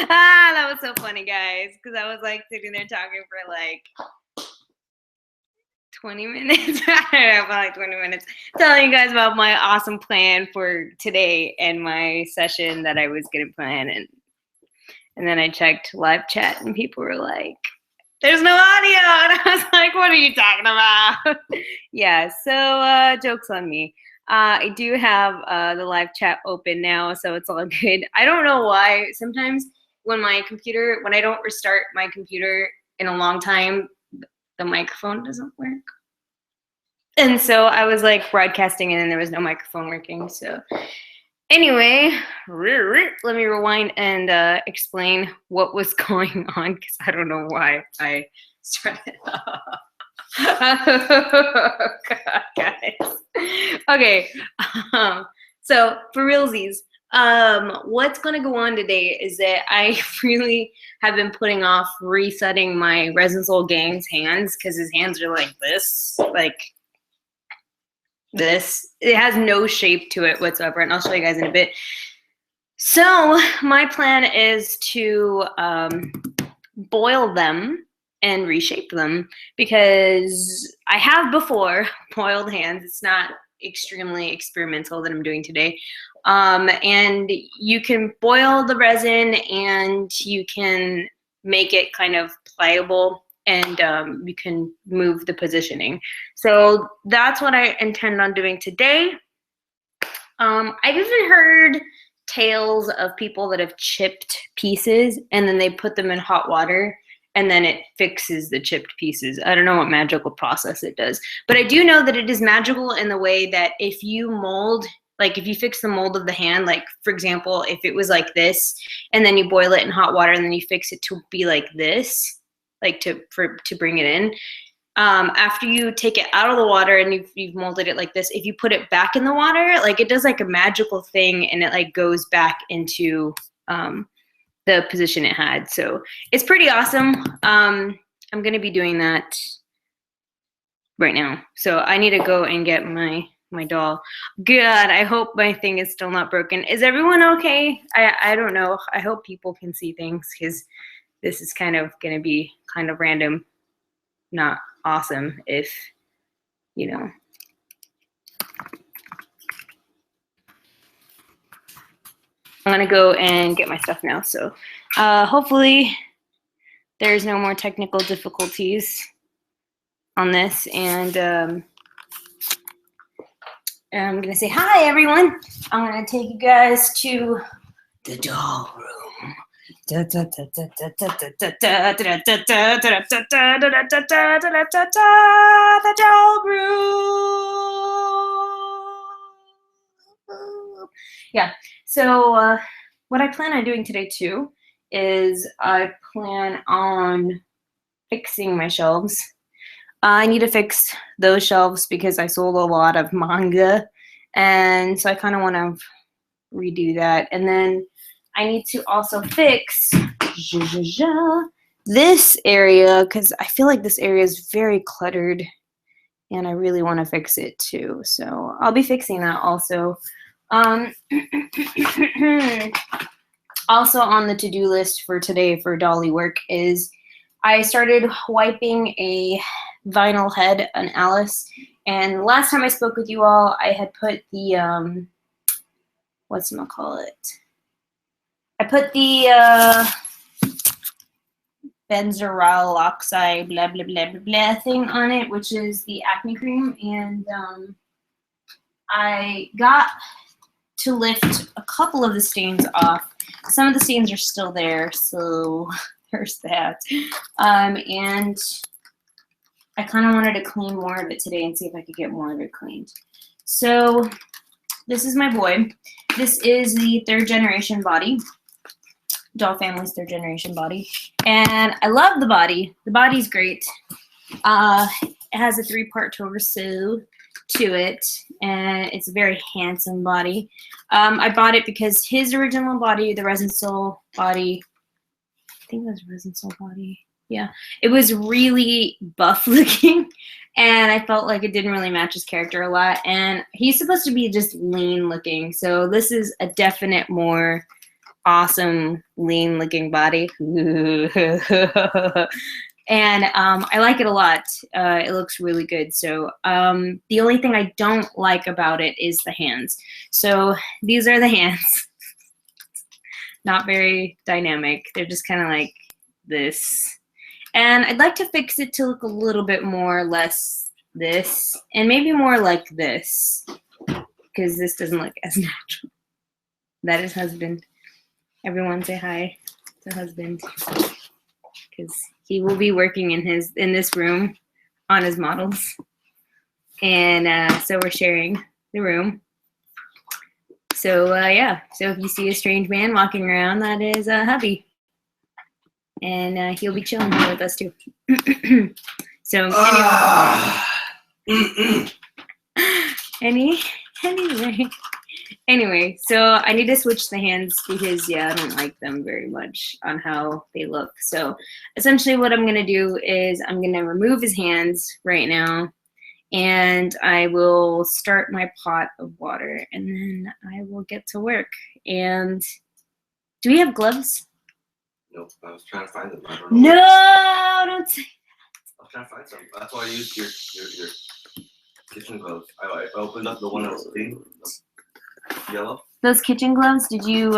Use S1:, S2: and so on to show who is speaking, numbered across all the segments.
S1: That was so funny, guys, because I was like sitting there talking for like 20 minutes. I don't know, for like 20 minutes, telling you guys about my awesome plan for today and my session that I was gonna plan. And then I checked live chat and people were like, there's no audio. And I was like, what are you talking about? Yeah, so joke's on me. I do have the live chat open now, so it's all good. I don't know why. Sometimes when I don't restart my computer in a long time, the microphone doesn't work. And so I was like broadcasting and then there was no microphone working. So anyway, let me rewind and explain what was going on because I don't know why I started. Oh, God, guys. Okay, so for realsies, what's going to go on today is that I really have been putting off resetting my Resin Soul Gang's hands because his hands are like this, It has no shape to it whatsoever, and I'll show you guys in a bit. So my plan is to boil them and reshape them because I have before boiled hands. It's not extremely experimental that I'm doing today. And you can boil the resin and you can make it kind of pliable and you can move the positioning. So that's what I intend on doing today. I've even heard tales of people that have chipped pieces and then they put them in hot water and then it fixes the chipped pieces. I don't know what magical process it does, but I do know that it is magical in the way that if you mold, like if you fix the mold of the hand, like for example, if it was like this and then you boil it in hot water and then you fix it to be like this, like to bring it in, after you take it out of the water and you've molded it like this, if you put it back in the water, like it does like a magical thing and it like goes back into the position it had. So it's pretty awesome. I'm gonna be doing that right now. So I need to go and get my doll. Good, I hope my thing is still not broken. Is everyone okay? I don't know. I hope people can see things because this is kind of gonna be kind of random, not awesome if, you know. I'm gonna go and get my stuff now. So hopefully there's no more technical difficulties on this. And I'm gonna say hi, everyone. I'm gonna take you guys to the doll room. The doll room. Yeah. So what I plan on doing today too is I plan on fixing my shelves. I need to fix those shelves because I sold a lot of manga, and so I kind of want to redo that. And then I need to also fix this area because I feel like this area is very cluttered and I really want to fix it too. So I'll be fixing that also. Also on the to-do list for today for dolly work is I started wiping a vinyl head on Alice, and last time I spoke with you all I had put the whatchamacallit, I put the benzoyl oxide blah blah blah blah blah thing on it, which is the acne cream, and I got to lift a couple of the stains off. Some of the stains are still there, so there's that. And I kind of wanted to clean more of it today and see if I could get more of it cleaned. So this is my boy. This is the 3rd generation body, Doll Family's 3rd generation body. And I love the body. The body's great. It has a 3-part torso to it, and it's a very handsome body. I bought it because his original body, the Resin Soul body, I think it was Resin Soul body, yeah, it was really buff looking, And I felt like it didn't really match his character a lot. And he's supposed to be just lean looking. So this is a definite more awesome lean looking body. And I like it a lot. It looks really good. So the only thing I don't like about it is the hands. So these are the hands. Not very dynamic. They're just kind of like this. And I'd like to fix it to look a little bit more less this and maybe more like this, because this doesn't look as natural. That is husband. Everyone say hi to husband, because he will be working in this room on his models. And so we're sharing the room. So yeah, so if you see a strange man walking around, that is hubby. And he'll be chilling here with us too. So anyway, so I need to switch the hands because yeah, I don't like them very much on how they look. So essentially what I'm gonna do is I'm gonna remove his hands right now, and I will start my pot of water, and then I will get to work. And do we have gloves?
S2: Nope, I was trying to find them.
S1: No, don't say that.
S2: I was trying to find some. That's why I used your kitchen gloves. I opened up the one that was clean, yellow.
S1: Those kitchen gloves, did you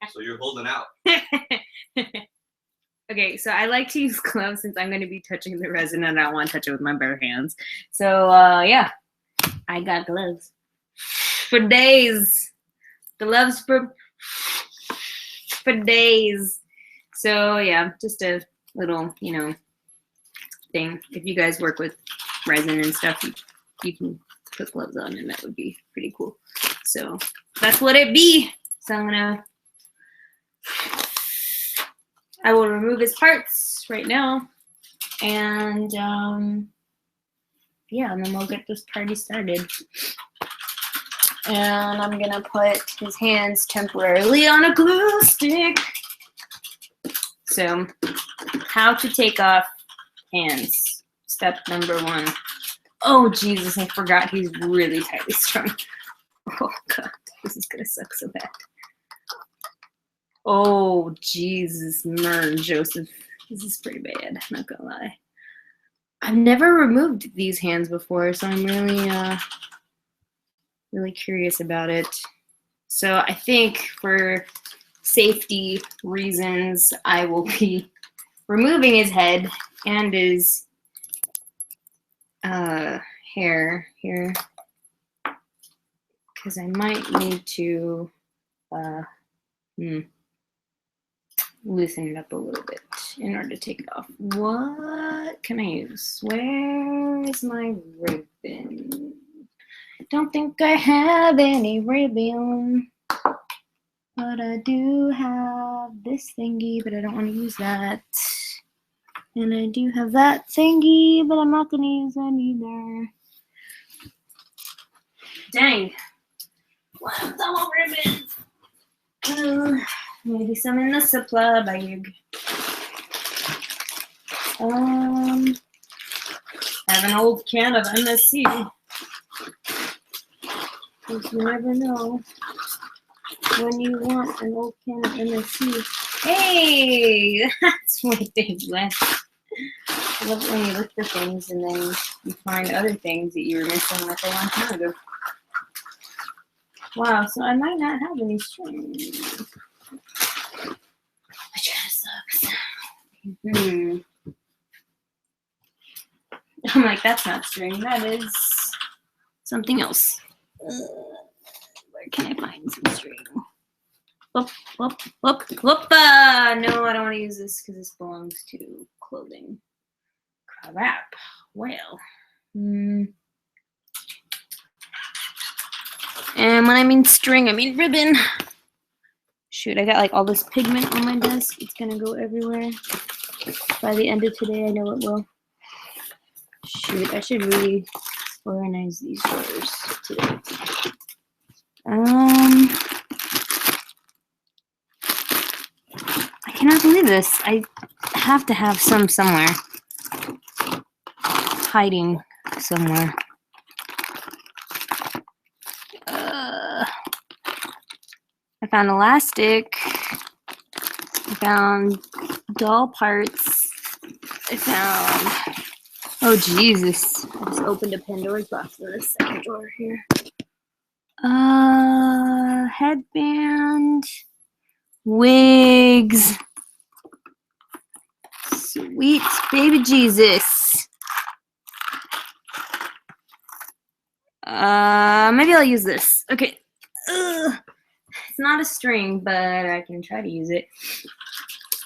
S2: So you're holding out.
S1: Okay, so I like to use gloves since I'm going to be touching the resin and I don't want to touch it with my bare hands. So yeah, I got gloves for days. Gloves for days. So yeah, just a little, you know, thing. If you guys work with resin and stuff, you can put gloves on, and that would be pretty cool. So that's what it be. So I will remove his parts right now, and yeah, and then we'll get this party started. And I'm gonna put his hands temporarily on a glue stick. So, how to take off hands. Step number 1. Oh Jesus, I forgot he's really tightly strung. Oh God, this is gonna suck so bad. Oh Jesus, Joseph, this is pretty bad. I'm not gonna lie. I've never removed these hands before, so I'm really curious about it. So I think for safety reasons, I will be removing his head and his hair here, because I might need to loosen it up a little bit in order to take it off. What can I use? Where is my ribbon? Don't think I have any ribbon, but I do have this thingy, but I don't want to use that. And I do have that thingy, but I'm not going to use that either. Dang. What double ribbon? Maybe some in the supply bag. I have an old can of MSC. Because you never know when you want an old can of MSC. Hey, that's where things went. I love it when you look for things and then you find other things that you were missing like a long time ago. Wow, so I might not have any string. Which kind of sucks. I'm like, that's not string. That is something else. Where can I find some string? Whoop, whoop, whoop, whoop. No, I don't want to use this because this belongs to clothing. Crap. Well. And when I mean string, I mean ribbon. Shoot, I got like all this pigment on my desk. It's gonna go everywhere. By the end of today, I know it will. Shoot, I should really organize these drawers today. cannot believe this. I have to have some somewhere. Hiding somewhere. I found elastic. I found doll parts. I found, oh Jesus, I just opened a Pandora's box with a second drawer here. Headband, wigs, sweet baby Jesus. Maybe I'll use this. Okay. It's not a string, but I can try to use it.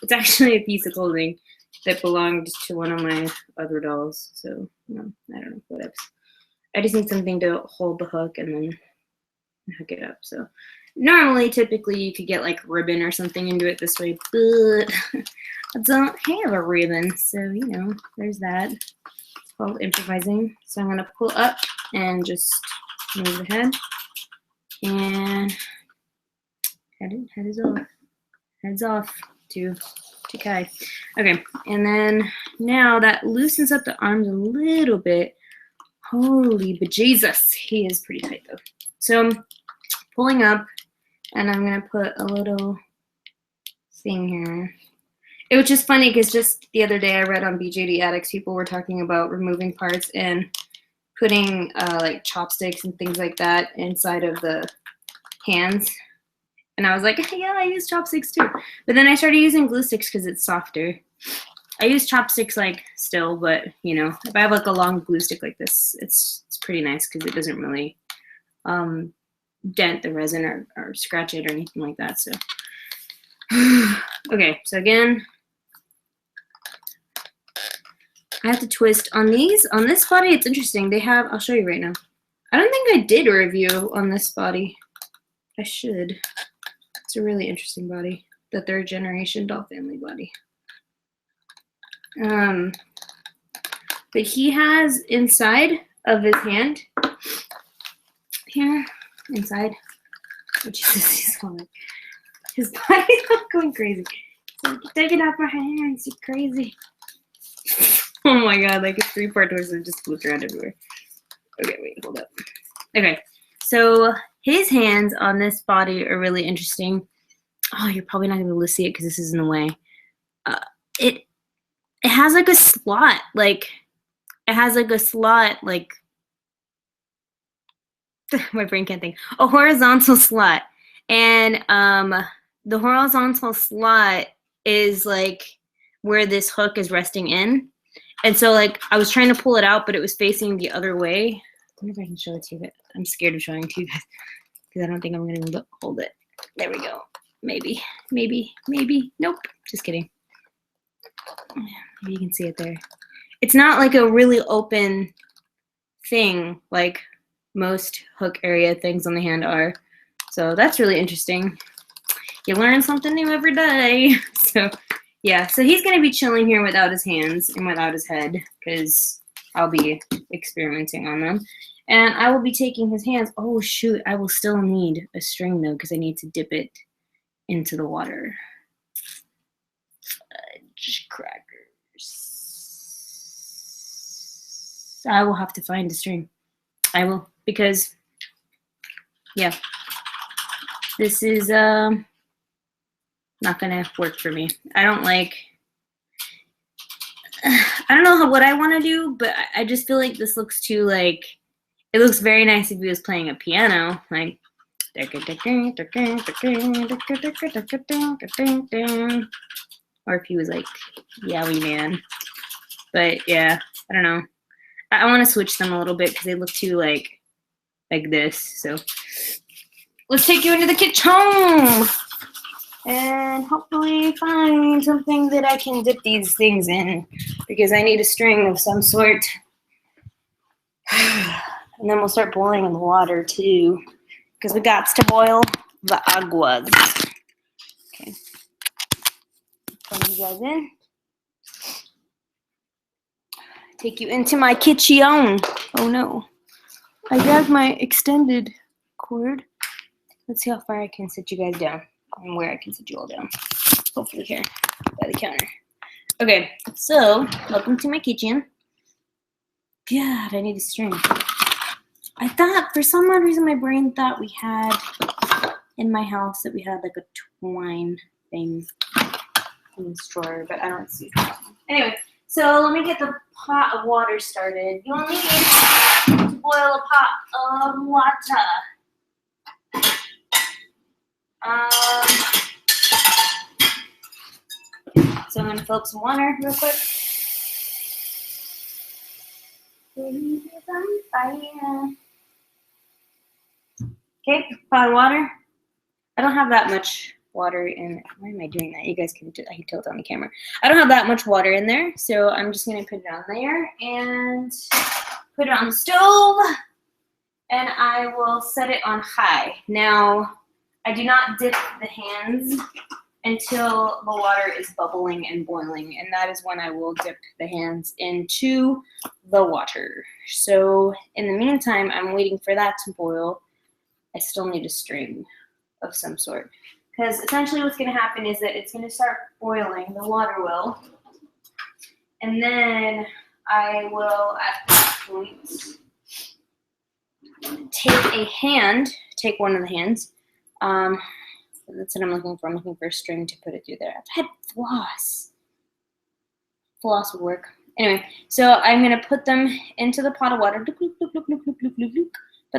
S1: It's actually a piece of clothing that belonged to one of my other dolls. So, no, I don't know, whatever. I just need something to hold the hook and then hook it up. So, normally, typically, you could get like ribbon or something and do it this way, but I don't have a ribbon. So, you know, there's that. It's called improvising. So, I'm going to pull up and just move the head. And head is off. Head's off to Kai. Okay, and then now that loosens up the arms a little bit. Holy bejesus, he is pretty tight though. So I'm pulling up, and I'm gonna put a little thing here. It was just funny because just the other day I read on BJD Addicts, people were talking about removing parts and putting like chopsticks and things like that inside of the hands. And I was like, yeah, I use chopsticks too. But then I started using glue sticks because it's softer. I use chopsticks like still, but you know, if I have like a long glue stick like this, it's pretty nice because it doesn't really dent the resin or scratch it or anything like that. So, okay, so again, I have to twist on these. On this body, it's interesting. They have, I'll show you right now. I don't think I did a review on this body. I should. It's a really interesting body. The 3rd generation doll family body. But he has inside of his hand, here, inside, oh Jesus, he's going, his body's going crazy. He's like, take it off my hands, you're crazy. Oh my God, like his 3-part torso just flipped around everywhere. Okay, wait, hold up. Okay, so his hands on this body are really interesting. Oh, you're probably not gonna be able to see it because this is in the way. It has like a slot, like my brain can't think. A horizontal slot, and the horizontal slot is like where this hook is resting in. And so like I was trying to pull it out, but it was facing the other way. I wonder if I can show it to you, but I'm scared of showing it to you guys because I don't think I'm gonna be able to hold it. There we go. Maybe. Nope. Just kidding. Maybe you can see it there. It's not like a really open thing like most hook area things on the hand are. So that's really interesting. You learn something new every day. So yeah, so he's gonna be chilling here without his hands and without his head because I'll be experimenting on them. And I will be taking his hands. Oh shoot, I will still need a string though because I need to dip it into the water. Fudge crackers. I will have to find a string. I will, because yeah, this is not gonna work for me. I don't know what I want to do, but I just feel like this looks too like, it looks very nice if he was playing a piano, like or if he was like Yowie Man. But yeah, I don't know. I want to switch them a little bit because they look too like this. So let's take you into the kitchen and hopefully find something that I can dip these things in because I need a string of some sort. And then we'll start boiling in the water too because we got to boil the aguas. Okay. Plug you guys in. Take you into my kitchen. Oh no. I grabbed my extended cord. Let's see how far I can sit you guys down and where I can sit you all down. Hopefully here. the counter. Okay, so welcome to my kitchen. God, I need a string. I thought, for some odd reason, my brain thought we had in my house that we had like a twine thing in this drawer, but I don't see it. Anyway, so let me get the pot of water started. You'll need to boil a pot of water. So I'm gonna fill up some water real quick. Okay, pot of water. I don't have that much water in. Why am I doing that? You guys can. I can tilt on the camera. I don't have that much water in there, so I'm just gonna put it on there and put it on the stove, and I will set it on high. Now, I do not dip the hands until the water is bubbling and boiling, and that is when I will dip the hands into the water. So in the meantime, I'm waiting for that to boil. I still need a string of some sort, because essentially what's going to happen is that it's going to start boiling, the water will, and then I will at that point take one of the hands. That's what I'm looking for. I'm looking for a string to put it through there. I've had floss. Floss would work. Anyway, so I'm going to put them into the pot of water. Put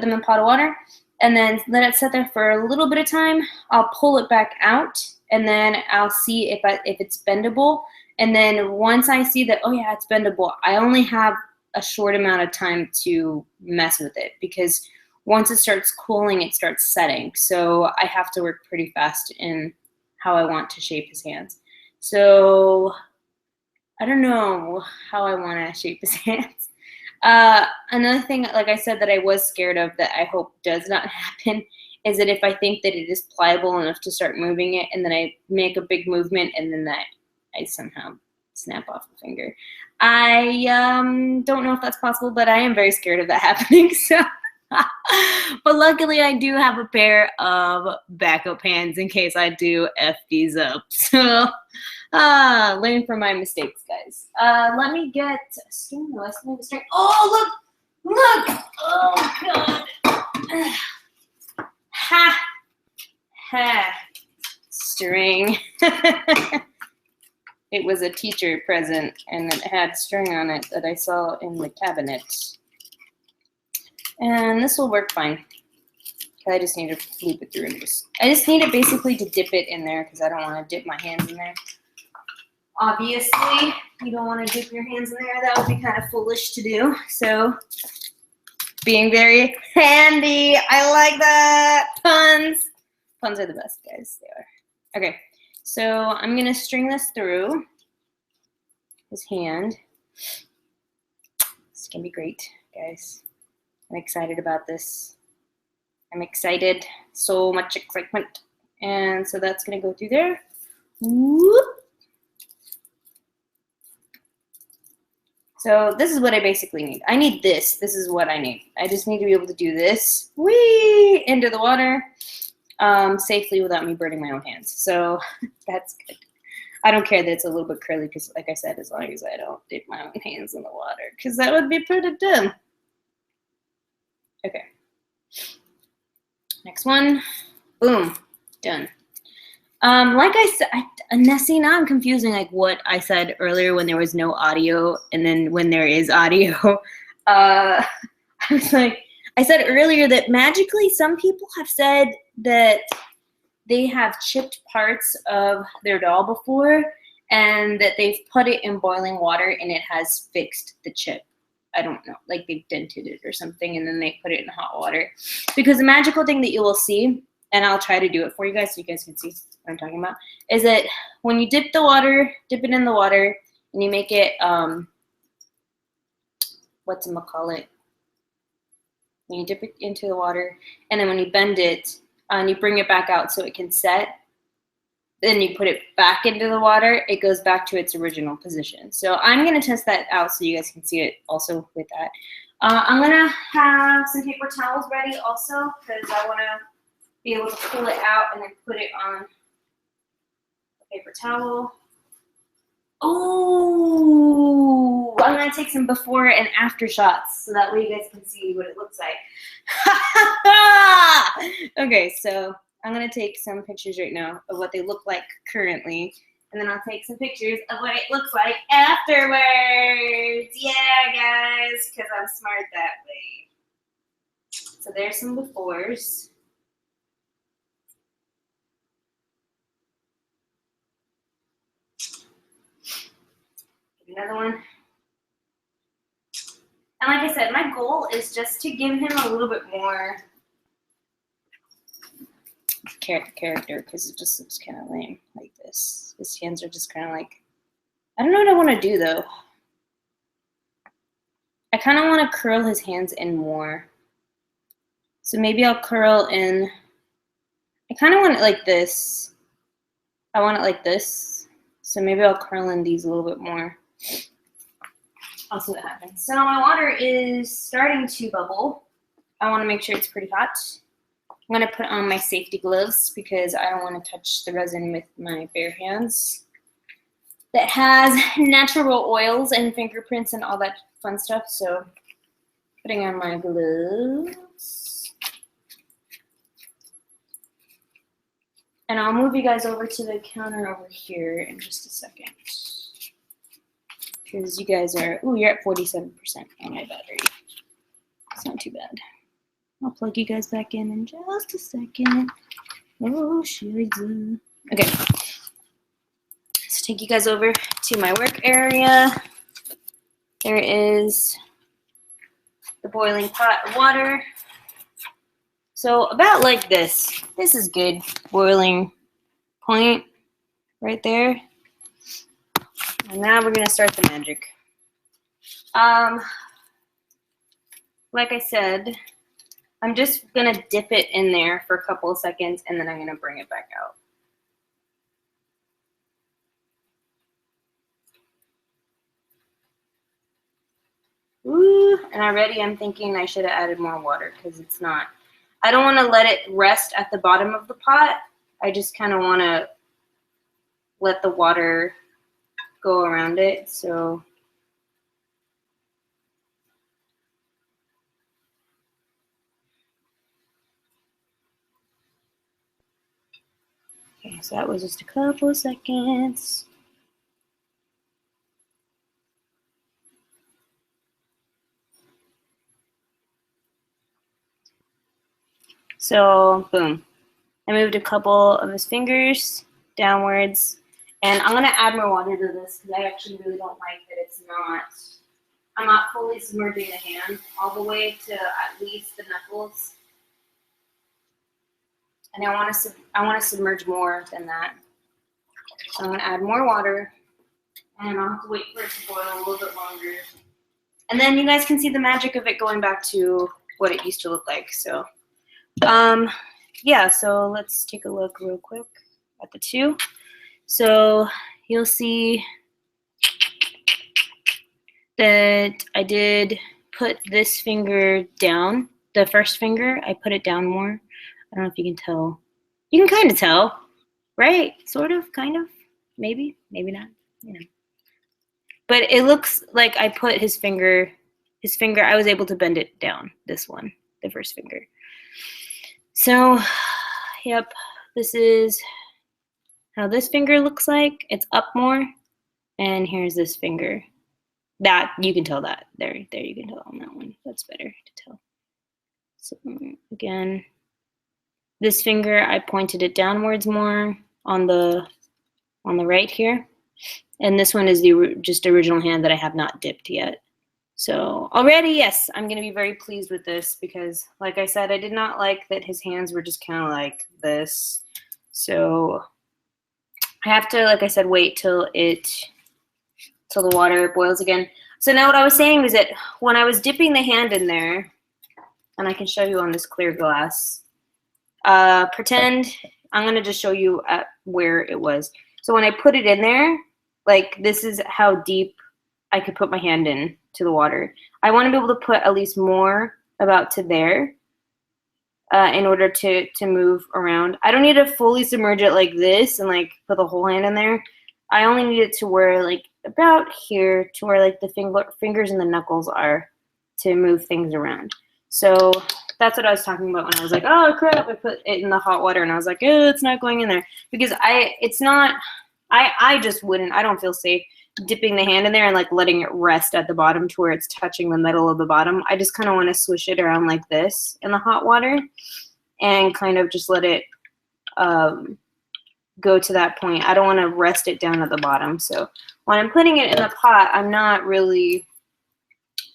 S1: them in a pot of water. And then let it sit there for a little bit of time. I'll pull it back out. And then I'll see if it's bendable. And then once I see that, oh yeah, it's bendable, I only have a short amount of time to mess with it. Because once it starts cooling, it starts setting. So I have to work pretty fast in how I want to shape his hands. So I don't know how I want to shape his hands. Another thing, like I said, that I was scared of that I hope does not happen is that if I think that it is pliable enough to start moving it and then I make a big movement and then I somehow snap off the finger. I don't know if that's possible, but I am very scared of that happening. So. But luckily I do have a pair of backup hands in case I do F these up. So learn from my mistakes, guys. Let me get a string. Oh, look! Oh, God. Ha! Ha! String. It was a teacher present, and it had string on it that I saw in the cabinet. And this will work fine. I just need to loop it through and I just need it basically to dip it in there because I don't want to dip my hands in there. Obviously, you don't want to dip your hands in there. That would be kind of foolish to do. So, being very handy. I like that. Puns. Puns are the best, guys. They are. Okay, so I'm going to string this through his hand. This can be great, guys. I'm excited about this. I'm excited. So much excitement. And so that's going to go through there. Whoop. So this is what I basically need. I need this. This is what I need. I just need to be able to do this. Whee! Into the water safely without me burning my own hands. So that's good. I don't care that it's a little bit curly because, like I said, as long as I don't dip my own hands in the water, because that would be pretty dumb. Okay. Next one. Boom. Done. Like I said, see, now I'm confusing like what I said earlier when there was no audio and then when there is audio. I was like, I said earlier that magically some people have said that they have chipped parts of their doll before and that they've put it in boiling water and it has fixed the chip. I don't know, like they've dented it or something and then they put it in hot water. Because the magical thing that you will see, and I'll try to do it for you guys so you guys can see what I'm talking about, is that when you dip the water, dip it in the water, and you make it, whatchamacallit, when you dip it into the water, and then when you bend it, and you bring it back out so it can set, then you put it back into the water, it goes back to its original position. So I'm going to test that out so you guys can see it also with that. I'm going to have some paper towels ready also because I want to be able to pull it out and then put it on a paper towel. Oh, I'm gonna take some before and after shots so that way you guys can see what it looks like. Okay, so I'm gonna take some pictures right now of what they look like currently, and then I'll take some pictures of what it looks like afterwards. Yeah, guys, because I'm smart that way. So there's some befores. Another one. And like I said, my goal is just to give him a little bit more character, because it just looks kind of lame like this. His hands are just kind of like, I don't know what I want to do though. I kind of want to curl his hands in more. So maybe I'll curl in, I kind of want it like this. I want it like this. So maybe I'll curl in these a little bit more. I'll see what happens. So my water is starting to bubble. I want to make sure it's pretty hot. I'm going to put on my safety gloves because I don't want to touch the resin with my bare hands. That has natural oils and fingerprints and all that fun stuff. So putting on my gloves. And I'll move you guys over to the counter over here in just a second. Because you guys are, ooh, you're at 47% on my battery. It's not too bad. I'll plug you guys back in just a second. Oh, shit. Okay. So take you guys over to my work area. There is the boiling pot of water. So about like this. This is good boiling point right there. And now we're gonna start the magic. Like I said, I'm just gonna dip it in there for a couple of seconds and then I'm gonna bring it back out. Ooh, and already I'm thinking I should have added more water because it's not. I don't want to let it rest at the bottom of the pot. I just kind of want to let the water go around it. So okay, so that was just a couple of seconds. So boom, I moved a couple of his fingers downwards, and I'm gonna add more water to this because I actually really don't like that it's not. I'm not fully submerging the hand all the way to at least the knuckles, and I want to submerge more than that. So I'm gonna add more water, and I'll have to wait for it to boil a little bit longer, and then you guys can see the magic of it going back to what it used to look like. So. Yeah, so let's take a look real quick at the two. So you'll see that I did put this finger down. The first finger, I put it down more. I don't know if you can tell. You can kind of tell, right? Sort of, kind of, maybe, maybe not, you know. But it looks like I put his finger, I was able to bend it down, this one, the first finger. So, yep, this is how this finger looks like. It's up more, and here's this finger. That, you can tell that. There you can tell on that one. That's better to tell. So, again, this finger, I pointed it downwards more on the right here. And this one is the just original hand that I have not dipped yet. So already, yes, I'm going to be very pleased with this because, like I said, I did not like that his hands were just kind of like this. So I have to, like I said, wait till the water boils again. So now what I was saying was that when I was dipping the hand in there, and I can show you on this clear glass, pretend, I'm going to just show you at where it was. So when I put it in there, like this is how deep I could put my hand in to the water. I want to be able to put at least more about to there in order to move around. I don't need to fully submerge it like this and like put the whole hand in there. I only need it to where like about here to where like the fingers and the knuckles are to move things around. So that's what I was talking about when I was like, oh crap, I put it in the hot water and I was like, oh, it's not going in there. Because I just wouldn't, I don't feel safe dipping the hand in there and like letting it rest at the bottom to where it's touching the middle of the bottom. I just kind of want to swish it around like this in the hot water and kind of just let it go to that point. I don't want to rest it down at the bottom. So when I'm putting it in the pot, I'm not really,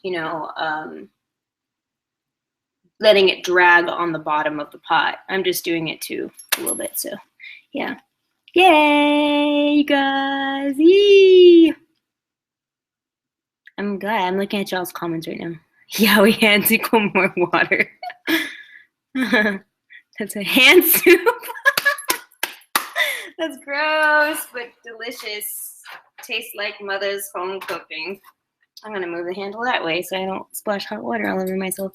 S1: you know, letting it drag on the bottom of the pot. I'm just doing it too a little bit. So yeah. Yay, you guys. Yee. I'm glad. I'm looking at y'all's comments right now. Yeah, we hands equal more water. That's a hand soup. That's gross, but delicious. Tastes like mother's home cooking. I'm gonna move the handle that way so I don't splash hot water all over myself.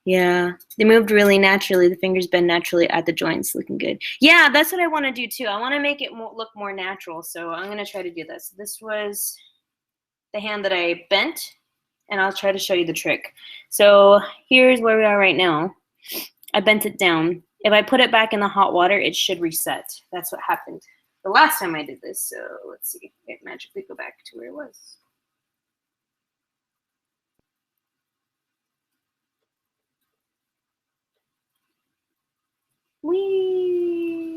S1: Yeah, they moved really naturally. The fingers bend naturally at the joints, looking good. Yeah, that's what I want to do too. I want to make it look more natural, so I'm gonna try to do this. This was the hand that I bent, and I'll try to show you the trick. So here's where we are right now. I bent it down. If I put it back in the hot water, it should reset. That's what happened the last time I did this. So let's see. It magically go back to where it was. Whee!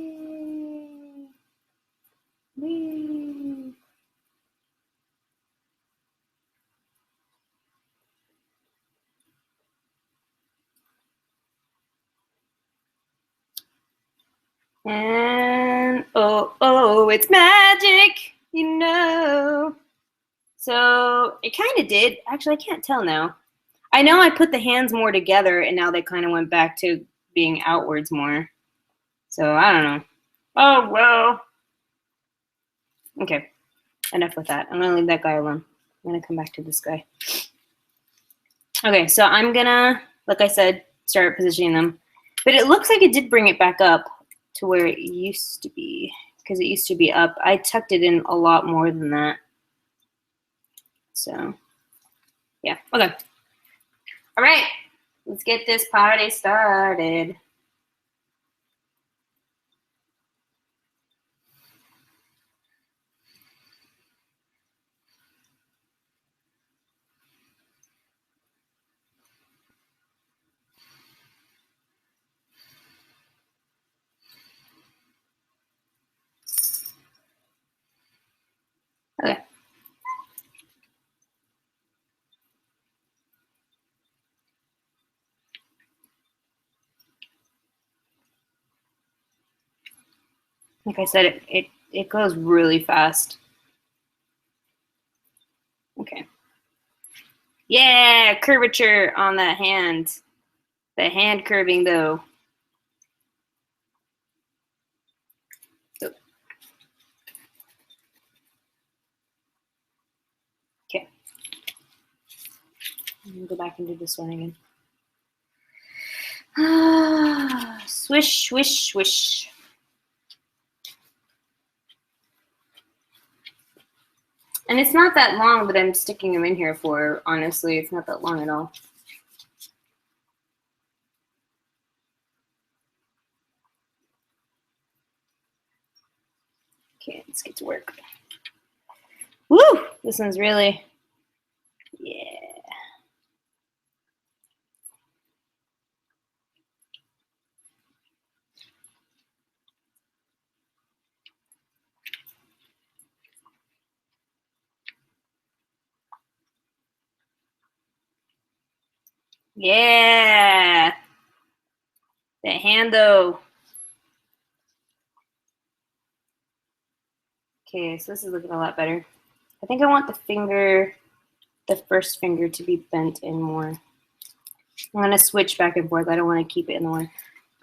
S1: Whee! And oh, it's magic, you know. So it kind of did. Actually, I can't tell now. I know I put the hands more together, and now they kind of went back to being outwards more. So I don't know. Oh, well. Okay, enough with that. I'm going to leave that guy alone. I'm going to come back to this guy. Okay, so I'm going to, like I said, start positioning them. But it looks like it did bring it back up to where it used to be, because it used to be up. I tucked it in a lot more than that. So, yeah, okay. All right, let's get this party started. Okay. Like I said, it goes really fast. Okay. Yeah, curvature on that hand. The hand curving though. Oh. Okay. I'm gonna go back and do this one again. Swish, swish, swish. And it's not that long that I'm sticking them in here for, honestly. It's not that long at all. Okay, let's get to work. Woo! This one's really, yeah. Yeah. The hand though. Okay, so this is looking a lot better. I think I want the finger, the first finger to be bent in more. I'm gonna switch back and forth. I don't want to keep it in the way.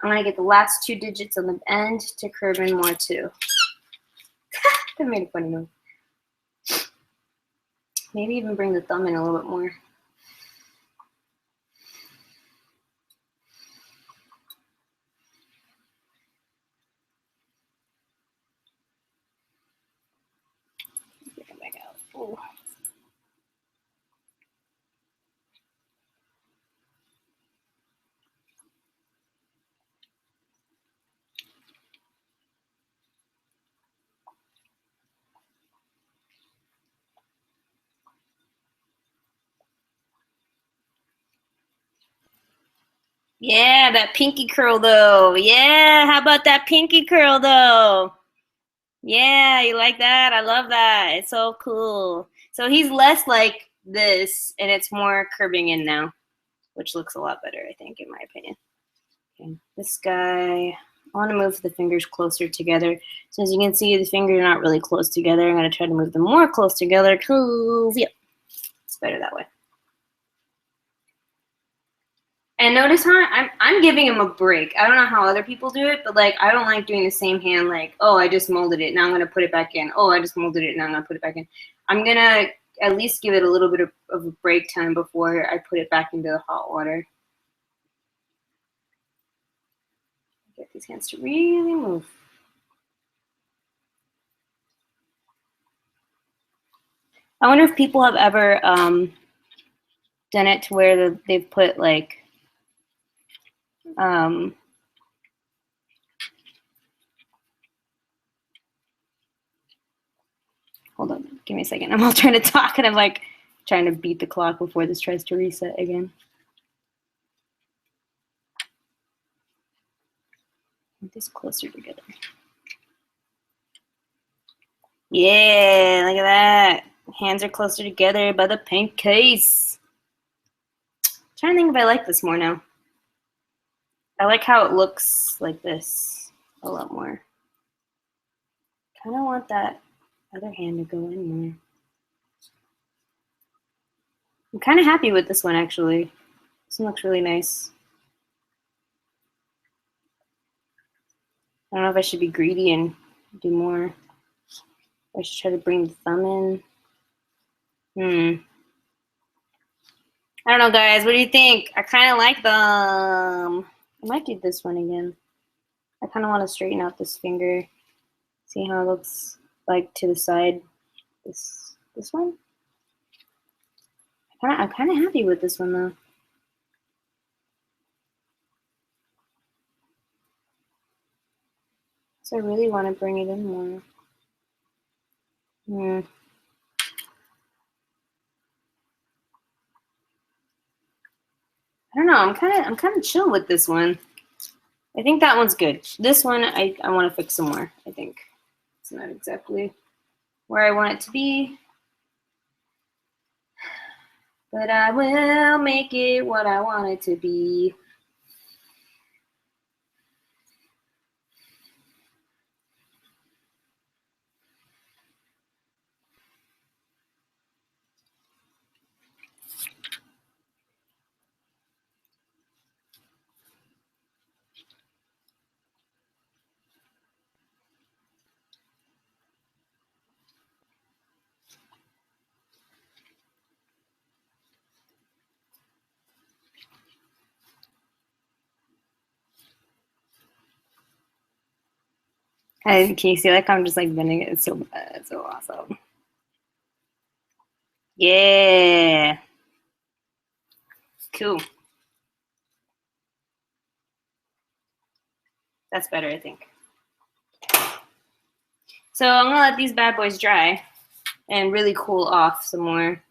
S1: I'm gonna get the last 2 digits on the end to curve in more too. That made a funny noise. Maybe even bring the thumb in a little bit more. Get it back out. Yeah, that pinky curl though. Yeah, how about that pinky curl though? Yeah, you like that? I love that. It's so cool. So he's less like this, and it's more curving in now, which looks a lot better, I think, in my opinion. Okay, this guy, I want to move the fingers closer together. So as you can see, the fingers are not really close together. I'm going to try to move them more close together. Cool. Yeah, it's better that way. And notice how I'm giving him a break. I don't know how other people do it, but like I don't like doing the same hand like, oh, I just molded it, now I'm gonna put it back in. Oh, I just molded it, now I'm gonna put it back in. I'm gonna at least give it a little bit of a break time before I put it back into the hot water. Get these hands to really move. I wonder if people have ever done it to where they've put like hold on, give me a second. I'm all trying to talk and I'm like trying to beat the clock before this tries to reset again. Get this closer together. Yeah, look at that. Hands are closer together by the pink case. I'm trying to think if I like this more now. I like how it looks like this a lot more. Kind of want that other hand to go in more. I'm kind of happy with this one, actually. This one looks really nice. I don't know if I should be greedy and do more. I should try to bring the thumb in. I don't know, guys. What do you think? I kind of like them. I might do this one again. I kind of want to straighten out this finger. See how it looks like to the side. This one. I'm kind of happy with this one though. So I really want to bring it in more. I don't know. I'm kind of chill with this one. I think that one's good. This one I want to fix some more. I think it's not exactly where I want it to be, but I will make it what I want it to be. Can you see like I'm just like bending it? It's so awesome. Yeah. Cool. That's better, I think. So I'm gonna let these bad boys dry and really cool off some more.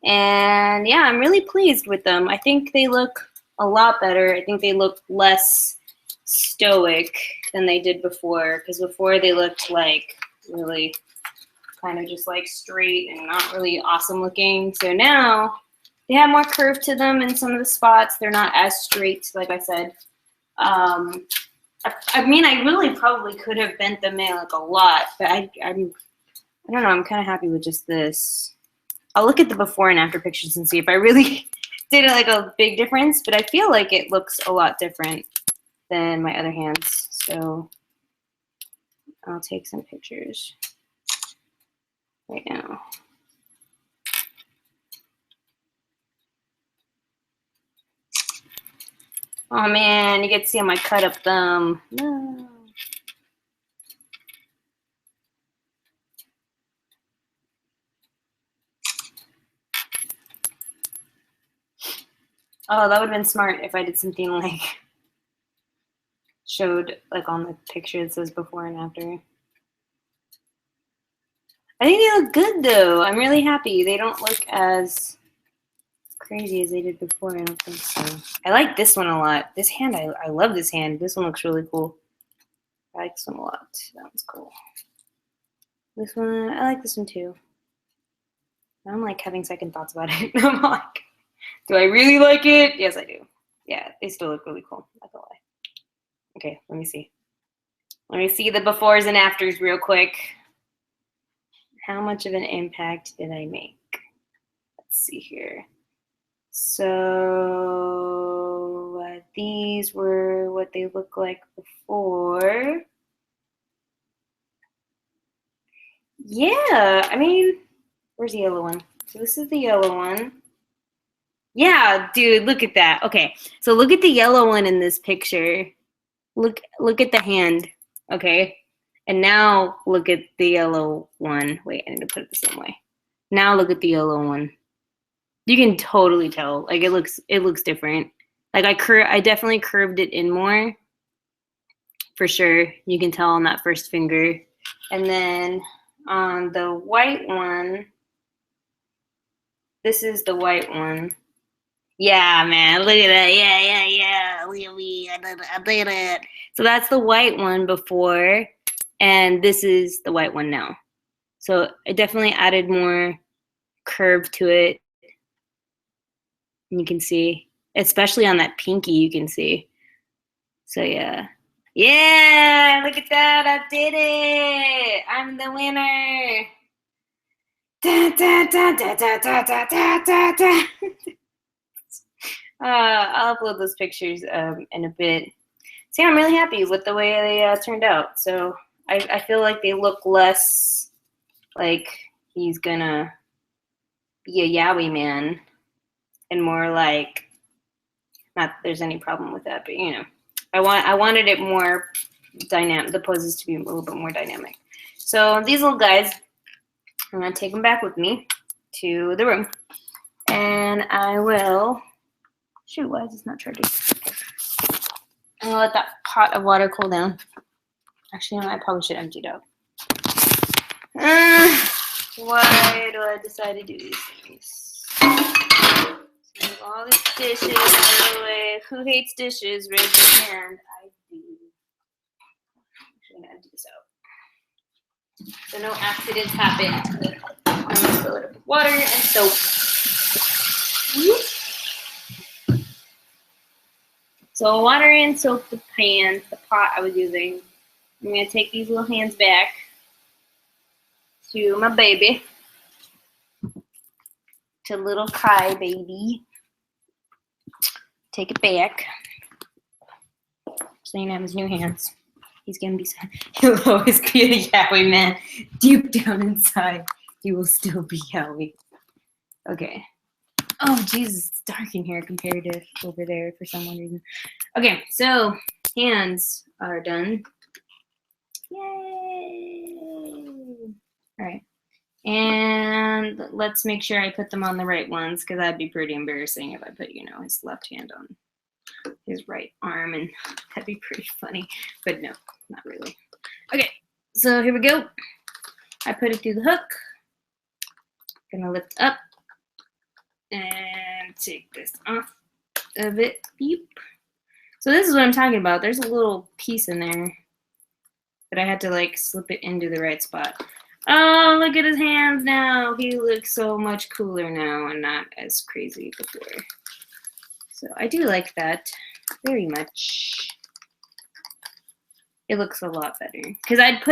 S1: And yeah, I'm really pleased with them. I think they look a lot better. I think they look less stoic than they did before, because before they looked like really kind of just like straight and not really awesome looking. So now they have more curve to them in some of the spots. They're not as straight, like I said. I mean, I really probably could have bent them in like a lot, but I don't know. I'm kind of happy with just this. I'll look at the before and after pictures and see if I really did like a big difference, but I feel like it looks a lot different than my other hands. So I'll take some pictures right now. Oh man, you get to see my cut up thumb. No. Oh, that would have been smart if I did something like showed like on the picture it says before and after. I think they look good though. I'm really happy. They don't look as crazy as they did before. I don't think so. I like this one a lot. This hand, I love this hand. This one looks really cool. I like this one a lot. That one's cool. This one, I like this one too. Now I'm like having second thoughts about it. I'm like, do I really like it? Yes, I do. Yeah, they still look really cool. Not gonna lie. Okay, let me see. Let me see the befores and afters real quick. How much of an impact did I make? Let's see here. So these were what they look like before. Yeah, I mean, where's the yellow one? So this is the yellow one. Yeah, dude, look at that. Okay, so look at the yellow one in this picture. Look at the hand, okay? And now look at the yellow one. Wait, I need to put it the same way. Now look at the yellow one. You can totally tell. Like it looks different. Like I definitely curved it in more. For sure. You can tell on that first finger. And then on the white one, this is the white one. Yeah, man, look at that. Yeah. Look at me. I did it. So that's the white one before, and this is the white one now. So I definitely added more curve to it. And you can see, especially on that pinky, you can see. So yeah. Yeah, look at that. I did it. I'm the winner. Da, da, da, da, da, da, da, da, da. I'll upload those pictures in a bit. See, I'm really happy with the way they turned out. So I feel like they look less like he's gonna be a yaoi man, and more like, not that there's any problem with that, but you know, I wanted it more dynamic. The poses to be a little bit more dynamic. So these little guys, I'm gonna take them back with me to the room, and I will. Shoot, why is this not charging? I'm gonna let that pot of water cool down. Actually, no, I probably should empty it out. Why do I decide to do these things? Move all these dishes out of the way. Who hates dishes? Raise your hand. I do. I'm gonna empty this out. So no accidents happen. I'm gonna fill it up with water and soap. So water and soap the pan, the pot I was using. I'm gonna take these little hands back to my baby, to little Kai baby. Take it back. So you can have his new hands. He's gonna be sad. He'll always be a yaoi man. Deep down inside, he will still be yaoi. Okay. Oh, Jesus, it's dark in here compared to over there for some reason. Okay, so hands are done. Yay! All right, and let's make sure I put them on the right ones, because that'd be pretty embarrassing if I put, you know, his left hand on his right arm, and that'd be pretty funny. But no, not really. Okay, so here we go. I put it through the hook. Gonna lift up. And take this off of it. Beep. So this is what I'm talking about. There's a little piece in there that I had to like slip it into the right spot. Oh, look at his hands now. He looks so much cooler now and not as crazy before. So I do like that very much. It looks a lot better. Because I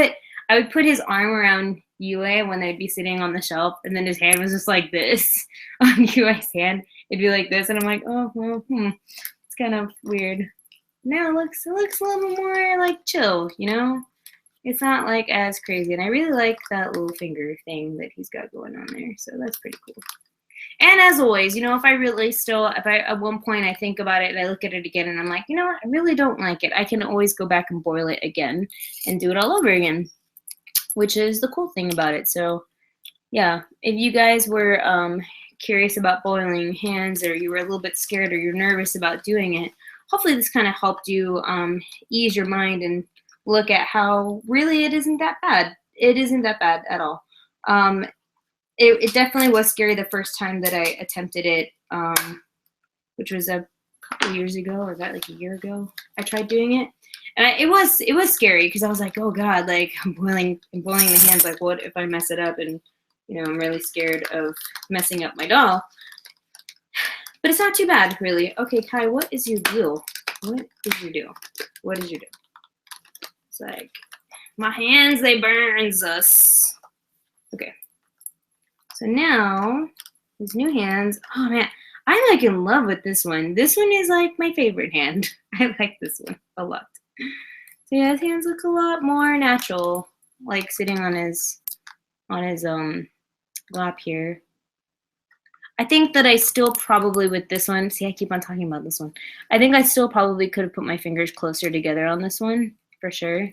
S1: would put his arm around Yue when they'd be sitting on the shelf, and then his hand was just like this on Yue's hand. It'd be like this, and I'm like, oh, well, it's kind of weird. Now it looks a little more like chill, you know? It's not like as crazy, and I really like that little finger thing that he's got going on there, so that's pretty cool. And as always, you know, if I at one point I think about it and I look at it again and I'm like, you know what, I really don't like it, I can always go back and boil it again and do it all over again, which is the cool thing about it. So yeah, if you guys were curious about boiling hands, or you were a little bit scared, or you're nervous about doing it, hopefully this kind of helped you ease your mind and look at how really it isn't that bad. It isn't that bad at all. it definitely was scary the first time that I attempted it, which was a couple years ago, or about like a year ago. I tried doing it, and it was scary because I was like, oh God, like I'm boiling the hands. Like, what if I mess it up? And I'm really scared of messing up my doll. But it's not too bad, really. Okay, Kai, what is your deal? What is your deal? What is your deal? It's like, my hands, they burns us. Okay. So now, his new hands. Oh, man. I'm like in love with this one. This one is like my favorite hand. I like this one a lot. So yeah, his hands look a lot more natural, like sitting on his lap here. I think that I still probably with this one, see, I keep on talking about this one. I think I still probably could have put my fingers closer together on this one, for sure.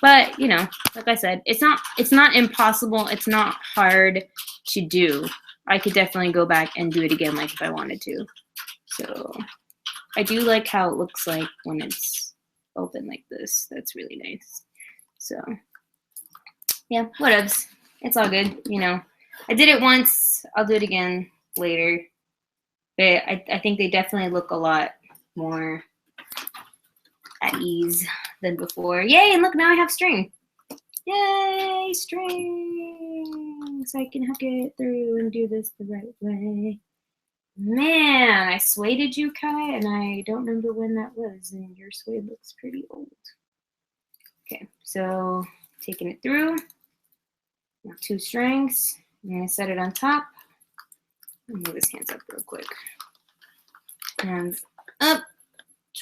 S1: But, like I said, it's not impossible. It's not hard to do. I could definitely go back and do it again, like if I wanted to. So I do like how it looks like when it's open like this. That's really nice. So yeah, whatevs. It's all good, I did it once. I'll do it again later. But I think they definitely look a lot more at ease than before. Yay, and look, now I have string. Yay, string. So I can hook it through and do this the right way. Man, I sueded you, Kai, and I don't remember when that was, and your suede looks pretty old. Okay, so taking it through. Now 2 strings. I'm going to set it on top. Move his hands up real quick. Hands up,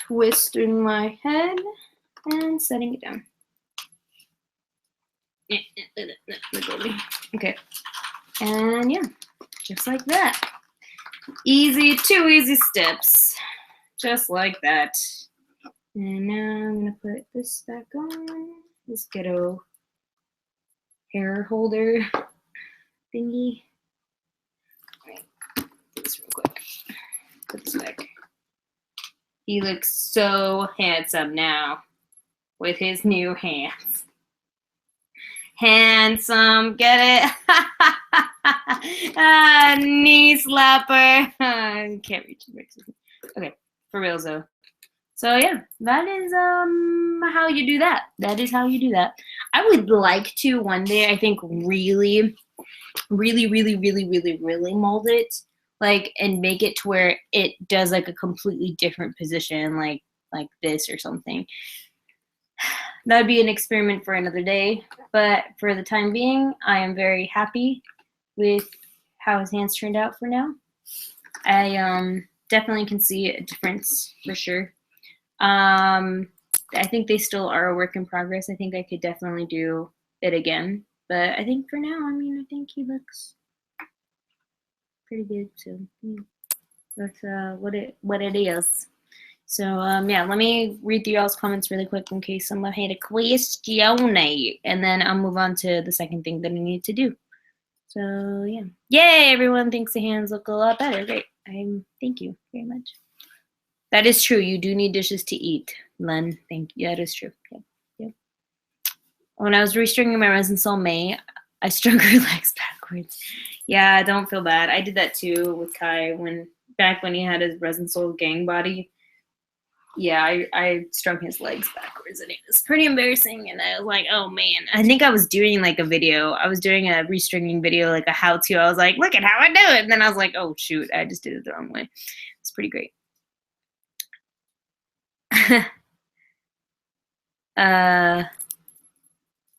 S1: twisting my head, and setting it down. Okay, and yeah, just like that. Easy, 2 easy steps, just like that. And now I'm going to put this back on, this ghetto hair holder thingy. This real quick. Put this back. He looks so handsome now with his new hands. Handsome, get it? Knee slapper. Can't reach the. Okay, for real though. So yeah, that is how you do that. That is how you do that. I would like to one day, I think, really mold it, like, and make it to where it does like a completely different position, like this or something. That'd be an experiment for another day, but for the time being, I am very happy with how his hands turned out for now. I definitely can see a difference for sure. I think they still are a work in progress. I think I could definitely do it again, but I think for now, I think he looks pretty good. So that's what it is. So yeah, let me read through y'all's comments really quick in case someone had a question, and then I'll move on to the second thing that I need to do. So yeah, yay! Everyone thinks the hands look a lot better. Great. Thank you very much. That is true. You do need dishes to eat, Len. Thank you. That is true. Yep. Yep. When I was restringing my Resin Soul May, I strung her legs backwards. Yeah, don't feel bad. I did that too with Kai back when he had his Resin Soul gang body. Yeah, I strung his legs backwards, and it was pretty embarrassing. And I was like, oh man, I think I was doing like a video. I was doing a restringing video, like a how-to. I was like, look at how I do it. And then I was like, oh shoot, I just did it the wrong way. It's pretty great.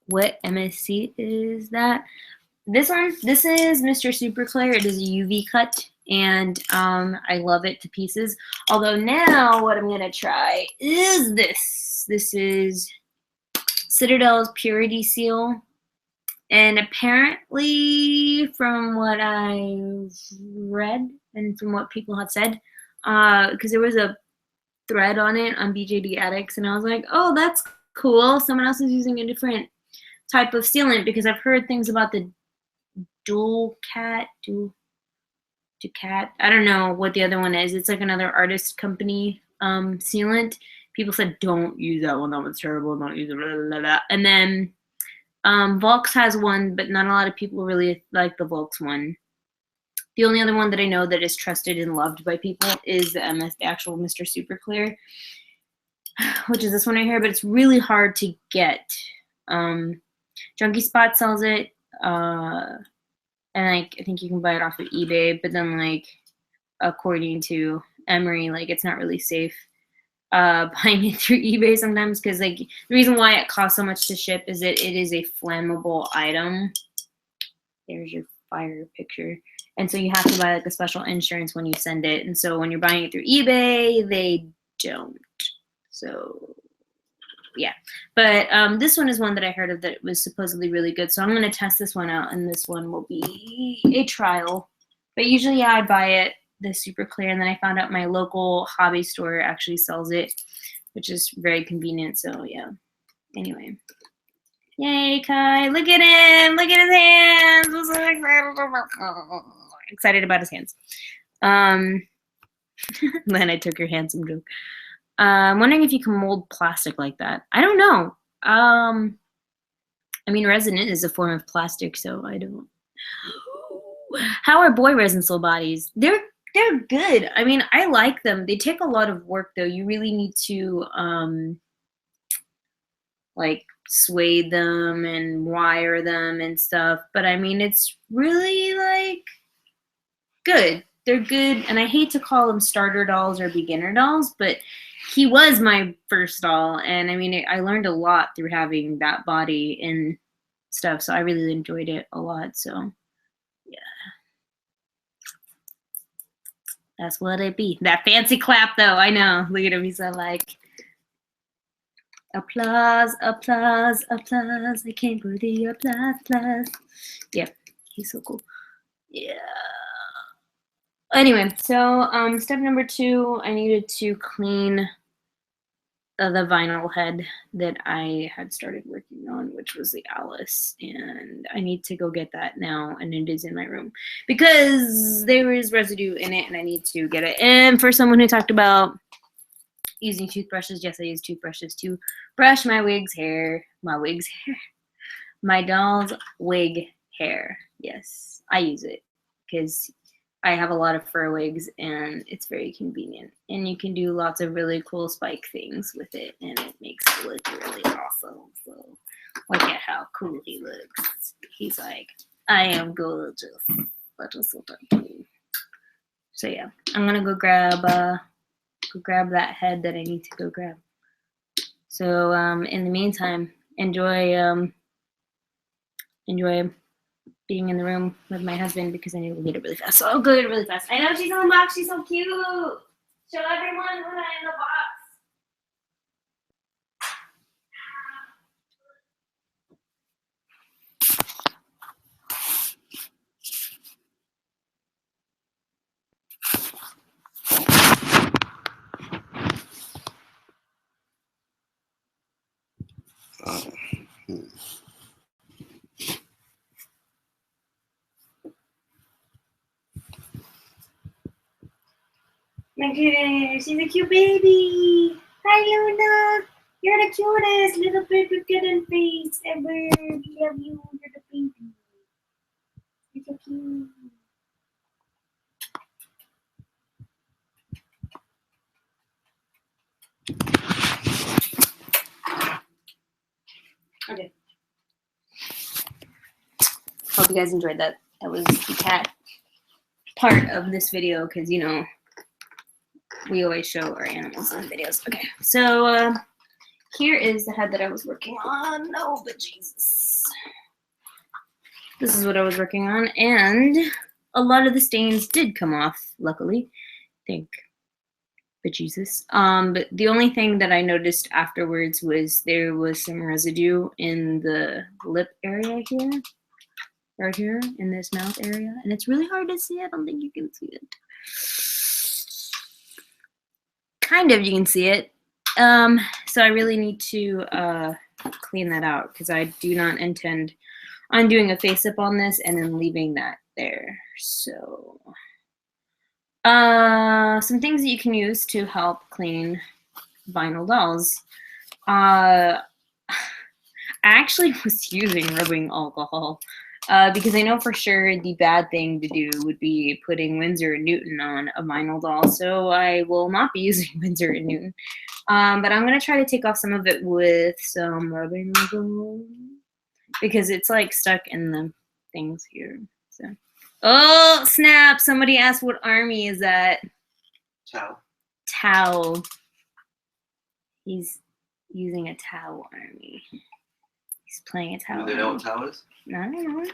S1: What MSC is that? This is Mr. Super Clear. It is a UV cut, and I love it to pieces. Although now what I'm gonna try is this. This is Citadel's Purity Seal, and apparently from what I've read and from what people have said, because there was a thread on it on BJD Addicts, and I was like, oh, that's cool. Someone else is using a different type of sealant, because I've heard things about the dual cat. I don't know what the other one is. It's like another artist company sealant. People said don't use that one. That one's terrible. Don't use it. Blah, blah, blah. And then Volks has one, but not a lot of people really like the Volks one. The only other one that I know that is trusted and loved by people is the actual Mr. Super Clear, which is this one right here, but it's really hard to get. Junkie Spot sells it, and like I think you can buy it off of eBay, but then like according to Emery, like it's not really safe buying it through eBay sometimes, because like the reason why it costs so much to ship is that it is a flammable item. There's your fire picture. And so you have to buy like a special insurance when you send it. And so when you're buying it through eBay, they don't. So yeah, but this one is one that I heard of that was supposedly really good. So I'm going to test this one out, and this one will be a trial. But usually, yeah, I buy it, the Super Clear, and then I found out my local hobby store actually sells it, which is very convenient. So yeah, anyway. Yay, Kai, look at him, look at his hands. I'm so excited about his hands. Then I took your handsome joke. I'm wondering if you can mold plastic like that. I don't know. I mean, resin is a form of plastic, so I don't. How are boy resin soul bodies? They're good. I mean, I like them. They take a lot of work, though. You really need to like sway them and wire them and stuff. But I mean, it's really like good. They're good, and I hate to call them starter dolls or beginner dolls, but he was my first doll, and I mean, I learned a lot through having that body and stuff, so I really enjoyed it a lot, so yeah. That's what it be. That fancy clap, though, I know. Look at him, he's so like, applause, applause, applause, I can't believe applause, applause. Yeah, he's so cool. Yeah. Anyway, so step number 2, I needed to clean the vinyl head that I had started working on, which was the Alice, and I need to go get that now, and it is in my room because there is residue in it and I need to get it. And for someone who talked about using toothbrushes, yes, I use toothbrushes to brush my hair, my doll's wig hair. Yes, I use it because I have a lot of fur wigs and it's very convenient, and you can do lots of really cool spike things with it, and it makes it look really awesome. So look at how cool he looks. He's like, I am gorgeous. So yeah, I'm gonna go grab that head that I need to go grab. So in the meantime, enjoy being in the room with my husband because I need to get it really fast. So I'll go get it really fast. I know she's on the box. She's so cute. Show everyone Luna in the box. Look at her. She's a cute baby. Hi, Luna. You're the cutest little baby kitten face ever. We love you. You're the baby. You're so cute. Okay. Hope you guys enjoyed that. That was the cat part of this video because, you know, we always show our animals in videos. Okay, so here is the head that I was working on. Oh, but Jesus. This is what I was working on, and a lot of the stains did come off, luckily. Thank bejesus. But the only thing that I noticed afterwards was there was some residue in the lip area here. Right here in this mouth area, and it's really hard to see. I don't think you can see it. Kind of, you can see it. So I really need to clean that out because I do not intend on doing a face up on this and then leaving that there. So some things that you can use to help clean vinyl dolls. I I actually was using rubbing alcohol because I know for sure the bad thing to do would be putting Winsor & Newton on a vinyl doll. So I will not be using Winsor & Newton. But I'm going to try to take off some of it with some rubbing alcohol because it's like stuck in the things here. So, oh, snap. Somebody asked what army is that?
S2: Tau.
S1: Tau. He's using a Tau army. He's playing a Tau army.
S2: Do they know what Tau is?
S1: I don't know.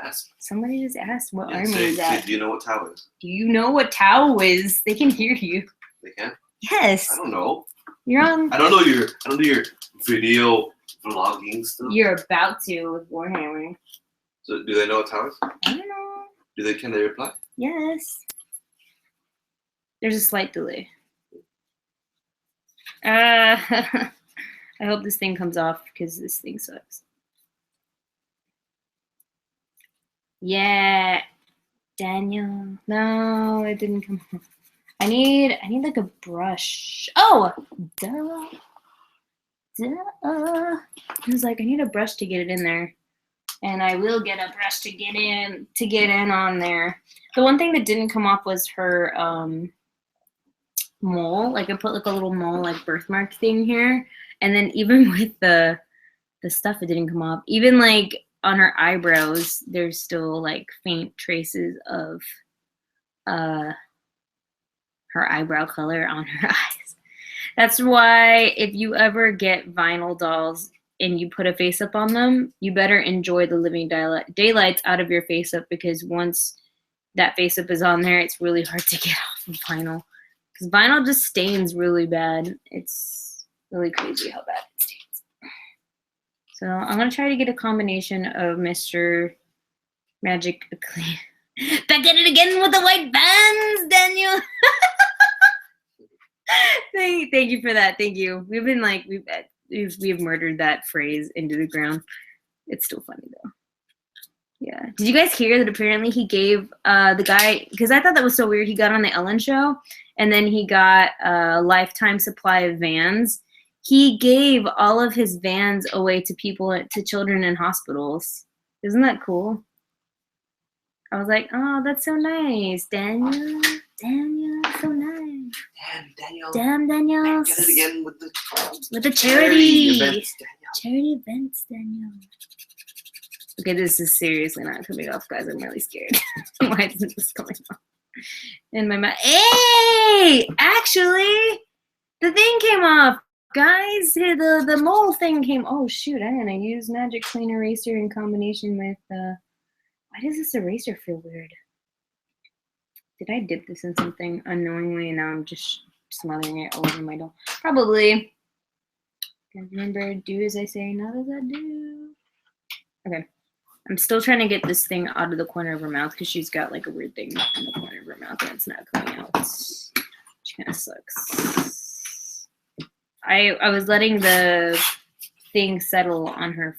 S2: Ask.
S1: Somebody just asked what army is that.
S2: Do you know what Tau is?
S1: Do you know what Tau is? They can hear you.
S2: They can?
S1: Yes.
S2: I don't know.
S1: You're on.
S2: I don't know your video vlogging stuff.
S1: You're about to with Warhammer.
S2: So do they know what Tau is?
S1: I don't know.
S2: Can they reply?
S1: Yes. There's a slight delay. I hope this thing comes off because this thing sucks. Yeah, Daniel. No, it didn't come off. I need like a brush. Oh, duh. I was like, I need a brush to get it in there. And I will get a brush to get in on there. The one thing that didn't come off was her mole. Like I put like a little mole like birthmark thing here. And then even with the stuff, it didn't come off. Even like on her eyebrows, there's still like faint traces of her eyebrow color on her eyes. That's why if you ever get vinyl dolls and you put a face up on them, you better enjoy the living daylights out of your face up, because once that face up is on there, it's really hard to get off of vinyl. Because vinyl just stains really bad. It's really crazy how bad it stains. So I'm going to try to get a combination of Mr. Magic Clean. Back at it again with the white bands, Daniel. Thank you for that. Thank you. We've been like, we've murdered that phrase into the ground. It's still funny though. Yeah. Did you guys hear that apparently he gave the guy, because I thought that was so weird, he got on the Ellen show and then he got a lifetime supply of Vans. He gave all of his Vans away to people, to children in hospitals. Isn't that cool? I was like, oh, that's so nice. Daniel, so nice. Damn, Daniel.
S2: Get it again with
S1: the charity
S2: events, Daniel.
S1: Charity events, Daniel. Okay, this is seriously not coming off, guys. I'm really scared. Why isn't this coming off? In my mouth. Hey! Actually, the thing came off, guys. The mole thing came. Oh, shoot. I'm going to use Magic Clean Eraser in combination with. Why does this eraser feel weird? Did I dip this in something unknowingly and now I'm just smothering it all over my doll? Probably. Remember, do as I say, not as I do. Okay. I'm still trying to get this thing out of the corner of her mouth because she's got like a weird thing in the corner of her mouth and it's not coming out. Which kind of sucks. I was letting the thing settle on her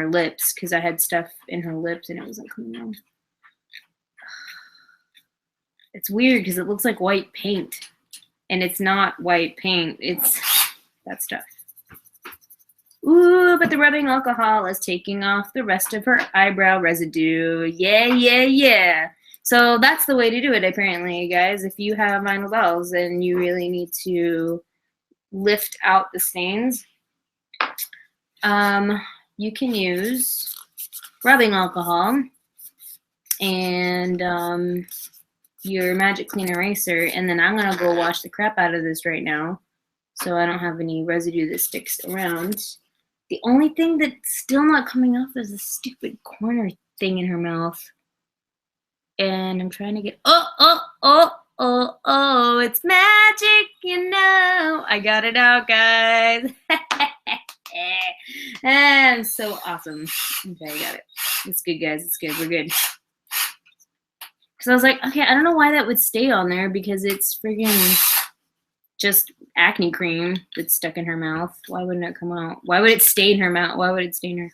S1: lips because I had stuff in her lips and it was like coming out. It's weird because it looks like white paint and it's not white paint. It's that stuff. Ooh, but the rubbing alcohol is taking off the rest of her eyebrow residue. Yeah. So that's the way to do it, apparently, guys. If you have vinyl dolls and you really need to lift out the stains, you can use rubbing alcohol and your Magic Clean Eraser, and then I'm gonna go wash the crap out of this right now so I don't have any residue that sticks around. The only thing that's still not coming off is the stupid corner thing in her mouth. And I'm trying to get, oh, it's magic, you know. I got it out, guys. And so awesome. Okay, I got it. It's good, guys. It's good. We're good. Because I was like, okay, I don't know why that would stay on there because it's friggin' just acne cream that's stuck in her mouth. Why wouldn't it come out? Why would it stain her mouth? Why would it stain her?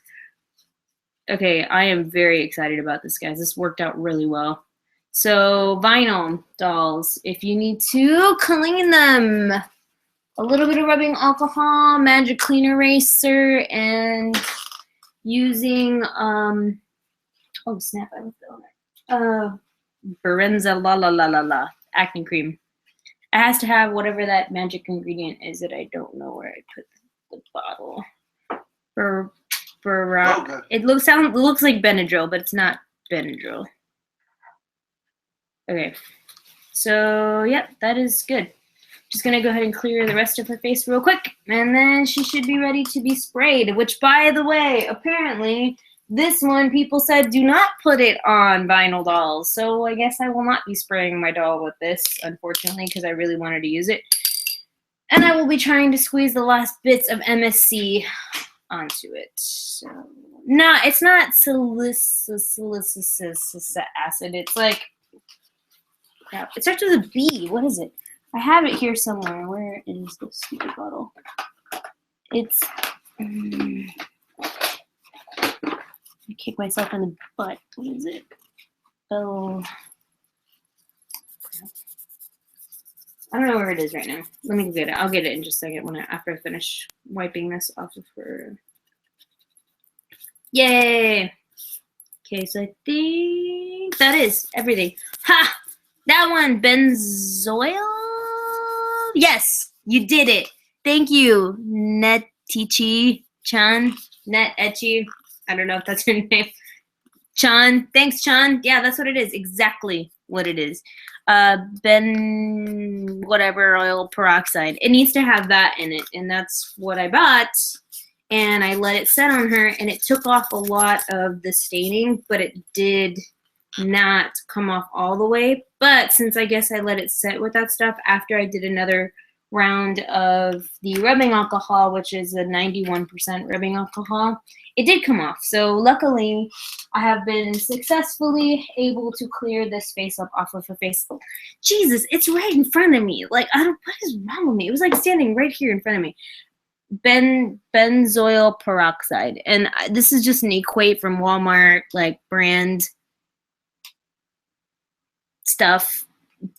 S1: Okay, I am very excited about this, guys. This worked out really well. So vinyl dolls, if you need to clean them, a little bit of rubbing alcohol, magic clean eraser, and using oh snap, I left it on there. Berenza la la la la la acne cream. It has to have whatever that magic ingredient is that I don't know where I put the bottle. It looks like Benadryl, but it's not Benadryl. Okay, so yeah, that is good. Just gonna go ahead and clear the rest of her face real quick, and then she should be ready to be sprayed, which, by the way, apparently this one people said do not put it on vinyl dolls, so I guess I will not be spraying my doll with this, unfortunately, because I really wanted to use it. And I will be trying to squeeze the last bits of MSC onto it. So, no, it's not salicylic acid. It's like, crap. It starts with a B. What is it? I have it here somewhere. Where is the stupid bottle? It's, I kick myself in the butt. What is it? Oh, I don't know where it is right now. Let me get it. I'll get it in just a second after I finish wiping this off of her. Yay! Okay, so I think that is everything. Ha! That one, benzoyl? Yes, you did it. Thank you, Netichi-chan. Net-echi. I don't know if that's her name. Chan. Thanks, Chan. Yeah, that's what it is. Exactly what it is. Whatever oil peroxide. It needs to have that in it, and that's what I bought. And I let it set on her, and it took off a lot of the staining, but it did not come off all the way. But since I guess I let it set with that stuff after I did another round of the rubbing alcohol, which is a 91% rubbing alcohol, it did come off. So luckily, I have been successfully able to clear this face up off of her face. Jesus, it's right in front of me. Like, what is wrong with me? It was like standing right here in front of me. Benzoyl peroxide. And this is just an Equate from Walmart, like, brand stuff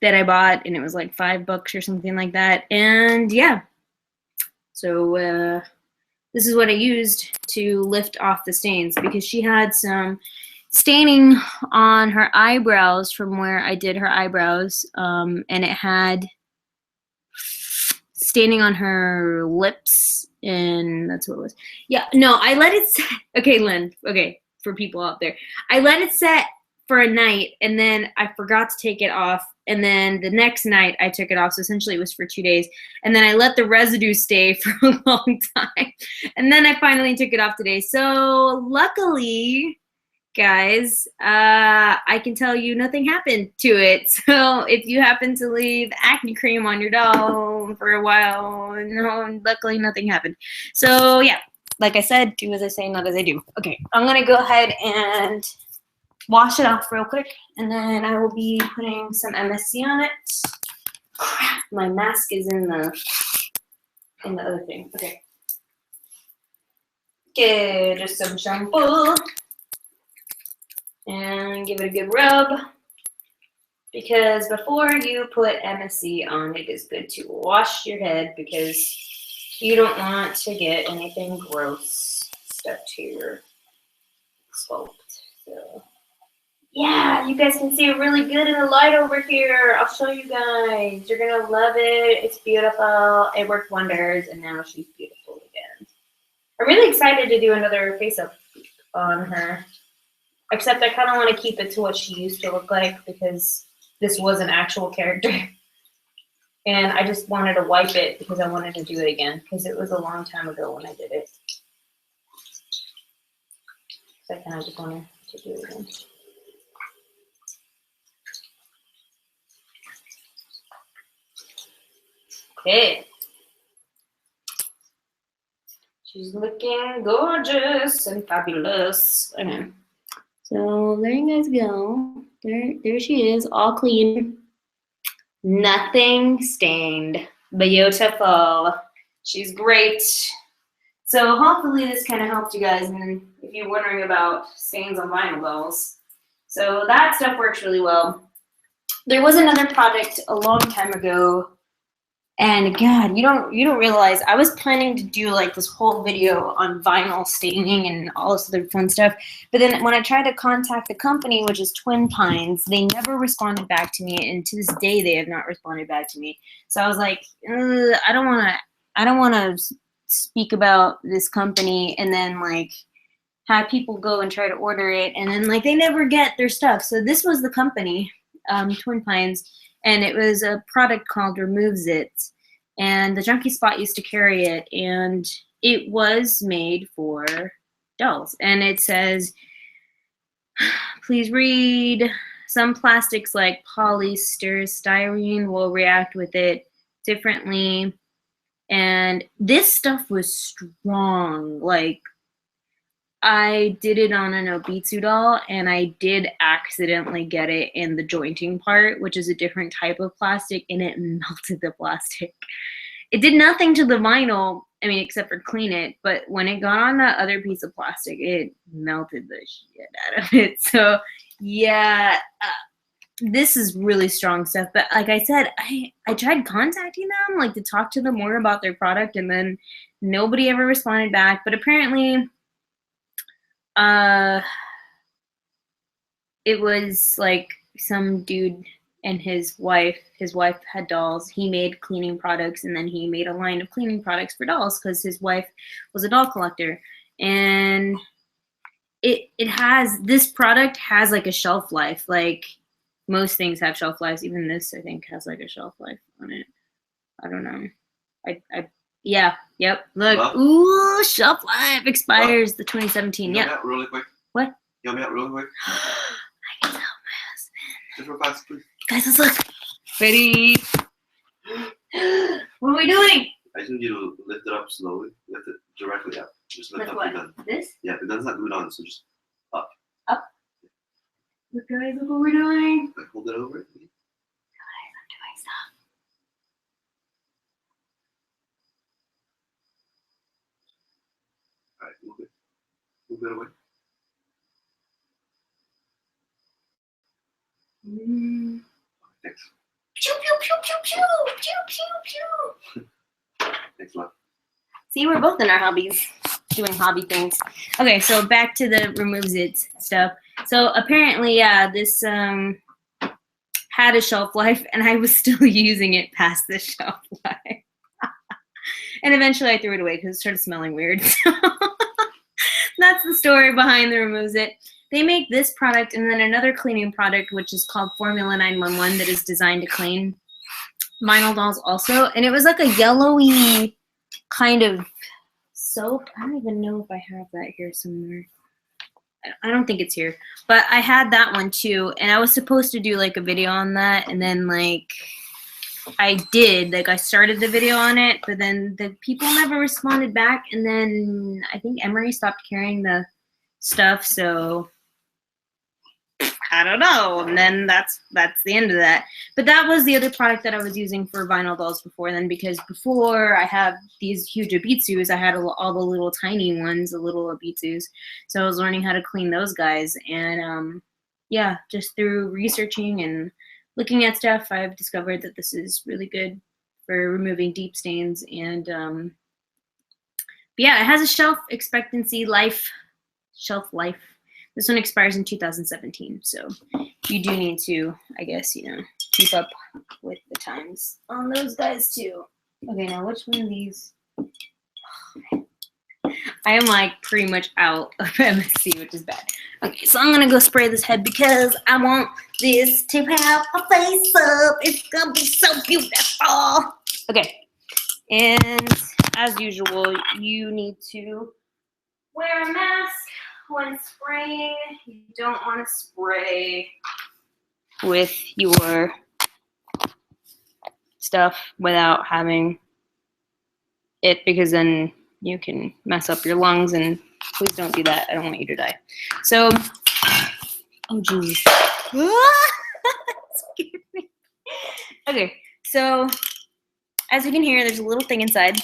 S1: that I bought, and it was like $5 or something like that. And yeah, so this is what I used to lift off the stains, because she had some staining on her eyebrows from where I did her eyebrows, and it had staining on her lips, and that's what it was. Yeah, no, I let it set. Okay, Lynn, okay, for people out there, I let it set for a night, and then I forgot to take it off, and then the next night I took it off, so essentially it was for 2 days, and then I let the residue stay for a long time, and then I finally took it off today. So luckily, guys, I can tell you nothing happened to it. So if you happen to leave acne cream on your doll for a while, no, luckily nothing happened. So yeah, like I said, do as I say, not as I do. Okay, I'm gonna go ahead and wash it off real quick, and then I will be putting some MSC on it. Crap, my mask is in the other thing. Okay. Okay, just some shampoo. And give it a good rub. Because before you put MSC on, it is good to wash your head, because you don't want to get anything gross stuck to your scalp. So yeah, you guys can see it really good in the light over here. I'll show you guys. You're gonna love it. It's beautiful. It worked wonders, and now she's beautiful again. I'm really excited to do another face up on her. Except I kind of want to keep it to what she used to look like, because this was an actual character. And I just wanted to wipe it because I wanted to do it again, because it was a long time ago when I did it. So I kind of just wanted to do it again. Okay. She's looking gorgeous and fabulous. Okay. So there you guys go. There she is, all clean. Nothing stained. Beautiful. She's great. So hopefully this kind of helped you guys, and if you're wondering about stains on vinyl dolls. So that stuff works really well. There was another product a long time ago And God, you don't realize I was planning to do like this whole video on vinyl staining and all this other fun stuff. But then when I tried to contact the company, which is Twin Pines, they never responded back to me, and to this day they have not responded back to me. So I was like, I don't want to speak about this company and then like have people go and try to order it, and then like they never get their stuff. So this was the company, Twin Pines. And it was a product called Removes It, and the Junkie Spot used to carry it, and it was made for dolls. And it says, please read, some plastics like polystyrene will react with it differently. And this stuff was strong. Like, I did it on an Obitsu doll, and I did accidentally get it in the jointing part, which is a different type of plastic, and it melted the plastic. It did nothing to the vinyl, I mean, except for clean it, but when it got on that other piece of plastic, it melted the shit out of it. So, yeah, this is really strong stuff. But like I said, I tried contacting them, like to talk to them more about their product, and then nobody ever responded back. But apparently, it was like some dude and his wife had dolls. He made cleaning products, and then he made a line of cleaning products for dolls because his wife was a doll collector. And this product has like a shelf life. Like most things have shelf lives. Even this, I think, has like a shelf life on it. I don't know. Yeah, yep. Look, ooh, shelf life expires the 2017.
S2: Yeah. Really quick.
S1: What?
S2: You want me out really quick?
S1: I can tell my husband.
S2: Just real fast, please.
S1: Guys, let's look. Ready? What are we doing?
S2: I just need you to lift it up slowly. Lift it directly up. Just lift up the gun.
S1: This?
S2: Yeah, the gun's not glued on, so just up.
S1: Up. Look, guys, look what we're doing.
S2: Like, hold it over it.
S1: Guys, I'm doing stuff.
S2: Alright, move it. Move it away. Thanks.
S1: Pew, pew, pew, pew, pew, pew, pew, pew.
S2: Thanks a lot.
S1: See, we're both in our hobbies, doing hobby things. Okay, so back to the Removes It stuff. So apparently, yeah, this had a shelf life, and I was still using it past the shelf life. And eventually I threw it away because it started smelling weird. That's the story behind the Removes It. They make this product and then another cleaning product, which is called Formula 911, that is designed to clean vinyl dolls also. And it was like a yellowy kind of soap. I don't even know if I have that here somewhere. I don't think it's here. But I had that one too. And I was supposed to do like a video on that. And then like I did. Like I started the video on it. But then the people never responded back. And then I think Emery stopped carrying the stuff. So I don't know. And then that's the end of that. But that was the other product that I was using for vinyl dolls before then, because before I have these huge Obitsus, I had all the little tiny ones, the little Obitsus. So I was learning how to clean those guys. And yeah, just through researching and looking at stuff, I've discovered that this is really good for removing deep stains. And yeah, it has a shelf life. This one expires in 2017, so you do need to, I guess, you know, keep up with the times on those guys too. Okay, now which one of these? Oh, I am like pretty much out of MSC, which is bad. Okay, so I'm gonna go spray this head because I want this to have a face up. It's gonna be so beautiful. Okay, and as usual, you need to wear a mask when spraying. You don't want to spray with your stuff without having it, because then you can mess up your lungs, and please don't do that. I don't want you to die. So, oh geez. Scared me. Okay, so as you can hear, there's a little thing inside.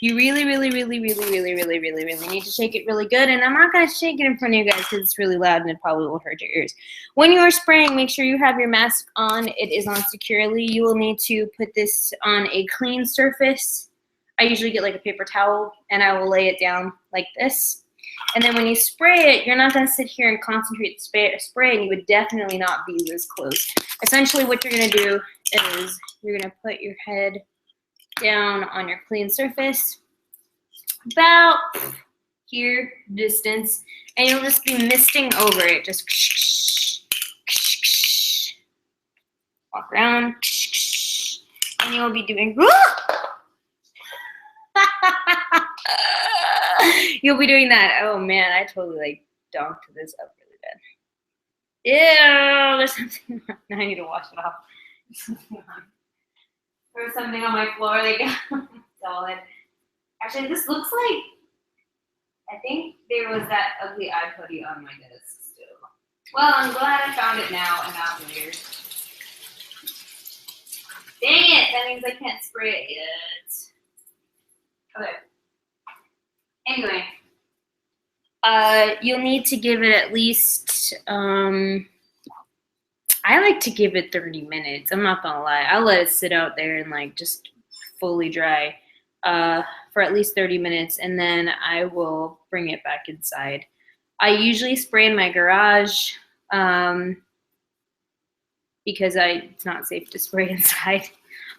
S1: You really, really, really, really, really, really, really, really need to shake it really good. And I'm not going to shake it in front of you guys because it's really loud and it probably will hurt your ears. When you are spraying, make sure you have your mask on. It is on securely. You will need to put this on a clean surface. I usually get like a paper towel and I will lay it down like this. And then when you spray it, you're not going to sit here and concentrate the spray, and you would definitely not be this close. Essentially what you're going to do is you're going to put your head down on your clean surface, about here distance, and you'll just be misting over it. Just walk around, and you'll be doing. You'll be doing that. Oh man, I totally like donked this up really bad. Ew, there's something wrong. Now I need to wash it off. There was something on my floor. Like, solid. Actually, this looks like, I think there was that ugly eye putty on my desk still. Well, I'm glad I found it now and not later. Dang it, that means I can't spray it yet. Okay. Anyway, you'll need to give it at least, I like to give it 30 minutes. I'm not gonna lie. I'll let it sit out there and like just fully dry for at least 30 minutes, and then I will bring it back inside. I usually spray in my garage because it's not safe to spray inside.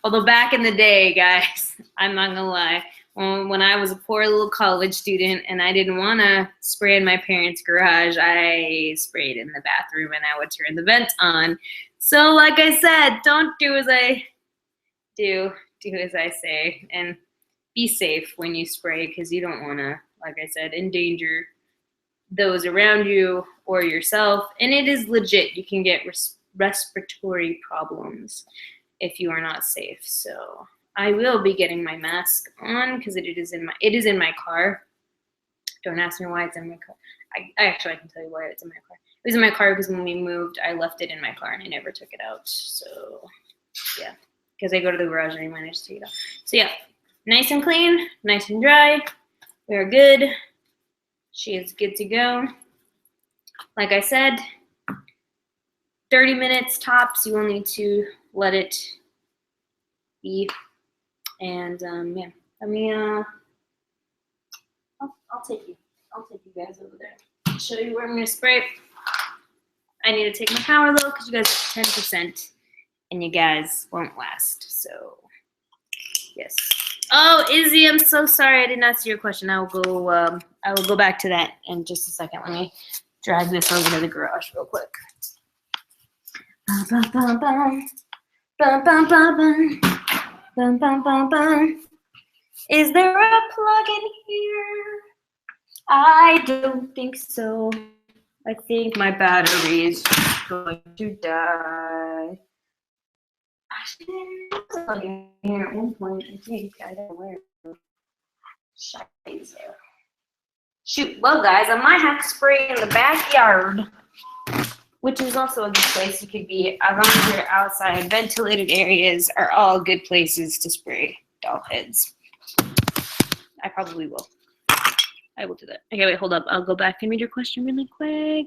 S1: Although back in the day, guys, I'm not gonna lie, when I was a poor little college student and I didn't want to spray in my parents' garage, I sprayed in the bathroom and I would turn the vent on. So like I said, don't do as I do as I say, and be safe when you spray, because you don't want to, like I said, endanger those around you or yourself. And it is legit. You can get respiratory problems if you are not safe. So I will be getting my mask on because it is in my car. Don't ask me why it's in my car. I can tell you why it's in my car. It was in my car because when we moved, I left it in my car and I never took it out. So yeah, because I go to the garage anyway and I just take it out. So yeah, nice and clean, nice and dry. We are good. She is good to go. Like I said, 30 minutes tops. You will need to let it be. And yeah, let me I'll take you guys over there. Show you where I'm gonna spray. I need to take my power though, because you guys have 10% and you guys won't last. So yes. Oh, Izzy, I'm so sorry I did not see your question. I will go back to that in just a second. Let me drag this over to the garage real quick. Bum, bum, bum, bum. Bum, bum, bum, bum. Bum, bum, bum, bum. Is there a plug in here? I don't think so. I think my battery is going to die. Actually, there was a plug in here at one point. I think. I don't know where. Shoot, well, guys, I might have to spray in the backyard, which is also a good place you could be, as long as you're outside. Ventilated areas are all good places to spray doll heads. I probably will. I will do that. Okay, wait, hold up. I'll go back and read your question really quick.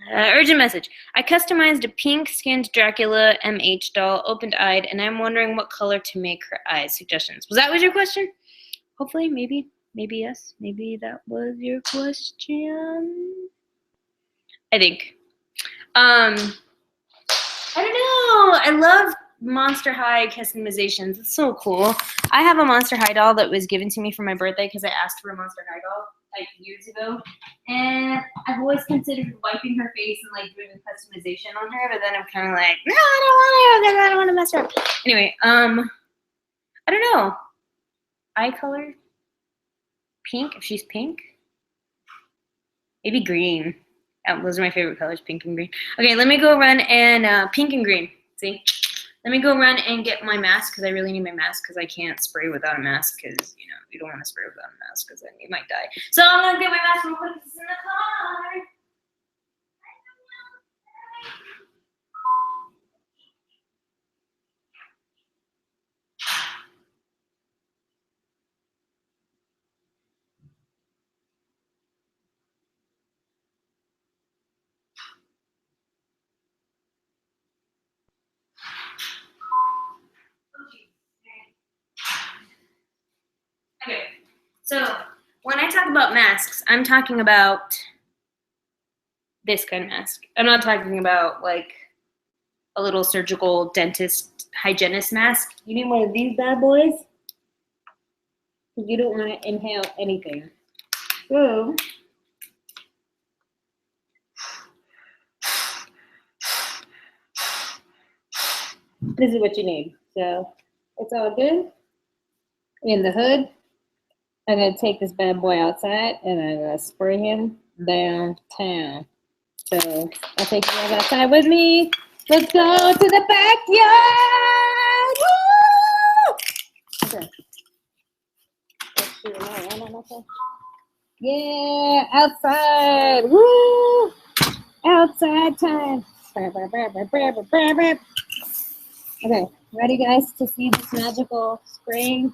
S1: Urgent message. I customized a pink-skinned Dracula MH doll, opened-eyed, and I'm wondering what color to make her eyes. Suggestions. Was that your question? Hopefully, maybe yes. Maybe that was your question. I think. I don't know. I love Monster High customizations. It's so cool. I have a Monster High doll that was given to me for my birthday because I asked for a Monster High doll like years ago, and I've always considered wiping her face and like doing a customization on her, but then I'm kind of like, no, I don't want to because I don't want to mess her up. Anyway, I don't know. Eye color, pink. If she's pink, maybe green. Those are my favorite colors, pink and green. Okay, let me go run and pink and green. See, let me go run and get my mask because I really need my mask because I can't spray without a mask because you don't want to spray without a mask because then you might die. So I'm gonna get my mask real quick. It's in the car. So when I talk about masks, I'm talking about this kind of mask. I'm not talking about like a little surgical dentist hygienist mask. You need one of these bad boys. You don't want to inhale anything. So this is what you need. So it's all good. In the hood, I'm gonna take this bad boy outside and I'm gonna spray him downtown. So I'll take you guys outside with me. Let's go to the backyard. Woo! Okay. Yeah, outside. Woo! Outside time. Okay, ready guys to see this magical spraying?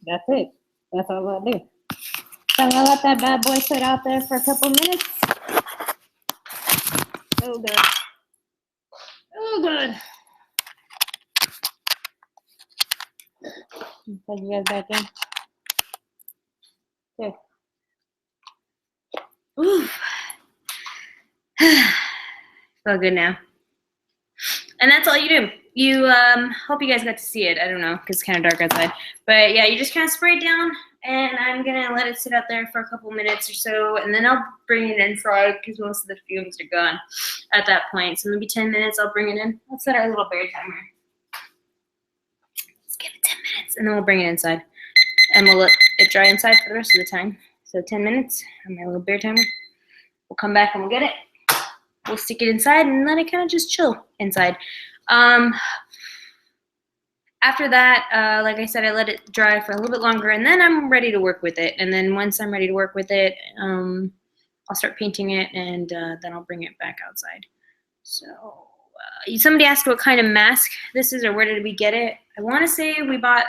S1: That's it. That's all I'll do. So I'm gonna let that bad boy sit out there for a couple minutes. Oh good. Oh good. Plug you guys back in. There. Ooh. Feel good now. And that's all you do. You hope you guys got to see it. I don't know, because it's kind of dark outside. But yeah, you just kind of spray it down, and I'm gonna let it sit out there for a couple minutes or so, and then I'll bring it inside because most of the fumes are gone at that point. So maybe 10 minutes, I'll bring it in. Let's set our little bear timer. Let's give it 10 minutes, and then we'll bring it inside, and we'll let it dry inside for the rest of the time. So 10 minutes on my little bear timer. We'll come back and we'll get it. We'll stick it inside and let it kind of just chill inside. After that, like I said, I let it dry for a little bit longer, and then I'm ready to work with it. And then once I'm ready to work with it, I'll start painting it, and then I'll bring it back outside. So somebody asked what kind of mask this is or where did we get it. I want to say we bought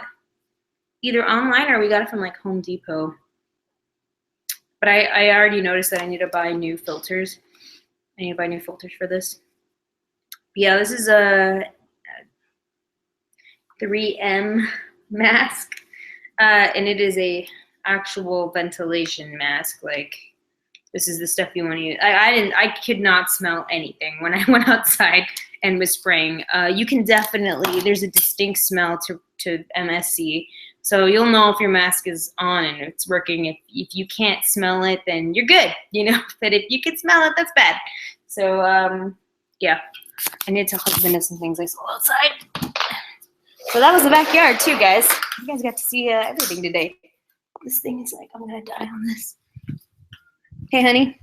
S1: either online or we got it from like Home Depot. But I already noticed that I need to buy new filters. I need to buy new filters for this. But yeah, this is a 3M mask, and it is a actual ventilation mask. Like, this is the stuff you want to use. I could not smell anything when I went outside and was spraying. You can definitely, there's a distinct smell to MSC. So you'll know if your mask is on and it's working. If you can't smell it, then you're good, you know. But if you can smell it, that's bad. So yeah, I need to hug some things I saw outside. So that was the backyard too, guys. You guys got to see everything today. This thing is like, I'm gonna die on this. Hey, honey.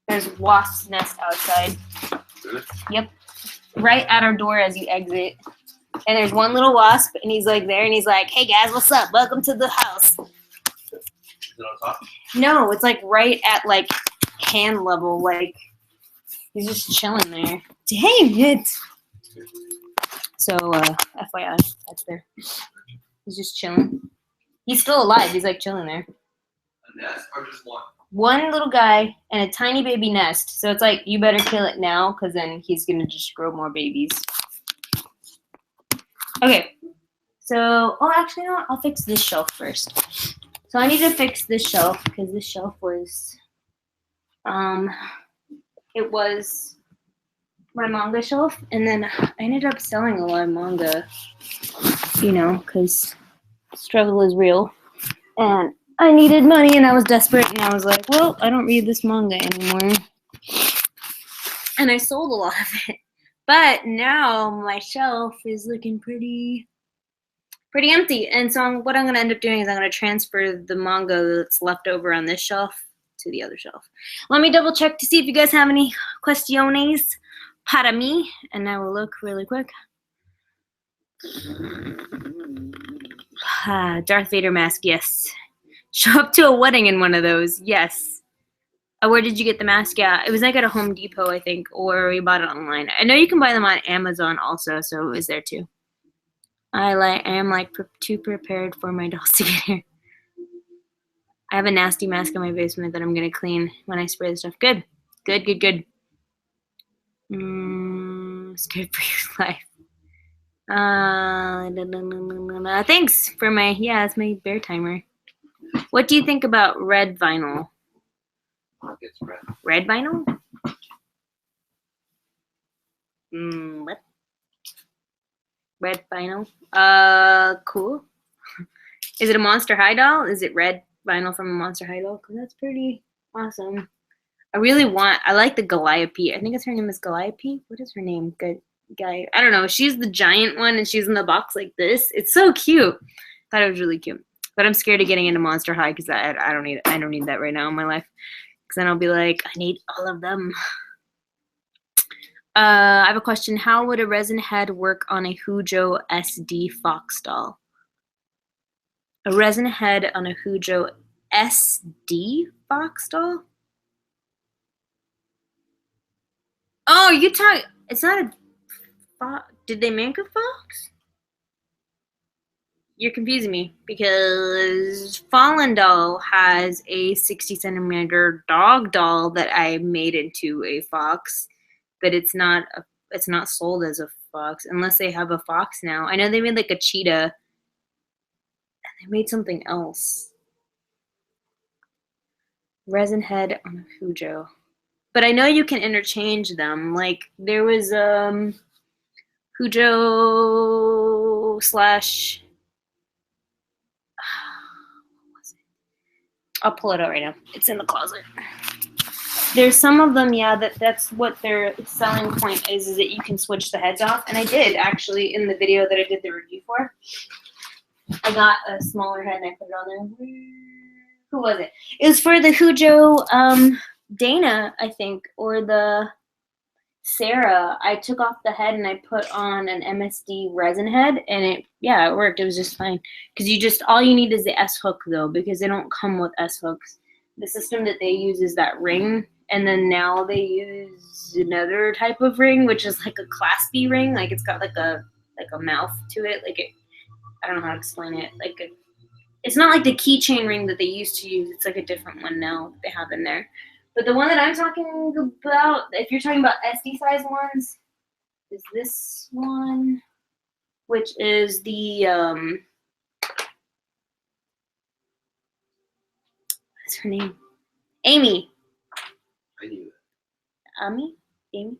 S1: There's a wasp's nest outside.
S2: Really?
S1: Yep. Right at our door as you exit. And there's one little wasp, and he's like there, and he's like, hey guys, what's up? Welcome to the house.
S2: Is it on top?
S1: No, it's like right at like hand level. Like, he's just chilling there. Dang it. So, FYI, that's there. He's just chilling. He's still alive. He's like chilling there.
S2: A nest or just one?
S1: One little guy and a tiny baby nest. So it's like, you better kill it now, because then he's going to just grow more babies. Okay. So, oh, actually, you know what? I'll fix this shelf first. So I need to fix this shelf, because this shelf was, it was my manga shelf, and then I ended up selling a lot of manga, you know, because struggle is real. And I needed money, and I was desperate, and I was like, well, I don't read this manga anymore. And I sold a lot of it. But now my shelf is looking pretty empty. And so what I'm going to end up doing is I'm going to transfer the manga that's left over on this shelf to the other shelf. Let me double check to see if you guys have any questiones para mí, and I will look really quick. Darth Vader mask, yes. Show up to a wedding in one of those, yes. Where did you get the mask? Yeah, it was like at a Home Depot, I think, or we bought it online. I know you can buy them on Amazon also, so it was there too. I am too prepared for my dolls to get here. I have a nasty mask in my basement that I'm gonna clean when I spray the stuff. Good. Scared for your life. Thanks for my, yeah, it's my bear timer. What do you think about red vinyl?
S2: It's red.
S1: Red vinyl? What? Red vinyl? Cool. Is it a Monster High doll? Is it red vinyl from a Monster High doll? Because that's pretty awesome. I like the Calliope. I think her name is Calliope. What is her name? Good guy. I don't know. She's the giant one, and she's in the box like this. It's so cute. Thought it was really cute. But I'm scared of getting into Monster High because I don't need that right now in my life. Because then I'll be like, I need all of them. I have a question. How would a resin head work on a Hujo SD Fox doll? A resin head on a Hujo SD Fox doll? Oh, you talk. It's not a fox. Did they make a fox? You're confusing me because Fallen Doll has a 60 centimeter dog doll that I made into a fox, but it's not sold as a fox unless they have a fox now. I know they made like a cheetah, and they made something else. Resin head on a Hujo. But I know you can interchange them. Like there was Hujo slash. I'll pull it out right now. It's in the closet. There's some of them, yeah, that's what their selling point is that you can switch the heads off. And I did actually in the video that I did the review for. I got a smaller head and I put it on there. Who was it? It was for the Hujo Dana, I think, or the Sarah. I took off the head and I put on an MSD resin head, and it worked. It was just fine. Because all you need is the S hook though, because they don't come with S hooks. The system that they use is that ring, and then now they use another type of ring, which is like a claspy ring. Like it's got like a mouth to it. I don't know how to explain it. It's not like the keychain ring that they used to use. It's like a different one now that they have in there. But the one that I'm talking about, if you're talking about SD size ones, is this one, which is the what's her name? Amy.
S2: I knew it.
S1: Amy?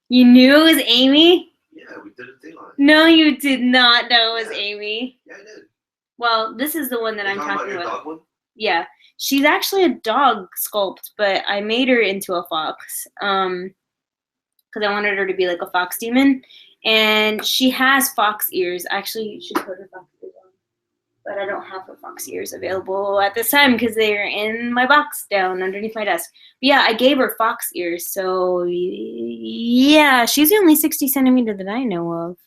S1: You knew it was Amy?
S2: Yeah, we did a thing on it.
S1: No, you did not know it was Amy.
S2: Yeah, I did.
S1: Well, this is the one that I'm talking about.
S2: Dog one?
S1: Yeah, she's actually a dog sculpt, but I made her into a fox because I wanted her to be like a fox demon, and she has fox ears. Actually, you should put her fox ears on, but I don't have her fox ears available at this time because they're in my box down underneath my desk. But yeah, I gave her fox ears, so yeah, she's the only 60 centimeter that I know of.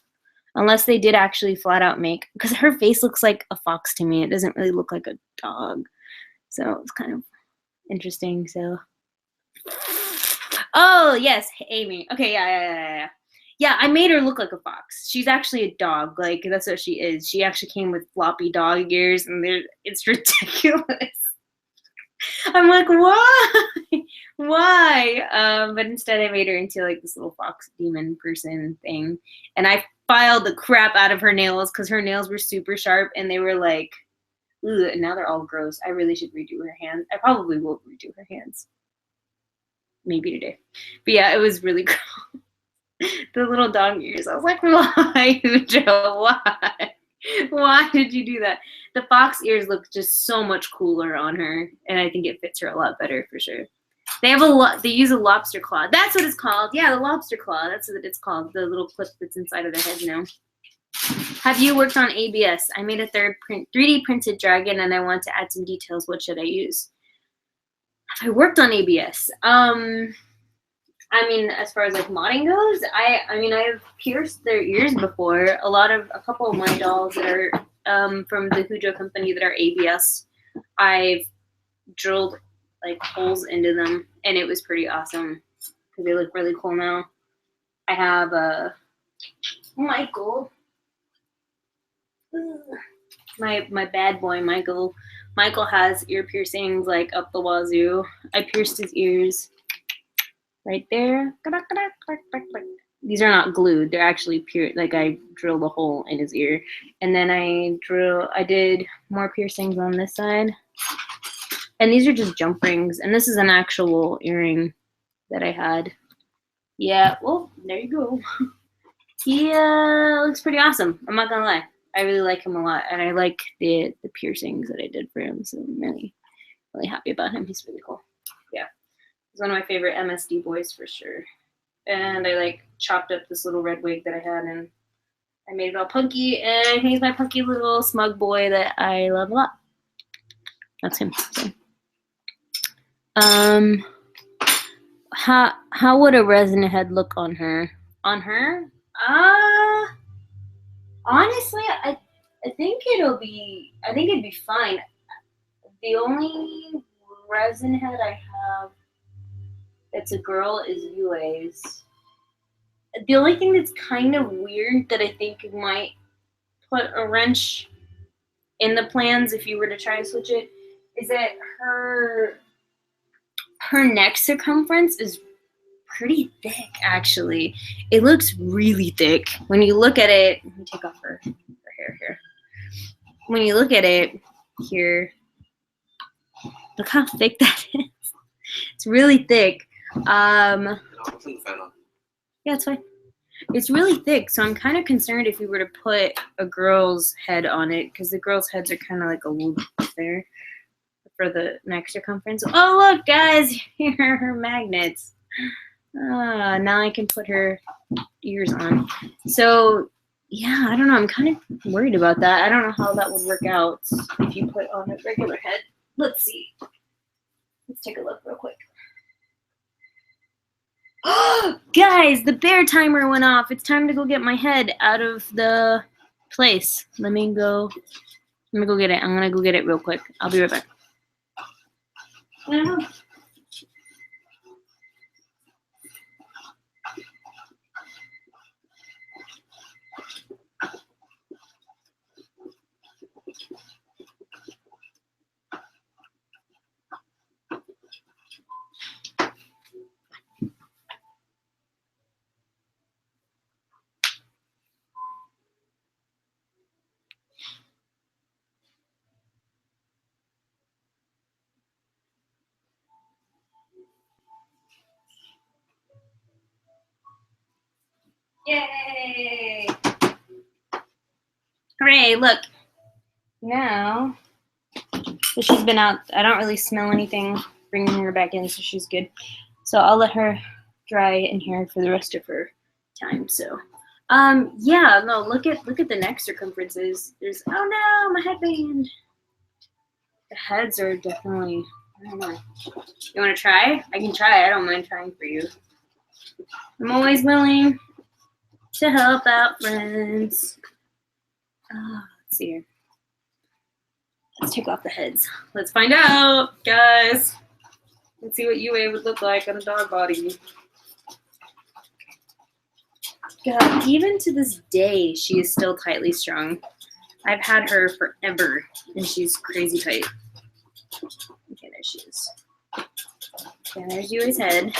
S1: Unless they did actually flat out make, because her face looks like a fox to me. It doesn't really look like a dog. So it's kind of interesting. So, oh yes, Amy. Okay, yeah. Yeah, I made her look like a fox. She's actually a dog. Like that's what she is. She actually came with floppy dog ears, and it's ridiculous. I'm like, why? But instead, I made her into like this little fox demon person thing, and I filed the crap out of her nails because her nails were super sharp, and they were like, ugh, and now they're all gross. I really should redo her hands. I probably will redo her hands, maybe today. But yeah, it was really cool. The little dog ears. I was like, why, Hujo? Why? Why did you do that? The fox ears look just so much cooler on her, and I think it fits her a lot better for sure. They have they use a lobster claw. That's what it's called. Yeah, the lobster claw. That's what it's called. The little clip that's inside of their head now. Have you worked on ABS? I made a 3D printed dragon, and I want to add some details. What should I use? Have I worked on ABS? I mean, as far as like modding goes, I mean, I've pierced their ears before. A couple of my dolls that are from the Hujo company that are ABS, I've drilled like holes into them, and it was pretty awesome because they look really cool now. I have Michael, my bad boy Michael. Michael has ear piercings like up the wazoo. I pierced his ears. Right there. These are not glued. They're actually pure. Like I drilled a hole in his ear, and then I did more piercings on this side. And these are just jump rings. And this is an actual earring that I had. Yeah. Well, there you go. He looks pretty awesome. I'm not gonna lie. I really like him a lot, and I like the piercings that I did for him. So I'm really, really happy about him. He's really cool. Yeah. He's one of my favorite MSD boys for sure. And I like chopped up this little red wig that I had, and I made it all punky, and he's my punky little smug boy that I love a lot. That's him. So. How would a resin head look on her? On her? Honestly, I think it'd be fine. The only resin head I have that's a girl is UA's. The only thing that's kind of weird that I think might put a wrench in the plans if you were to try to switch it is that her neck circumference is pretty thick, actually. It looks really thick. When you look at it, let me take off her hair here. When you look at it here, look how thick that is. It's really thick. Yeah, it's fine. It's really thick, so I'm kind of concerned if we were to put a girl's head on it, because the girls' heads are kind of like a little bit there for the neck circumference. Oh, look, guys, here are her magnets. Now I can put her ears on. So, yeah, I don't know. I'm kind of worried about that. I don't know how that would work out if you put on a regular head. Let's see. Let's take a look real quick. Oh, guys, the bear timer went off. It's time to go get my head out of the place. Let me go get it. I'm gonna go get it real quick. I'll be right back. Yay! Hooray, look. Now that she's been out, I don't really smell anything bringing her back in, so she's good. So I'll let her dry in here for the rest of her time. So, yeah, no, look at the neck circumferences. There's, oh no, my headband. The heads are definitely, I don't know. You want to try? I can try. I don't mind trying for you. I'm always willing to help out friends. Let's see here. Let's take off the heads. Let's find out, guys. Let's see what UA would look like on a dog body. God, even to this day, she is still tightly strung. I've had her forever, and she's crazy tight. Okay, there she is. Okay, there's UA's head.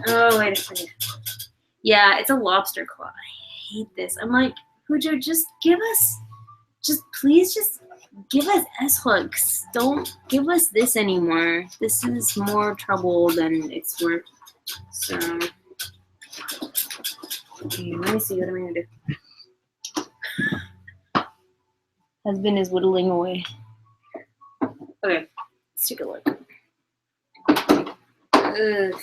S1: Oh, wait a second. Yeah, it's a lobster claw. I hate this. I'm like, Hujo, please give us S-hooks. Don't give us this anymore. This is more trouble than it's worth. So, me see what I'm gonna do. Husband is whittling away. Okay, let's take a look. Ugh.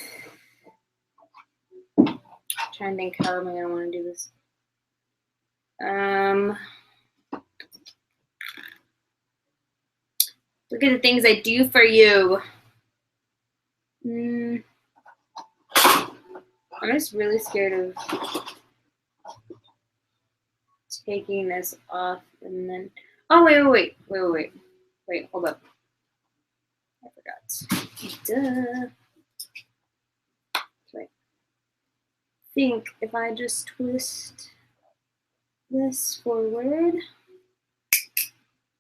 S1: Trying to think how am I gonna want to do this. Look at the things I do for you. I'm just really scared of taking this off and then. Oh wait, hold up. I forgot. Duh. Wait. I think if I just twist this forward.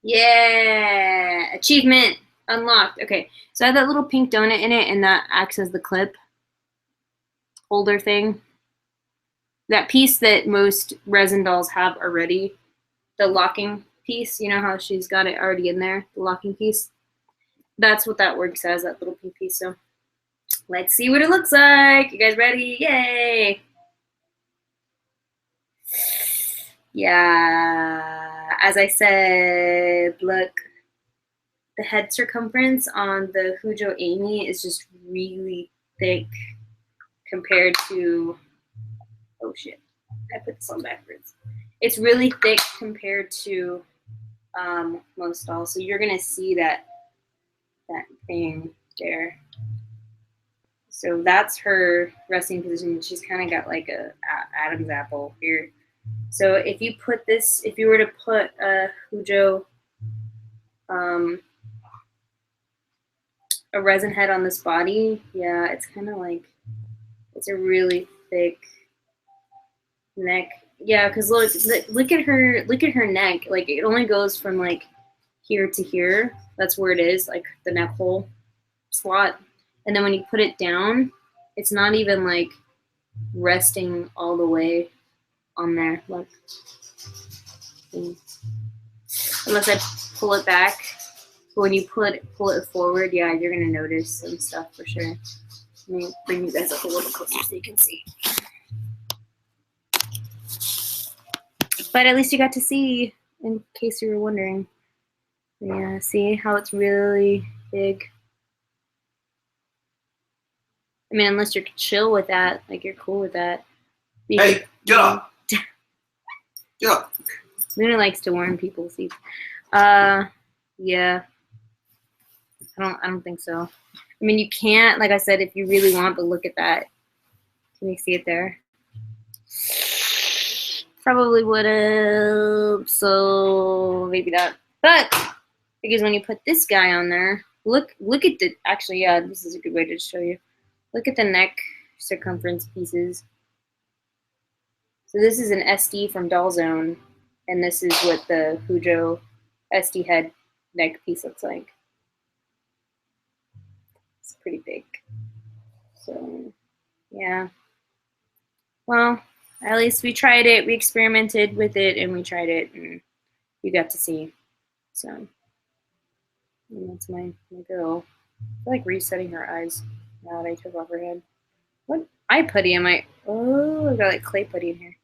S1: Yeah, achievement unlocked. Okay, so I have that little pink donut in it, and that acts as the clip holder thing. That piece that most resin dolls have already, the locking piece. You know how she's got it already in there, the locking piece. That's what that works as, that little pink piece. So let's see what it looks like. You guys ready? Yay! Yeah, as I said, look, the head circumference on the Hujo Amy is just really thick compared to, oh shit, I put this on backwards. It's really thick compared to most dolls. So you're gonna see that thing there. So that's her resting position. She's kind of got like a Adam's apple here. So if you put this, if you were to put a Hujo, a resin head on this body, yeah, it's kind of like, it's a really thick neck. Yeah, because look at her neck. Like it only goes from like here to here. That's where it is, like the neck hole slot. And then when you put it down, it's not even like resting all the way on there. Look. Unless I pull it back. But when you pull it forward, yeah, you're gonna notice some stuff for sure. Let me bring you guys up a little closer so you can see. But at least you got to see, in case you were wondering. Yeah, see how it's really big. I mean, unless you're chill with that, like you're cool with that.
S2: Hey, get up! Get up!
S1: Luna likes to warn people. See, yeah, I don't think so. I mean, you can't, like I said, if you really want, but look at that. Can you see it there? Probably would have. So maybe that, but because when you put this guy on there, look at the. Actually, yeah, this is a good way to show you. Look at the neck circumference pieces. So this is an SD from Doll Zone, and this is what the Hujo SD head neck piece looks like. It's pretty big. So, yeah. Well, at least we tried it, we experimented with it, and we tried it, and you got to see. So, and that's my girl. I feel like resetting her eyes now that I took off her head. What eye putty am I? Oh, I got like clay putty in here.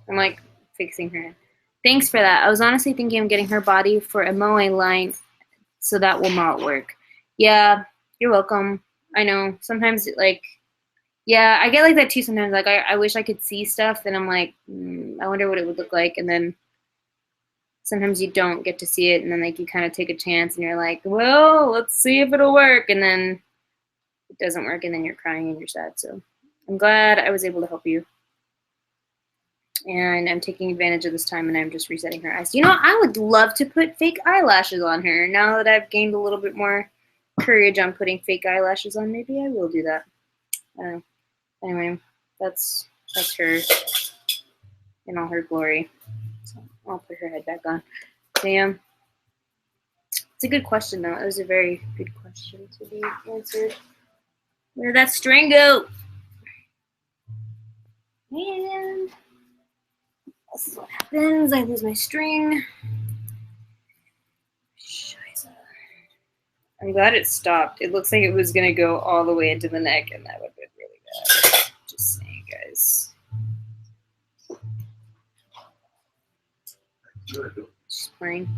S1: I'm like fixing her. Thanks for that. I was honestly thinking of getting her body for a moe line, so that will not work. Yeah, you're welcome. I know. Sometimes like, yeah, I get like that too sometimes. Like I wish I could see stuff, then I'm like, I wonder what it would look like, and then sometimes you don't get to see it, and then like you kind of take a chance, and you're like, well, let's see if it'll work, and then it doesn't work, and then you're crying and you're sad. So I'm glad I was able to help you. And I'm taking advantage of this time, and I'm just resetting her eyes. You know, I would love to put fake eyelashes on her. Now that I've gained a little bit more courage on putting fake eyelashes on, maybe I will do that. I don't know. Anyway, that's her in all her glory. So I'll put her head back on. Damn. It's a good question, though. It was a very good question to be answered. Where did that string go? And this is what happens. I lose my string. Scheiße. I'm glad it stopped. It looks like it was gonna go all the way into the neck, and that would have been really bad. Just saying, guys. Just playing.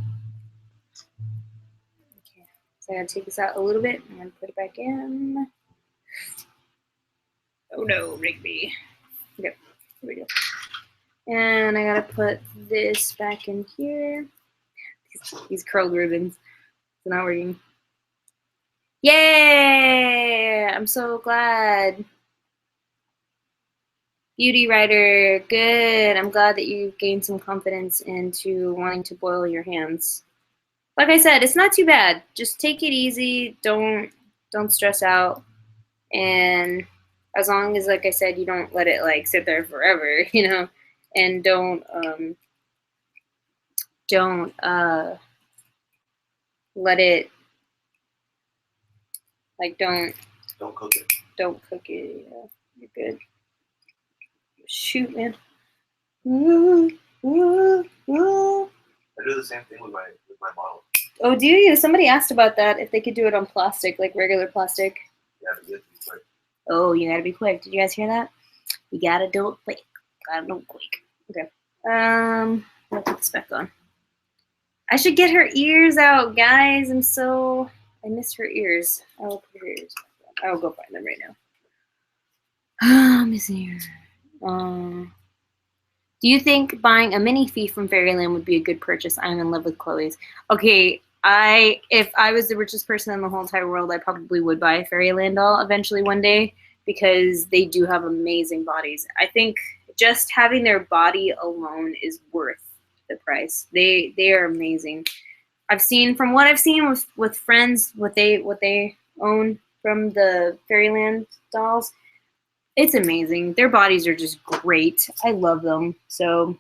S1: Okay, so I gotta take this out a little bit and then put it back in. Oh no, Rigby. Okay, here we go. And I gotta put this back in here. These curled ribbons. It's not working. Yay! I'm so glad. Beauty writer, good. I'm glad that you gained some confidence into wanting to boil your hands. Like I said, it's not too bad. Just take it easy. Don't stress out. And as long as, like I said, you don't let it like sit there forever, you know, and don't let it like don't
S2: cook it.
S1: Don't cook it. Yeah, you're good. Shoot, man. Ooh, ooh, ooh.
S2: I do the same thing with my model.
S1: Oh, do you? Somebody asked about that, if they could do it on plastic, like regular plastic.
S2: Yeah, but you have to be quick.
S1: Oh, you gotta be quick. Did you guys hear that? You gotta do it quick. Gotta do it quick. Okay. I'll put this back on. I should get her ears out, guys. I miss her ears. I will put her ears back on. I will go find them right now. I'm missing her. Do you think buying a mini fee from Fairyland would be a good purchase? I'm in love with Chloe's. Okay, if I was the richest person in the whole entire world, I probably would buy a Fairyland doll eventually one day, because they do have amazing bodies. I think just having their body alone is worth the price. They are amazing. From what I've seen with friends, what they own from the Fairyland dolls, it's amazing. Their bodies are just great. I love them. So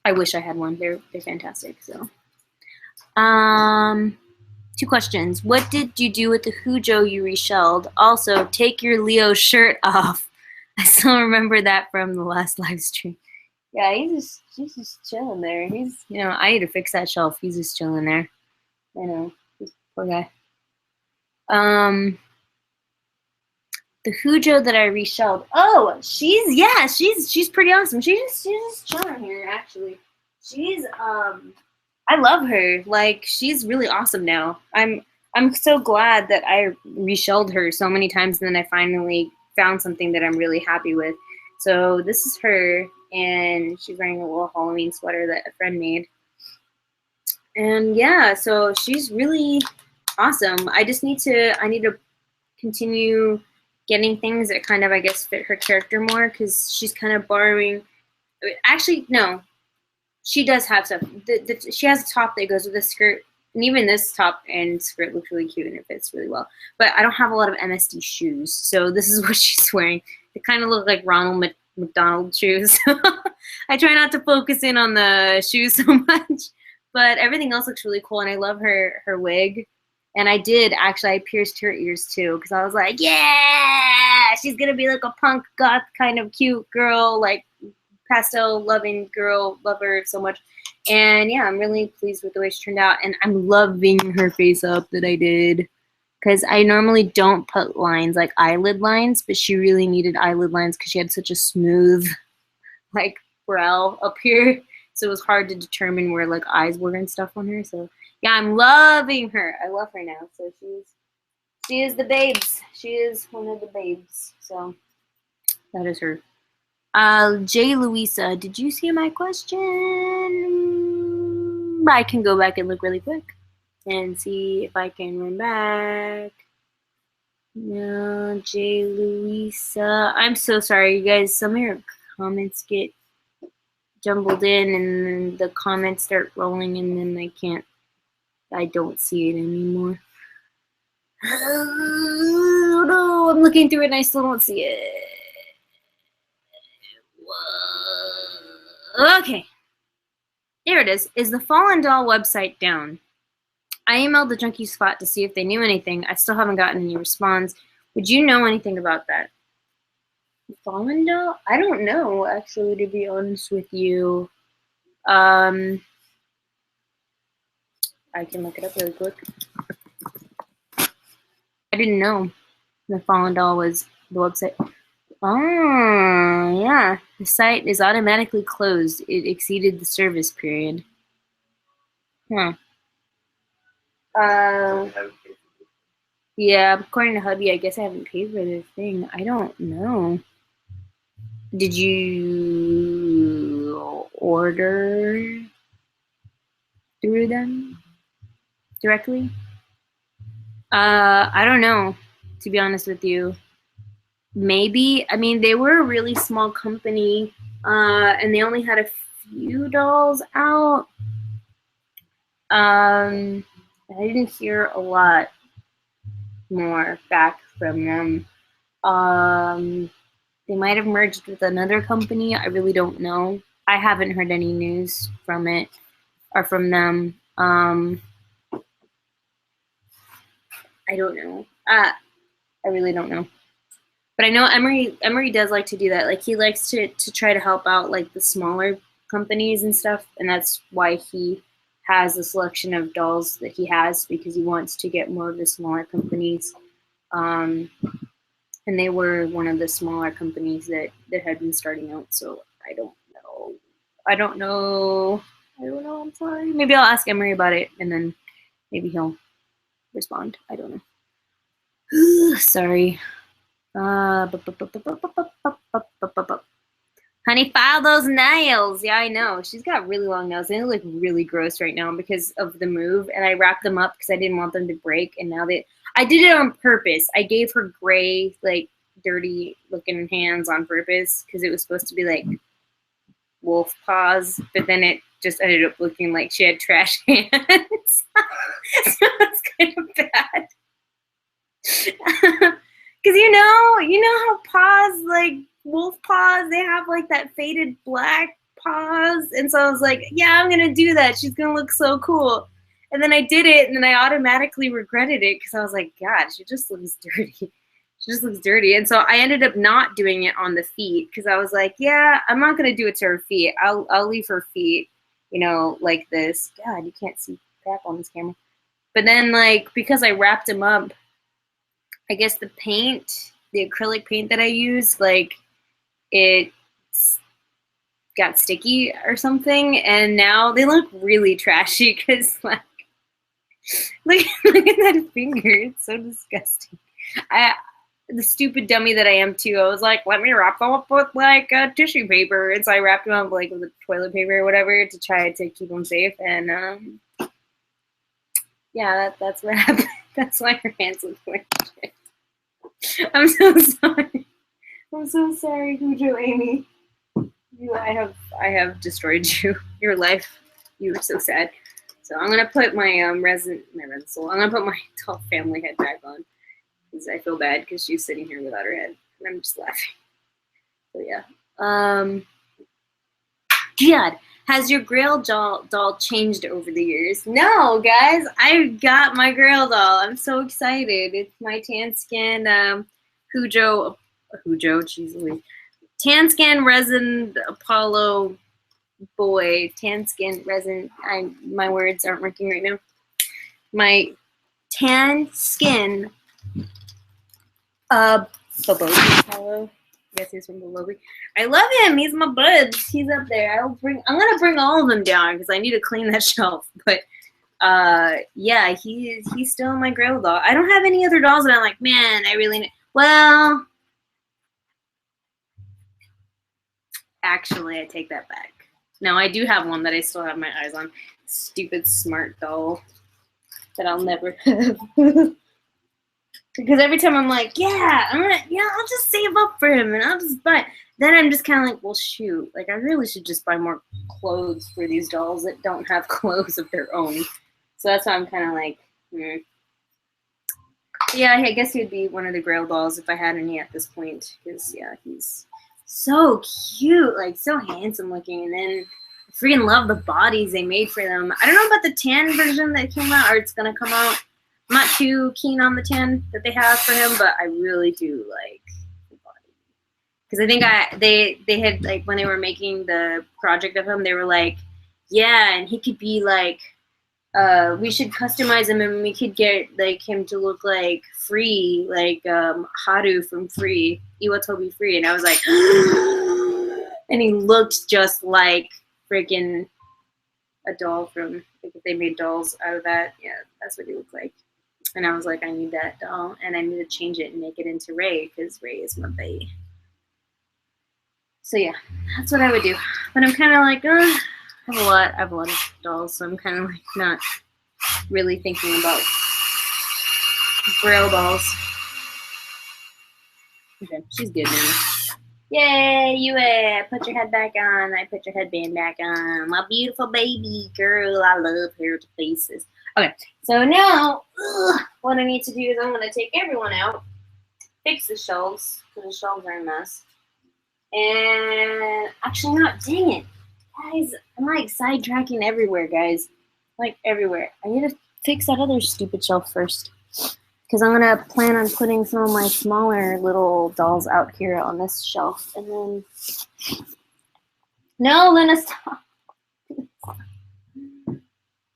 S1: I wish I had one. They're fantastic. So 2 questions. What did you do with the Hujo you reshelled? Also, take your Leo shirt off. I still remember that from the last live stream. Yeah, he's just chilling there. He's, I need to fix that shelf. He's just chilling there. I know. Poor guy. The Hujo that I reshelled. Oh, she's pretty awesome. She's just chilling here, actually. She's I love her. Like, she's really awesome now. I'm so glad that I reshelled her so many times, and then I finally found something that I'm really happy with. So this is her, and she's wearing a little Halloween sweater that a friend made. And yeah, so she's really awesome. I need to continue getting things that kind of, I guess, fit her character more, because she's kind of borrowing. Actually, no, she does have stuff. She has a top that goes with the skirt, and even this top and skirt looks really cute and it fits really well. But I don't have a lot of MSD shoes, so this is what she's wearing. They kind of look like Ronald McDonald shoes. I try not to focus in on the shoes so much, but everything else looks really cool, and I love her wig. And I pierced her ears too, because I was like, yeah, she's gonna be like a punk goth kind of cute girl, like pastel loving girl, love her so much. And yeah, I'm really pleased with the way she turned out, and I'm loving her face up that I did, because I normally don't put lines, like eyelid lines, but she really needed eyelid lines because she had such a smooth like brow up here, so it was hard to determine where like eyes were and stuff on her. So yeah, I'm loving her. I love her now. So she is the babes. She is one of the babes. So that is her. J. Louisa, did you see my question? I can go back and look really quick and see if I can run back. No, J. Louisa. I'm so sorry, you guys. Some of your comments get jumbled in, and then the comments start rolling, and then I don't see it anymore. Oh no, I'm looking through it and I still don't see it. Whoa. Okay. There it is. Is the Fallen Doll website down? I emailed the Junkie Spot to see if they knew anything. I still haven't gotten any response. Would you know anything about that? The Fallen Doll? I don't know, actually, to be honest with you. I can look it up really quick. I didn't know the Fallen Doll was the website. Oh, yeah. The site is automatically closed. It exceeded the service period. Huh. Yeah, according to hubby, I guess I haven't paid for this thing. I don't know. Did you order through them directly? I don't know, to be honest with you. Maybe. I mean, they were a really small company, and they only had a few dolls out. I didn't hear a lot more back from them. They might have merged with another company. I really don't know. I haven't heard any news from it or from them. I don't know. I really don't know. But I know Emery does like to do that. Like he likes to try to help out like the smaller companies and stuff, and that's why he has a selection of dolls that he has, because he wants to get more of the smaller companies. And they were one of the smaller companies that had been starting out. So I don't know. I'm sorry. Maybe I'll ask Emery about it, and then maybe he'll respond. I don't know. Sorry. Honey, file those nails. Yeah, I know. She's got really long nails. They look really gross right now because of the move, and I wrapped them up because I didn't want them to break, and now I did it on purpose. I gave her gray, like, dirty looking hands on purpose because it was supposed to be like wolf paws, but then it just ended up looking like she had trash hands. So it's kind of bad. Because you know how paws, like wolf paws, they have like that faded black paws. And so I was like, yeah, I'm going to do that. She's going to look so cool. And then I did it, and then I automatically regretted it because I was like, God, she just looks dirty. She just looks dirty. And so I ended up not doing it on the feet because I was like, yeah, I'm not going to do it to her feet. I'll leave her feet, like this. God, you can't see crap on this camera. But then, like, because I wrapped them up, I guess the paint, the acrylic paint that I used, like, it got sticky or something, and now they look really trashy because, like, look at that finger. It's so disgusting. The stupid dummy that I am too, I was like, let me wrap them up with like tissue paper, and so I wrapped them up like with toilet paper or whatever to try to keep them safe, and yeah, that's what happened. That's why her hands look like shit. I'm so sorry. I'm so sorry, Cujo Amy. I have destroyed your life. You were so sad. So I'm gonna put my resin soul. I'm gonna put my tall family head back on because I feel bad because she's sitting here without her head, and I'm just laughing. So yeah. Jihad, has your Grail doll changed over the years? No, guys, I got my Grail doll. I'm so excited. It's my tan skin Cujo, jeez, tan skin resin Apollo boy, tan skin resin. My words aren't working right now. My tan skin Apollo. Yes, he's from Dolly. I love him. He's my bud. He's up there. I'm gonna bring all of them down because I need to clean that shelf. But yeah, he's still my Grail doll. I don't have any other dolls that I'm like, man, I really need. Well, actually, I take that back. No, I do have one that I still have my eyes on. Stupid smart doll that I'll never have. Because every time I'm like, yeah, I'll just save up for him, and I'll just buy. Then I'm just kind of like, well, shoot, like I really should just buy more clothes for these dolls that don't have clothes of their own. So that's why I'm kind of like, yeah, I guess he'd be one of the Grail dolls if I had any at this point. Because yeah, he's so cute, like so handsome looking, and then I freaking love the bodies they made for them. I don't know about the tan version that came out, or it's gonna come out. I'm not too keen on the tan that they have for him, but I really do like the body. Because I think they had, like, when they were making the project of him, they were like, yeah, and he could be like we should customize him and we could get like him to look like Free, like Haru from Free, Iwatobi Free. And I was like, and he looked just like freaking a doll from, like if they made dolls out of that, yeah, that's what he looked like. And I was like, I need that doll, and I need to change it and make it into Ray, because Ray is my bae. So yeah, that's what I would do. But I'm kind of like, I have a lot of dolls, so I'm kind of like not really thinking about Braille dolls. Okay, she's good now. Yay, you put your head back on. I put your headband back on. My beautiful baby girl. I love her to pieces. Okay, so now what I need to do is I'm going to take everyone out, fix the shelves, because the shelves are a mess. And actually not, dang it. Guys, I'm like sidetracking everywhere, guys. Like everywhere. I need to fix that other stupid shelf first. Because I'm going to plan on putting some of my smaller little dolls out here on this shelf. And then... No, Lena, stop.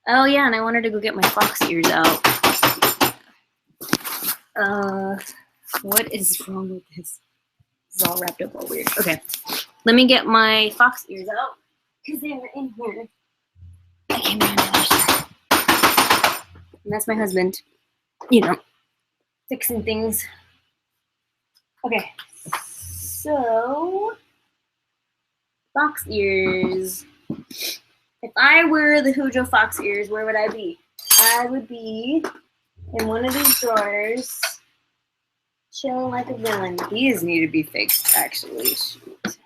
S1: Oh, yeah, and I wanted to go get my fox ears out. What is wrong with this? This is all wrapped up all weird. Okay, let me get my fox ears out. Because they were in here. I came down to this. And that's my husband. You know. Fixing things. Okay, so fox ears. If I were the Hujo fox ears, where would I be? I would be in one of these drawers, chilling like a villain. These need to be fixed, actually. Shoot.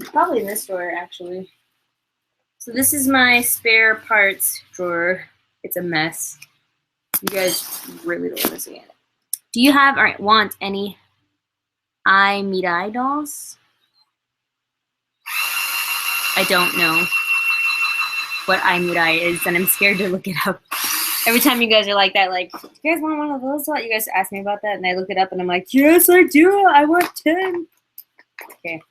S1: Probably in this drawer, actually. So this is my spare parts drawer. It's a mess. You guys really don't want to see it. Do you have, want any ABJD dolls? I don't know what ABJD is, and I'm scared to look it up. Every time you guys are like that, like, do you guys want one of those? You guys ask me about that, and I look it up, and I'm like, yes, I do. I want 10. Okay.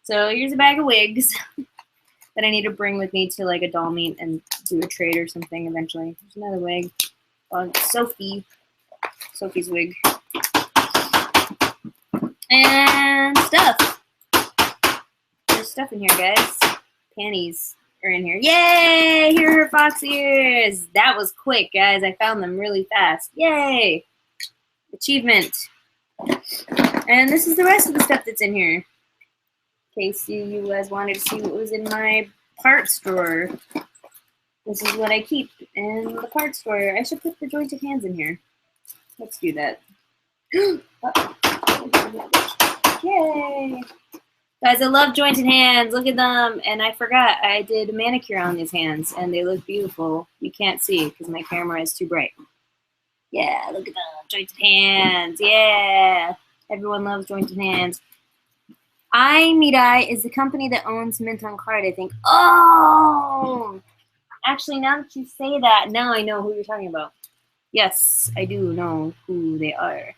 S1: So here's a bag of wigs that I need to bring with me to, like, a doll meet and do a trade or something eventually. There's another wig. Sophie's wig. And stuff. There's stuff in here, guys. Panties are in here. Yay! Here are her fox ears. That was quick, guys. I found them really fast. Yay! Achievement. And this is the rest of the stuff that's in here. In case you guys wanted to see what was in my parts drawer. This is what I keep in the parts drawer. I should put the jointed hands in here. Let's do that. Yay! Guys, I love jointed hands. Look at them. And I forgot, I did a manicure on these hands, and they look beautiful. You can't see because my camera is too bright. Yeah, look at them. Jointed hands. Yeah. Everyone loves jointed hands. ABJD is the company that owns Mint on Card, I think. Oh! Actually, now that you say that, now I know who you're talking about. Yes, I do know who they are.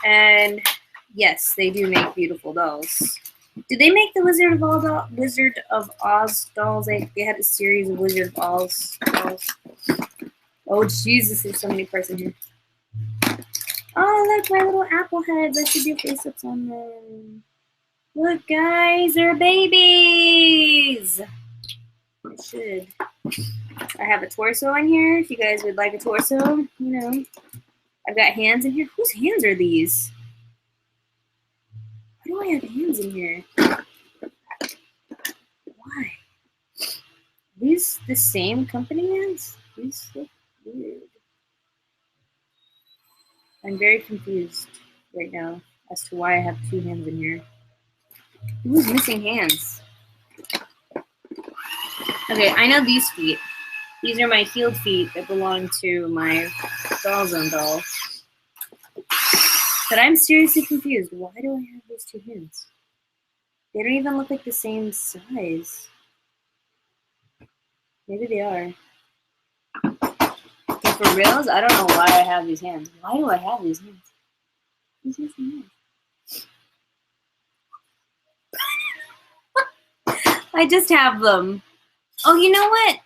S1: And yes, they do make beautiful dolls. Did they make the Wizard of Oz dolls? They had a series of Wizard of Oz dolls. Oh, Jesus, there's so many parts in here. Oh, look, my little apple heads. I should do face-ups on them. Look, guys, they're babies. I should. I have a torso in here. If you guys would like a torso, you know. I've got hands in here. Whose hands are these? Why do I have hands in here? Why? Are these the same company hands? These look weird. I'm very confused right now as to why I have 2 hands in here. Who's missing hands? Okay, I know these feet. These are my heeled feet that belong to my Doll Zone doll. But I'm seriously confused. Why do I have those 2 hands? They don't even look like the same size. Maybe they are. But for reals, I don't know why I have these hands. Why do I have these hands? Who's missing hands? I just have them. Oh, you know what?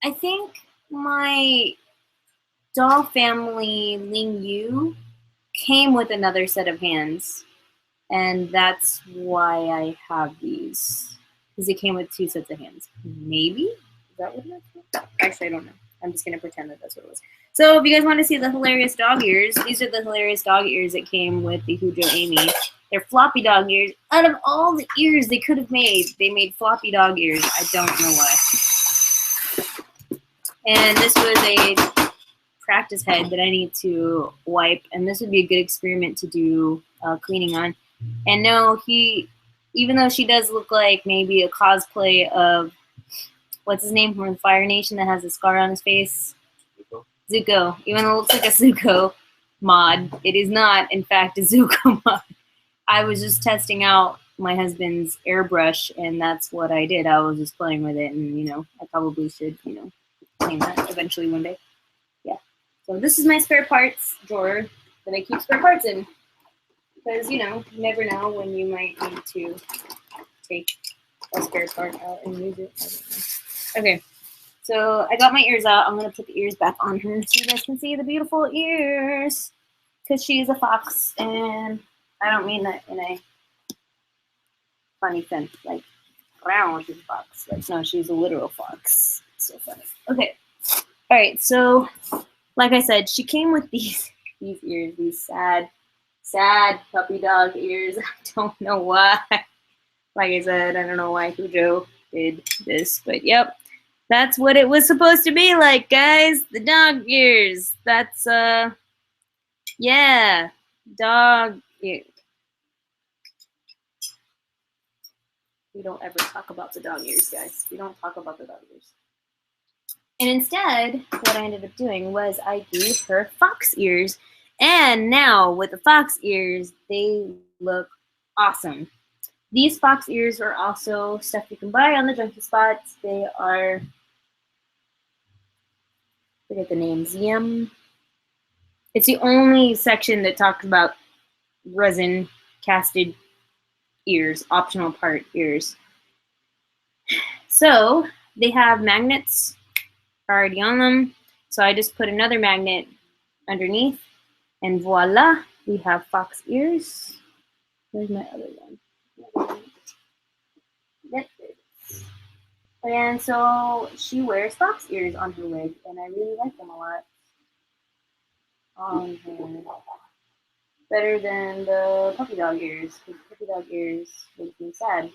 S1: I think my doll family Ling Yu came with another set of hands, and that's why I have these, because it came with 2 sets of hands. Maybe? Is that what it is? Actually, I don't know. I'm just going to pretend that that's what it was. So if you guys want to see the hilarious dog ears, these are the hilarious dog ears that came with the Hujo Amy. They're floppy dog ears. Out of all the ears they could have made, they made floppy dog ears. I don't know why. And this was a practice head that I need to wipe, and this would be a good experiment to do cleaning on. And no, even though she does look like maybe a cosplay of, what's his name from the Fire Nation that has a scar on his face? Zuko. Even though it looks like a Zuko mod, it is not, in fact, a Zuko mod. I was just testing out my husband's airbrush, and that's what I did. I was just playing with it, and, you know, I probably should, you know, clean that eventually one day. Yeah. So this is my spare parts drawer that I keep spare parts in. Because, you know, you never know when you might need to take a spare part out and use it. I don't know. Okay. So I got my ears out. I'm going to put the ears back on her so you guys can see the beautiful ears. Because she's a fox, and I don't mean that in a funny sense. Like, wow, she's a fox. Like, no, she's a literal fox. It's so funny. Okay. All right. So, like I said, she came with these ears, these sad puppy dog ears. I don't know why. Like I said, I don't know why Hujo did this, but yep. That's what it was supposed to be like, guys. The dog ears. That's, yeah. Dog ears. We don't ever talk about the dog ears, guys. We don't talk about the dog ears. And instead, what I ended up doing was I gave her fox ears. And now, with the fox ears, they look awesome. These fox ears are also stuff you can buy on the Junkie Spots. They are, forget the name, Zium. It's the only section that talks about resin casted ears, optional part ears. So they have magnets already on them. So I just put another magnet underneath, and voila, we have fox ears. Where's my other one? Yep. And so she wears fox ears on her wig, and I really like them a lot. On her. Better than the puppy dog ears, because puppy dog ears make me sad.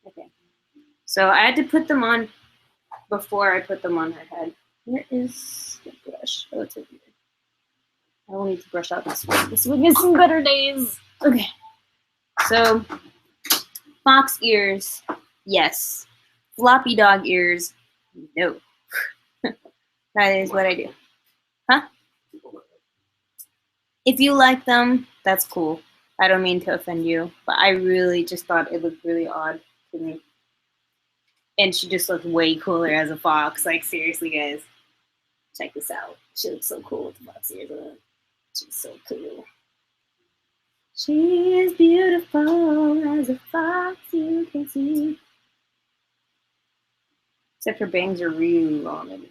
S1: Okay. So I had to put them on before I put them on her head. Where is the brush? Oh, it's over here. I will need to brush out this wig. This wig has some better days. Okay. So, fox ears, yes. Floppy dog ears, no. That is what I do. Huh? If you like them, that's cool. I don't mean to offend you, but I really just thought it looked really odd to me. And she just looked way cooler as a fox. Like, seriously, guys. Check this out. She looks so cool with the fox ears on. She's so cool. She is beautiful as a fox, you can see. Except her bangs are really long.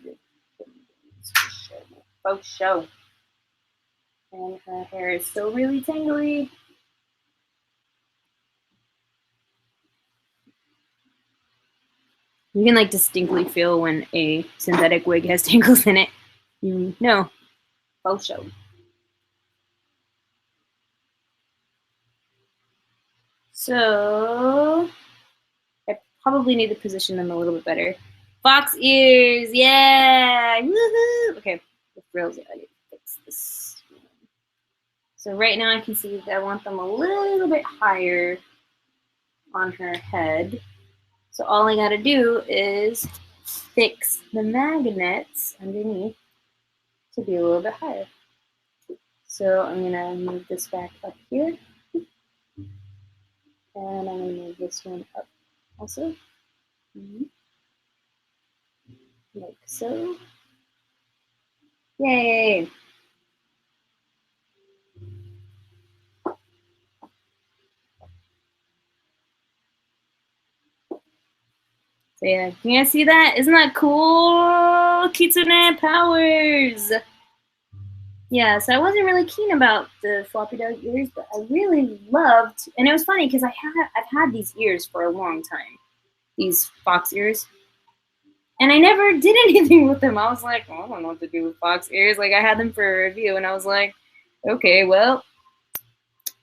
S1: Faux show. And her hair is still really tangly. You can like distinctly feel when a synthetic wig has tangles in it. You know, faux show. So I probably need to position them a little bit better. Fox ears, yeah, woohoo! Okay, the frills, I need to fix this. So right now I can see that I want them a little bit higher on her head. So all I gotta do is fix the magnets underneath to be a little bit higher. So I'm gonna move this back up here. And I'm gonna move this one up also. Like so. Yay! So yeah, can you guys see that? Isn't that cool? Kitsune powers. Yeah, so I wasn't really keen about the floppy dog ears, but I really loved, and it was funny because I've had these ears for a long time, these fox ears, and I never did anything with them. I was like, oh, I don't know what to do with fox ears. Like I had them for a review, and I was like, okay, well,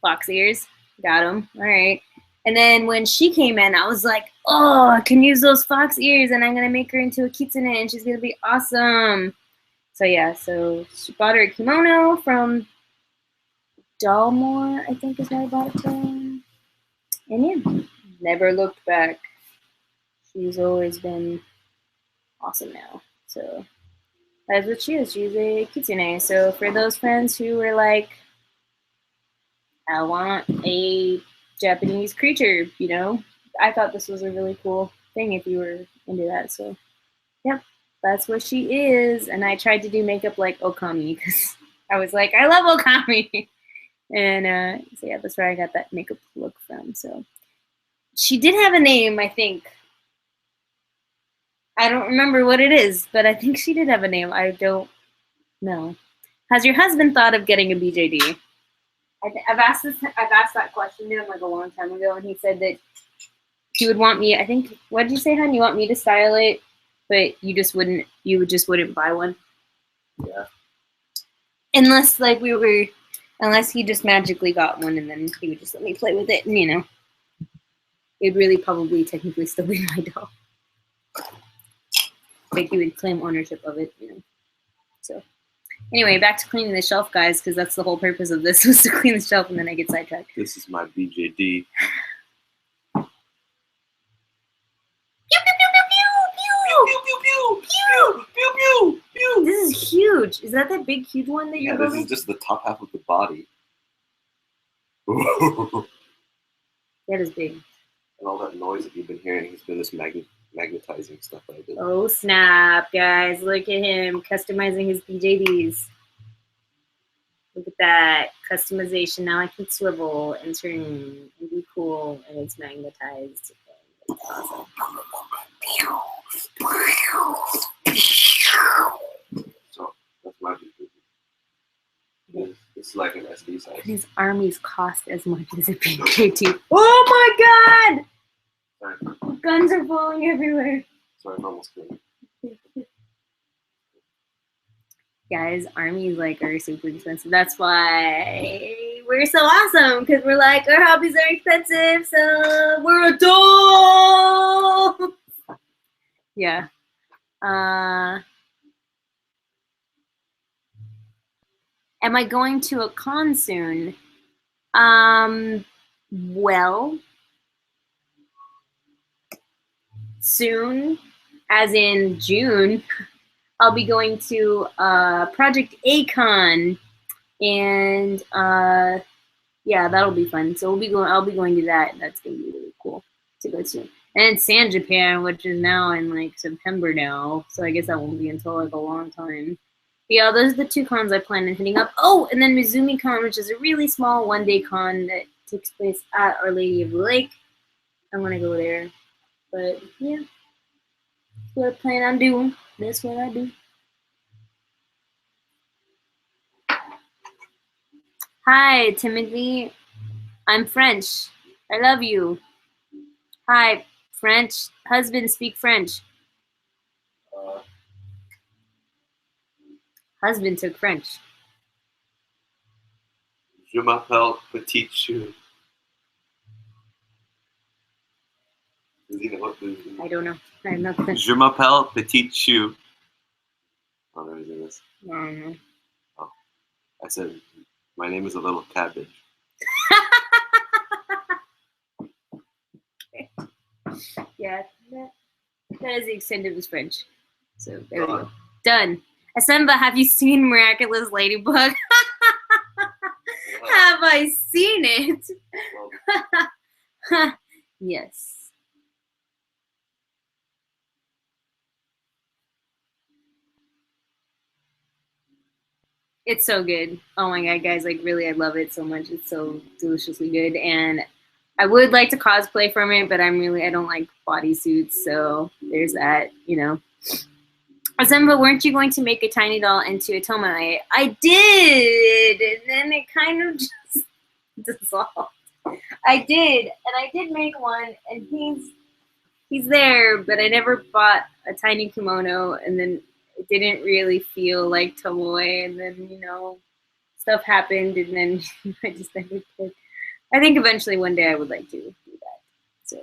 S1: fox ears, got them, all right. And then when she came in, I was like, oh, I can use those fox ears, and I'm gonna make her into a kitsune, and she's gonna be awesome. So yeah, so she bought her a kimono from Dalmore, I think is where I bought it from. And yeah, never looked back. She's always been awesome now. So that's what she is. She's a kitsune. So for those friends who were like, I want a Japanese creature, you know, I thought this was a really cool thing if you were into that. So yep, that's what she is. And I tried to do makeup like Okami because I was like, I love Okami. And so yeah, that's where I got that makeup look from. So she did have a name, I think. I don't remember what it is, but I think she did have a name. I don't know. Has your husband thought of getting a BJD? I've asked that question to him like a long time ago, and he said that he would want me. I think, what did you say, hon? You want me to style it, but you just wouldn't. You just wouldn't buy one.
S2: Yeah.
S1: Unless like unless he just magically got one, and then he would just let me play with it, and you know, it'd really probably technically still be my doll. Like he would claim ownership of it, you know. So anyway, back to cleaning the shelf, guys, because that's the whole purpose of this was to clean the shelf, and then I get sidetracked.
S2: This is my BJD.
S1: This is huge. Is that big, huge one that you're building?
S2: This is just the top half of the body.
S1: That is big.
S2: And all that noise that you've been hearing has been this magnetizing stuff that I did.
S1: Oh snap, guys! Look at him customizing his BJDs. Look at that customization. Now I can swivel and turn and be cool, and it's magnetized. It's awesome.
S2: So that's my BJD. It's like an SD size.
S1: And his armies cost as much as a BJD. Oh my god!
S2: Sorry.
S1: Guns are falling everywhere.
S2: Sorry, I'm almost kidding.
S1: Guys, armies like are super expensive. That's why we're so awesome, because we're like, our hobbies are expensive, so we're adults. Yeah. Am I going to a con soon? Well, soon, as in June. I'll be going to Project A-Con, and yeah, that'll be fun. So I'll be going to that. That's gonna be really cool to go to. And San Japan, which is now in like September now, so I guess that won't be until like a long time. But yeah, those are the two cons I plan on hitting up. Oh, and then Mizumi Con, which is a really small one-day con that takes place at Our Lady of the Lake. I'm gonna go there. But yeah, that's what I plan on doing. That's what I do. Hi, Timothy. I'm French. I love you. Hi, French. Husband, speak French. Husband took French.
S2: Je m'appelle Petit Chou.
S1: I don't know. I have nothing.
S2: Je m'appelle Petit Chou. Oh, there isn't this.
S1: I don't know.
S2: Oh, I said, my name is a little cabbage.
S1: Yeah, that is the extent of his French. So there we go. Done. Asenva, have you seen Miraculous Ladybug? Have I seen it? Yes. It's so good. Oh my god, guys, like really I love it so much. It's so deliciously good. And I would like to cosplay from it, but I don't like bodysuits, so there's that, you know. Asenva, weren't you going to make a tiny doll into a tomoe? I did, and then it kind of just dissolved. I did, and I did make one, and he's there, but I never bought a tiny kimono, and then it didn't really feel like tomoe, and then, you know, stuff happened, and then I just never did. I think eventually one day I would like to do that. So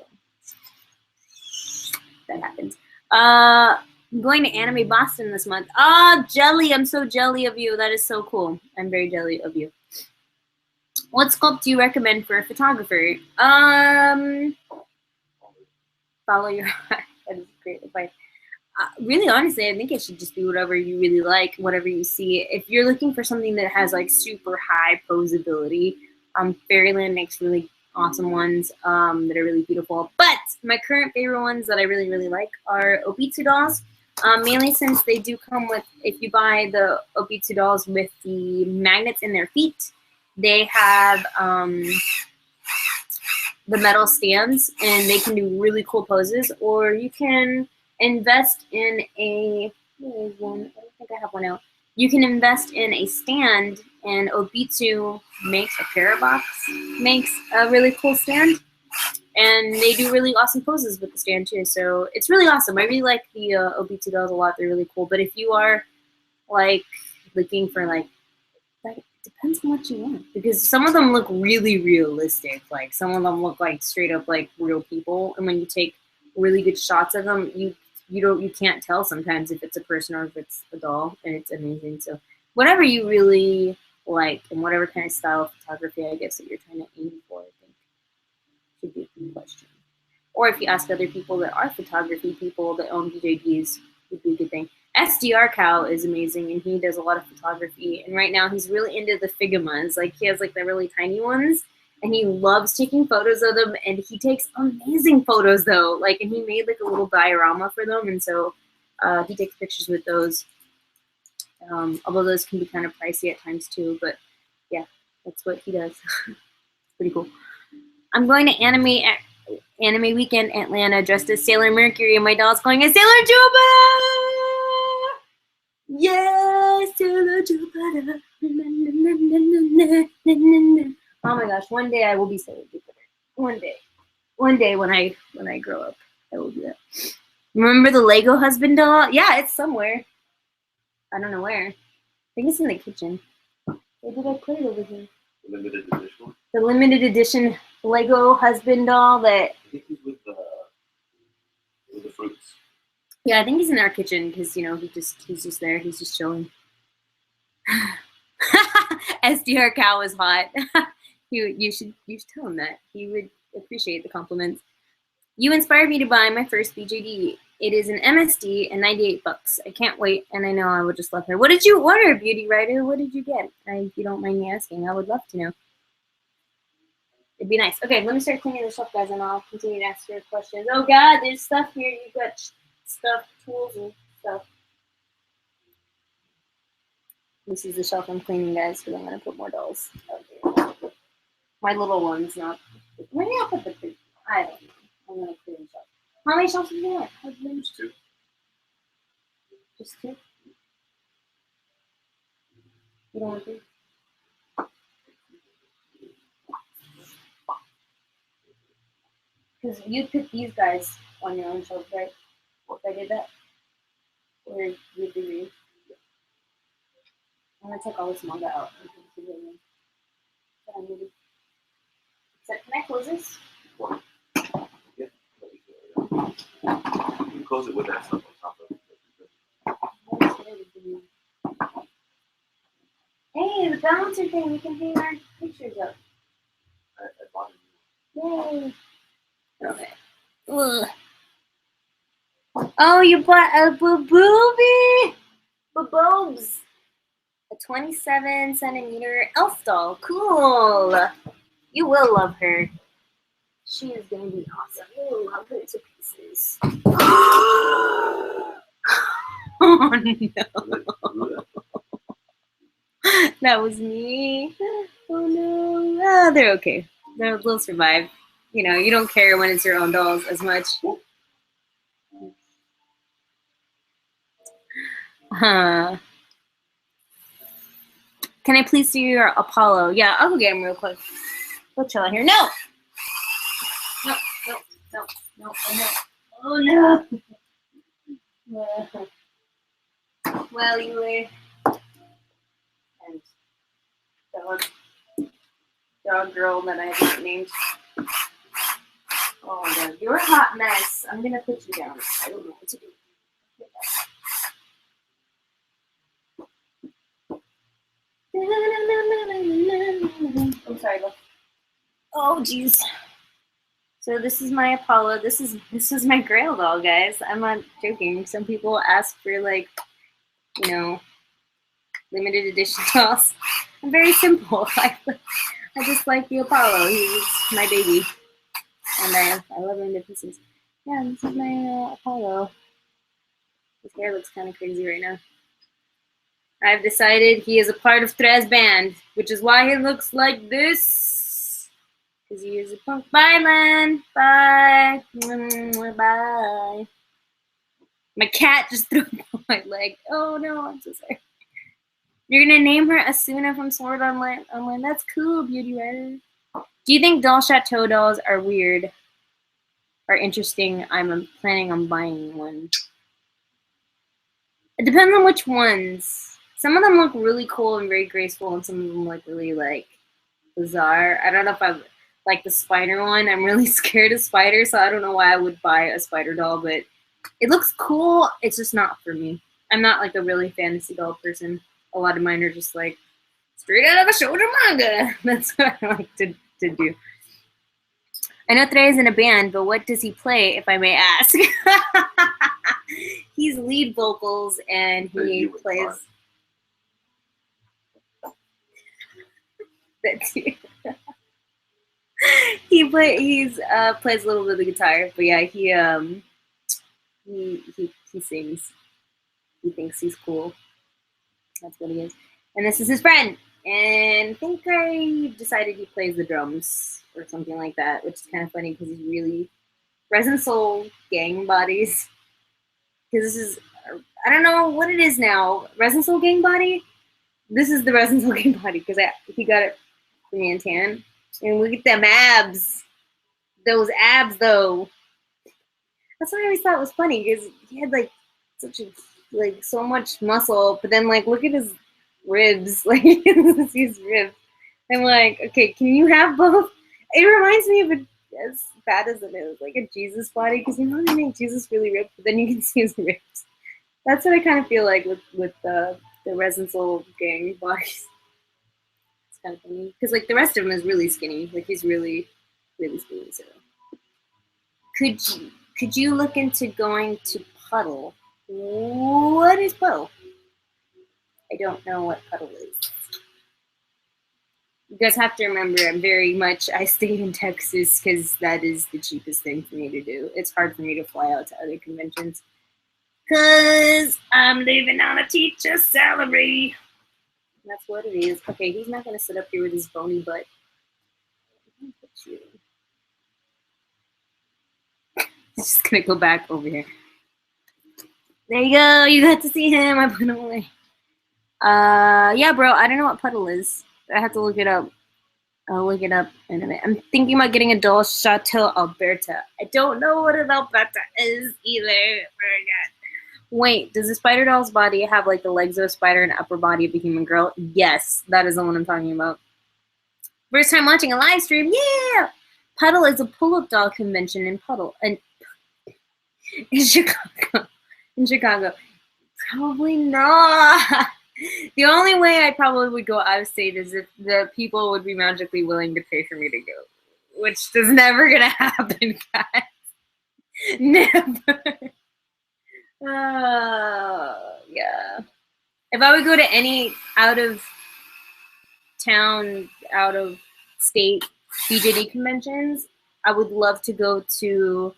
S1: that happens. I'm going to Anime Boston this month. Ah, jelly! I'm so jelly of you. That is so cool. I'm very jelly of you. What sculpt do you recommend for a photographer? Follow your heart. That is great advice. Really, honestly, I think it should just be whatever you really like, whatever you see. If you're looking for something that has like super high posability, Fairyland makes really awesome ones that are really beautiful. But my current favorite ones that I really, really like are Obitsu dolls. Mainly since they do come with, if you buy the Obitsu dolls with the magnets in their feet, they have the metal stands and they can do really cool poses. Or you can invest in a, there's one, I don't think I have one out. You can invest in a stand, and Obitsu makes a Parabox, makes a really cool stand, and they do really awesome poses with the stand too. So it's really awesome. I really like the Obitsu dolls a lot. They're really cool. But if you are like looking for like, it depends on what you want, because some of them look really realistic. Like some of them look like straight up like real people, and when you take really good shots of them, you can't tell sometimes if it's a person or if it's a doll, and it's amazing. So whatever you really like and whatever kind of style of photography, I guess, that you're trying to aim for, I think should be a good question. Or if you ask other people that are photography people that own BJDs, would be a good thing. SDR Cow is amazing, and he does a lot of photography. And right now he's really into the Figumas. Like he has like the really tiny ones, and he loves taking photos of them. And he takes amazing photos though. Like, and he made like a little diorama for them, and so he takes pictures with those. Although those can be kind of pricey at times too, but yeah, that's what he does. It's pretty cool. I'm going to Anime Weekend Atlanta dressed as Sailor Mercury, and my doll's going as Sailor Jupiter! Yes, Sailor Jupiter! Oh my gosh, one day I will be Sailor Jupiter. One day when I grow up, I will do that. Remember the Lego husband doll? Yeah, it's somewhere. I don't know where. I think it's in the kitchen. Where did I put it over here?
S2: Limited edition.
S1: The limited edition Lego husband doll that.
S2: I think he's with the fruits.
S1: Yeah, I think he's in our kitchen because, you know, he's just there. He's just chilling. SDR Cow is hot. You should tell him that. He would appreciate the compliments. You inspired me to buy my first BJD. It is an MSD and $98. I can't wait, and I know I will just love her. What did you order, Beauty Writer? What did you get? If you don't mind me asking, I would love to know. It'd be nice. Okay, let me start cleaning this up, guys, and I'll continue to ask your questions. Oh God, there's stuff here. You've got stuff, tools, and stuff. This is the shelf I'm cleaning, guys, because I'm gonna put more dolls out here. My little ones, not. Maybe I'll put the big. I don't know. I'm gonna clean the shelf. How many shelves do you want?
S2: Just two.
S1: Just two? You don't want to? Because you put these guys on your own shelves, right? If I did that? Or you agree? I'm gonna take all this manga out. So can I close this?
S2: Yeah. You can close it with that stuff on top of it.
S1: Hey, the balancer thing, we can hang our pictures up. Yay. Okay. Ugh. Oh, you bought a boobie! Boobs. A 27 centimeter elf doll. Cool. You will love her. She is going to be awesome. You will love her to pieces. Oh, no. That was me. Oh, no. Oh, they're okay. They'll survive. you know, you don't care when it's your own dolls as much. Can I please see your Apollo? Yeah, I'll go get him real quick. Go chill out here. No! No, no, no, no, oh no. Oh no. Well, you and dog girl that I haven't named. Oh my god, you're a hot mess. I'm gonna put you down. I don't know what to do. I'm sorry, look. Oh jeez. So this is my Apollo. This is my Grail doll, guys. I'm not joking. Some people ask for like, you know, limited edition dolls. I'm very simple. I just like the Apollo. He's my baby, and I love him to pieces. Yeah, this is my Apollo. His hair looks kind of crazy right now. I've decided he is a part of Tres band, which is why he looks like this. Because he is a punk. Bye, Len. Bye. Bye. My cat just threw up on my leg. Oh no, I'm so sorry. You're gonna name her Asuna from Sword Online. That's cool, Beauty Writer. Do you think doll chateau dolls are weird or interesting? I'm planning on buying one. It depends on which ones. Some of them look really cool and very graceful, and some of them look really like bizarre. I don't know if I like the spider one. I'm really scared of spiders, so I don't know why I would buy a spider doll, but it looks cool. It's just not for me. I'm not like a really fantasy doll person. A lot of mine are just like straight out of a shoujo manga. That's what I like to do. I know Trey is in a band, but what does he play, if I may ask? He's lead vocals and he plays. He plays a little bit of the guitar, but yeah, he sings. He thinks he's cool. That's what he is. And this is his friend. And I think I decided he plays the drums or something like that, which is kind of funny because he's really Resin Soul Gang Bodies. Because this is, I don't know what it is now. Resin Soul Gang Body? This is the Resin Soul Gang Body because he got it from me and Tan. And look at them abs. Those abs, though. That's what I always thought was funny because he had like so much muscle, but then like look at his ribs, like his ribs. I'm like, okay, can you have both? It reminds me of as bad as it is, like a Jesus body, because you know they make Jesus really ripped, but then you can see his ribs. That's what I kind of feel like with the Resin Soul Gang bodies. It's kind of funny because like the rest of him is really skinny, like he's really skinny. So could you look into going to Puddle? What is Puddle? I don't know what Puddle is. You guys have to remember, I stay in Texas because that is the cheapest thing for me to do. It's hard for me to fly out to other conventions because I'm living on a teacher's salary. That's what it is. Okay, he's not going to sit up here with his bony butt. He's just going to go back over here. There you go. You got to see him. I put him away. Yeah, bro. I don't know what Puddle is. I have to look it up. I'll look it up in a minute. I'm thinking about getting a doll Chateau Alberta. I don't know what an Alberta is either. Very good. Wait, does the spider doll's body have like the legs of a spider and upper body of a human girl? Yes, that is the one I'm talking about. First time watching a live stream. Yeah! Puddle is a pull-up doll convention in Puddle. And in Chicago. Probably not. The only way I probably would go out of state is if the people would be magically willing to pay for me to go, which is never gonna happen, guys. Never. Yeah. If I would go to any out of town, out of state BJD conventions, I would love to go to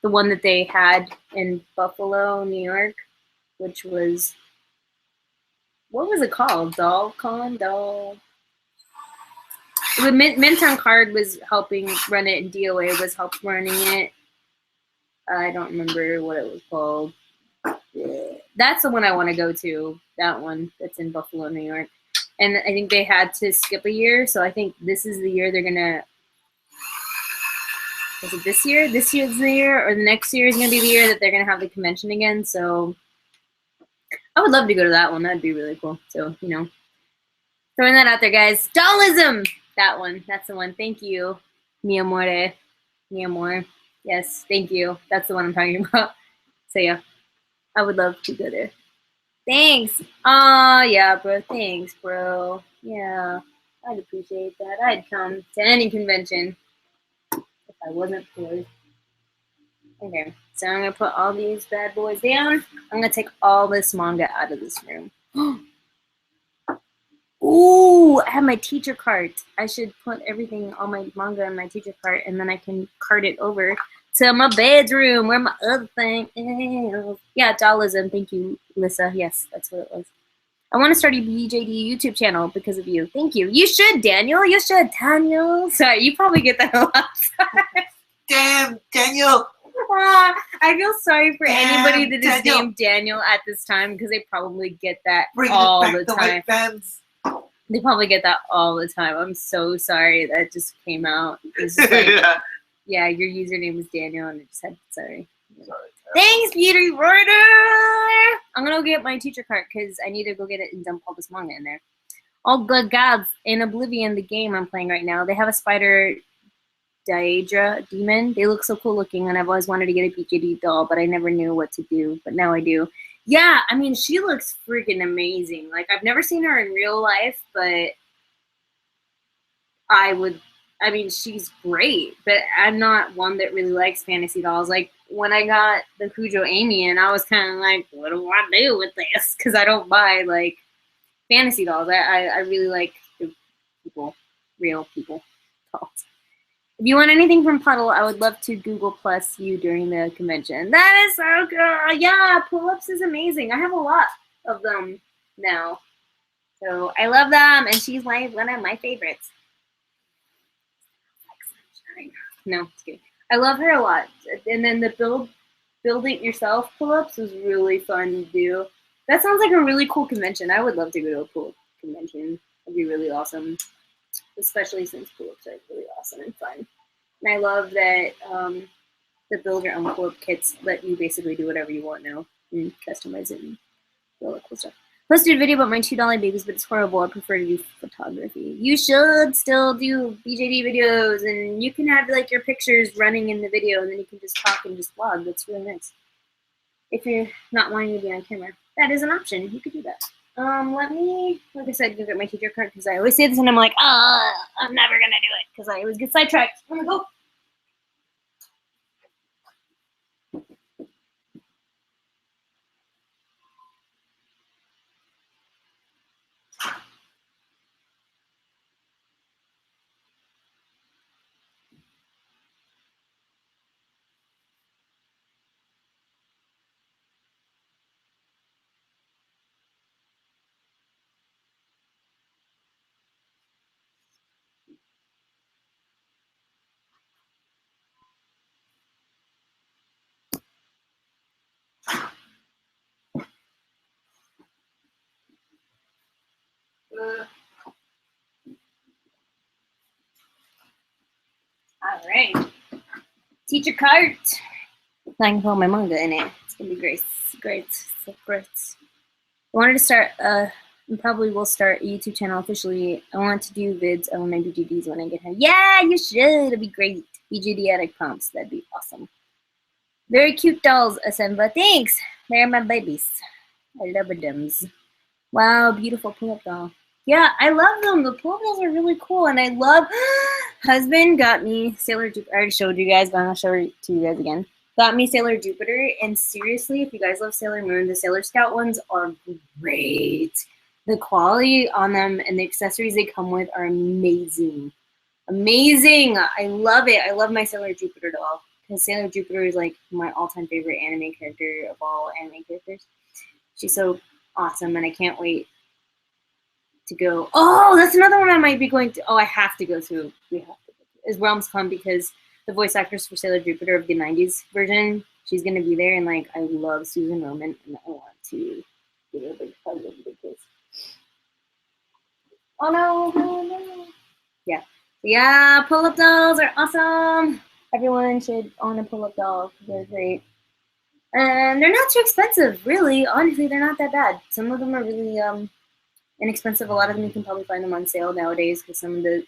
S1: the one that they had in Buffalo, New York, which was, what was it called? DollCon? The Mint on Card was helping run it, and DOA was help running it. I don't remember what it was called. That's the one I want to go to. That one that's in Buffalo, New York. And I think they had to skip a year, so I think this is the year they're gonna. Is it this year? This year's the year, or the next year is gonna be the year that they're gonna have the convention again. So I would love to go to that one. That'd be really cool. So throwing that out there, guys. Dollism. That one. That's the one. Thank you, mi amore, mi amor. Yes, thank you. That's the one I'm talking about. So yeah, I would love to go there. Thanks. Oh, yeah, bro. Thanks, bro. Yeah, I'd appreciate that. I'd come to any convention if I wasn't poor. Okay, so I'm going to put all these bad boys down. I'm going to take all this manga out of this room. Ooh, I have my teacher cart. I should put everything, all my manga in my teacher cart, and then I can cart it over to my bedroom where my other thing is. Yeah, Dollism. Thank you, Lissa. Yes, that's what it was. I want to start a BJD YouTube channel because of you. Thank you. You should, Daniel. You should, Daniel. Sorry, you probably get that a lot.
S2: Damn, Daniel.
S1: I feel sorry for anybody that is named Daniel at this time because they probably get that all the time. They probably get that all the time. I'm so sorry that just came out. It's just like, yeah, your username is Daniel, and I just said sorry. Thanks, Beauty Writer. I'm gonna go get my teacher cart because I need to go get it and dump all this manga in there. Oh, good gods! In Oblivion, the game I'm playing right now, they have a spider Daedra demon. They look so cool looking, and I've always wanted to get a BJD doll, but I never knew what to do. But now I do. Yeah, I mean, she looks freaking amazing. Like, I've never seen her in real life, but I mean, she's great, but I'm not one that really likes fantasy dolls. Like, when I got the Cujo Amy in, I was kind of like, what do I do with this? Because I don't buy, like, fantasy dolls. I really like the people, real people dolls. If you want anything from Puddle, I would love to Google Plus you during the convention. That is so good. Yeah, pull-ups is amazing. I have a lot of them now. So I love them, and she's one of my favorites. No, just kidding. I love her a lot. And then the build it yourself pull-ups was really fun to do. That sounds like a really cool convention. I would love to go to a pull-up convention. It'd be really awesome. Especially since pull-ups are really awesome and fun. And I love that the build your own pull-up kits let you basically do whatever you want now and customize it and do all that cool stuff. Posted a video about my $2 babies, but it's horrible. I prefer to do photography. You should still do BJD videos, and you can have like your pictures running in the video, and then you can just talk and just vlog. That's really nice. If you're not wanting to be on camera, that is an option. You could do that. Let me, like I said, go get my teacher card because I always say this and I'm like, I'm never gonna do it because I always get sidetracked. I'm gonna go. All right. Teacher cart. I can put my manga in it. It's gonna be great. Great. So great. I wanted to start probably will start a YouTube channel officially. I want to do vids of my BJDs when I get home. Yeah, you should. It'll be great. BJD attic pumps. That'd be awesome. Very cute dolls, Asenva. Thanks. They're my babies. I love them. Wow, beautiful pull-up doll. Yeah, I love them. The pull-up dolls are really cool, and I love. Husband got me Sailor Jupiter. I already showed you guys, but I'm gonna show it to you guys again. Got me Sailor Jupiter, and seriously, if you guys love Sailor Moon, the Sailor Scout ones are great. The quality on them and the accessories they come with are amazing. Amazing! I love it. I love my Sailor Jupiter doll because Sailor Jupiter is like my all-time favorite anime character of all anime characters. She's so awesome, and I can't wait to go. Oh, that's another one I might be going to. Oh, I have to go to. We have to go to is Realms Con, because the voice actress for Sailor Jupiter of the '90s version, she's gonna be there, and like I love Susan Roman, and I want to give her a big hug and a big kiss. Oh no, no, no. Yeah. Yeah, pull-up dolls are awesome. Everyone should own a pull-up doll. They're great. And they're not too expensive, really. Honestly, they're not that bad. Some of them are really inexpensive. A lot of them you can probably find them on sale nowadays because some of the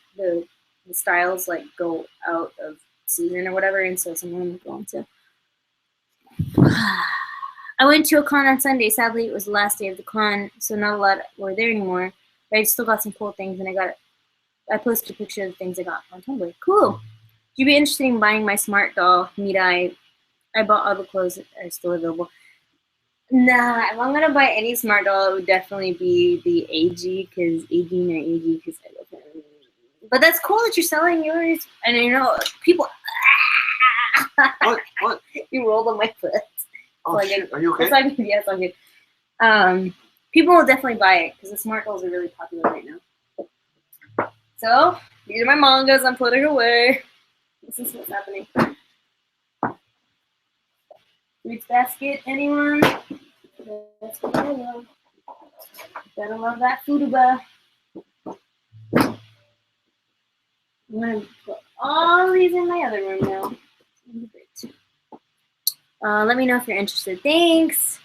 S1: styles like go out of season or whatever, and so some of them go on sale. I went to a con on Sunday. Sadly, it was the last day of the con, so not a lot were there anymore. But I still got some cool things, and I posted a picture of the things I got on Tumble. Cool. You'd be interested in buying my smart doll, Mirai. I bought all the clothes that are still available. Nah, if I'm gonna buy any smart doll, it would definitely be the AG, because I love him. But that's cool that you're selling yours, and you know people.
S2: What?
S1: You rolled on my foot.
S2: Oh shit! Are you okay?
S1: Yes, I'm good. People will definitely buy it because the smart dolls are really popular right now. So these are my mangas. I'm putting away. This is what's happening. Fruits basket, anyone? That's what I love. Gotta love that foodaba. I'm gonna put all these in my other room now. Let me know if you're interested. Thanks.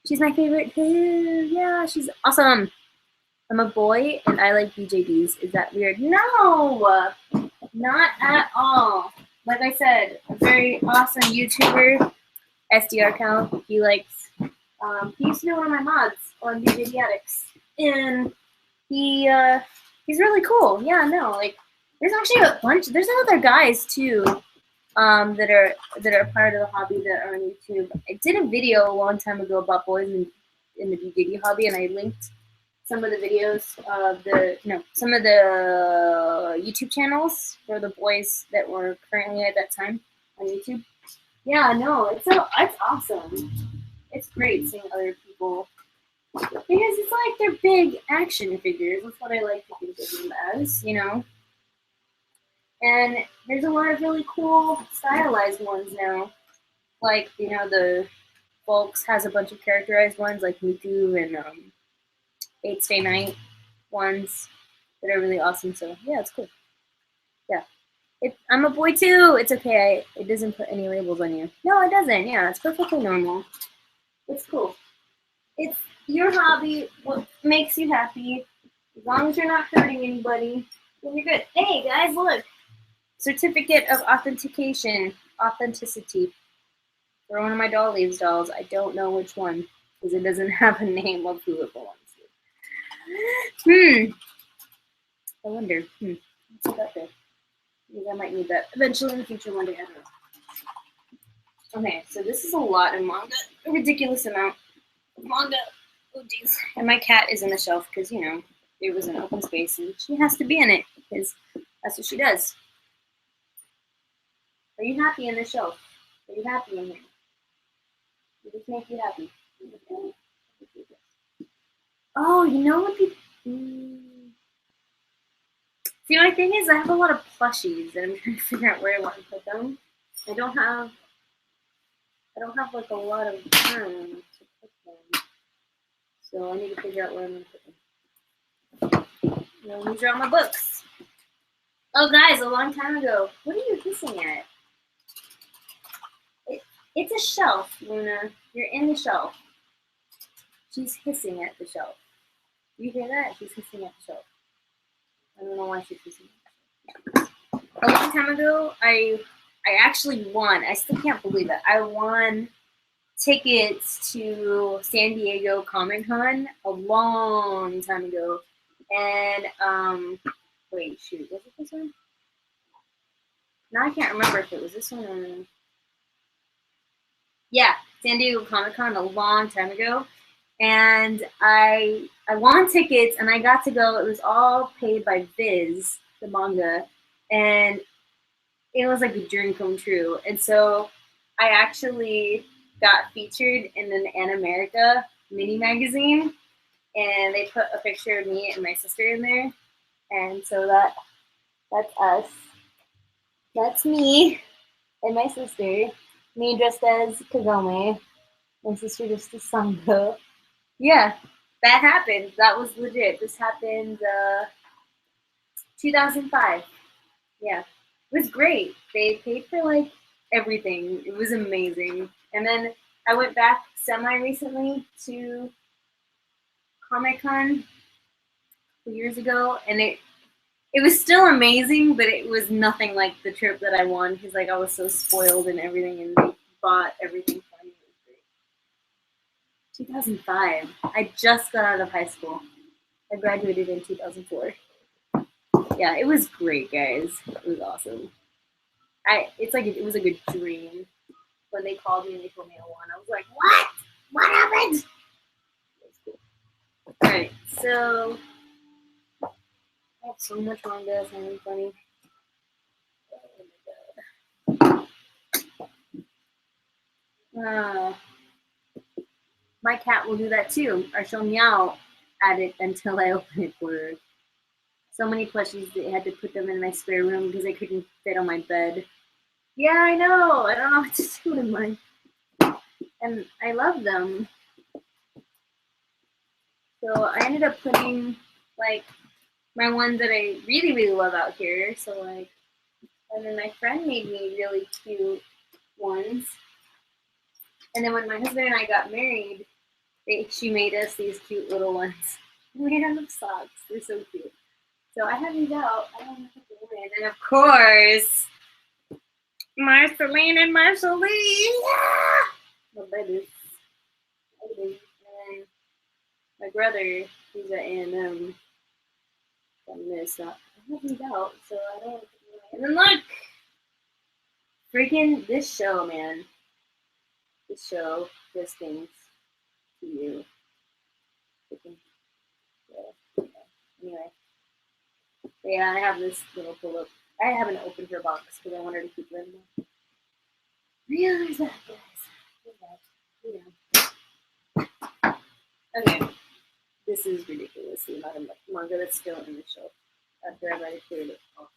S1: She's my favorite too. Yeah, she's awesome. I'm a boy and I like BJDs. Is that weird? No, not at all. Like I said, a very awesome YouTuber, SDR Cal. He likes. He used to be one of my mods on BJD Addicts, and he's really cool. Yeah, no, like there's actually a bunch. There's other guys too. That are part of the hobby that are on YouTube. I did a video a long time ago about boys in the BJD hobby, and I linked some of the videos of some of the YouTube channels for the boys that were currently at that time on YouTube. Yeah, no, it's awesome. It's great seeing other people because it's like they're big action figures. That's what I like to think of them as, you know. And there's a lot of really cool stylized ones now. Like, you know, the Folks has a bunch of characterized ones like Miku and 8 Stay Night ones that are really awesome. So, yeah, it's cool. Yeah. I'm a boy too. It's okay. It doesn't put any labels on you. No, it doesn't. Yeah, it's perfectly normal. It's cool. It's your hobby. What makes you happy. As long as you're not hurting anybody, then you're good. Hey, guys, look. Certificate of authenticity for one of my Dollies dolls. I don't know which one because it doesn't have a name of who it belongs to. I wonder. Let's see that there. Because I might need that eventually in the future one day. I don't know. Okay, so this is a lot of manga. A ridiculous amount of manga. Oh, jeez. And my cat is in the shelf because, you know, it was an open space and she has to be in it because that's what she does. Are you happy in the shelf? Are you happy in here? Does this make you happy? Oh, you know what people... See, my thing is I have a lot of plushies and I'm trying to figure out where I want to put them. I don't have like a lot of room to put them. So I need to figure out where I'm going to put them. Well, these are all my books. Oh, guys, a long time ago. What are you hissing at? It's a shelf, Luna. You're in the shelf. She's hissing at the shelf. You hear that? She's hissing at the shelf. I don't know why she's hissing at the shelf. A long time ago, I actually won. I still can't believe it. I won tickets to San Diego Comic-Con a long time ago. And, wait, shoot, was it this one? Now I can't remember if it was this one or... Yeah, San Diego Comic-Con a long time ago. And I won tickets and I got to go. It was all paid by Vids, the manga. And it was like a dream come true. And so I actually got featured in an An America mini magazine. and they put a picture of me and my sister in there, and so that's us. That's me and my sister. Me dressed as Kagome, my sister dressed as Sango. Yeah, that happened. That was legit. This happened 2005. Yeah, it was great. They paid for like everything. It was amazing. And then I went back semi-recently to Comic-Con 2 years ago, and it was still amazing, but it was nothing like the trip that I won because like I was so spoiled and everything, and they bought everything for me. It was great. 2005. I just got out of high school. I graduated in 2004. Yeah, it was great, guys. It was awesome. It's like it was a good dream. When they called me and they told me I won, I was like, what? What happened? Cool. All right, so I have so much manga. It's not even funny. Oh my god. My cat will do that too, or she'll meow at it until I open it for her. So many plushies, they had to put them in my spare room because they couldn't fit on my bed. Yeah, I know. I don't know what to do with mine. And I love them. So I ended up putting like my ones that I really, really love out here. So like, and then my friend made me really cute ones. And then when my husband and I got married, she made us these cute little ones. Made out of socks. They're so cute. So I have these out. I don't know if they're in. And of course, Marceline and Marceline. Yeah! My babies. And my brother, he's at A&M. So I have these out, so I don't. And then look! Freaking this show, man. This show does things to you. Freaking, yeah. Anyway. Yeah, I have this little pull-up. I haven't opened her box because I want her to keep living. Yeah, there's that, guys. Okay. This is ridiculous. The amount of manga that's still in the shelf after I've already cleared it off.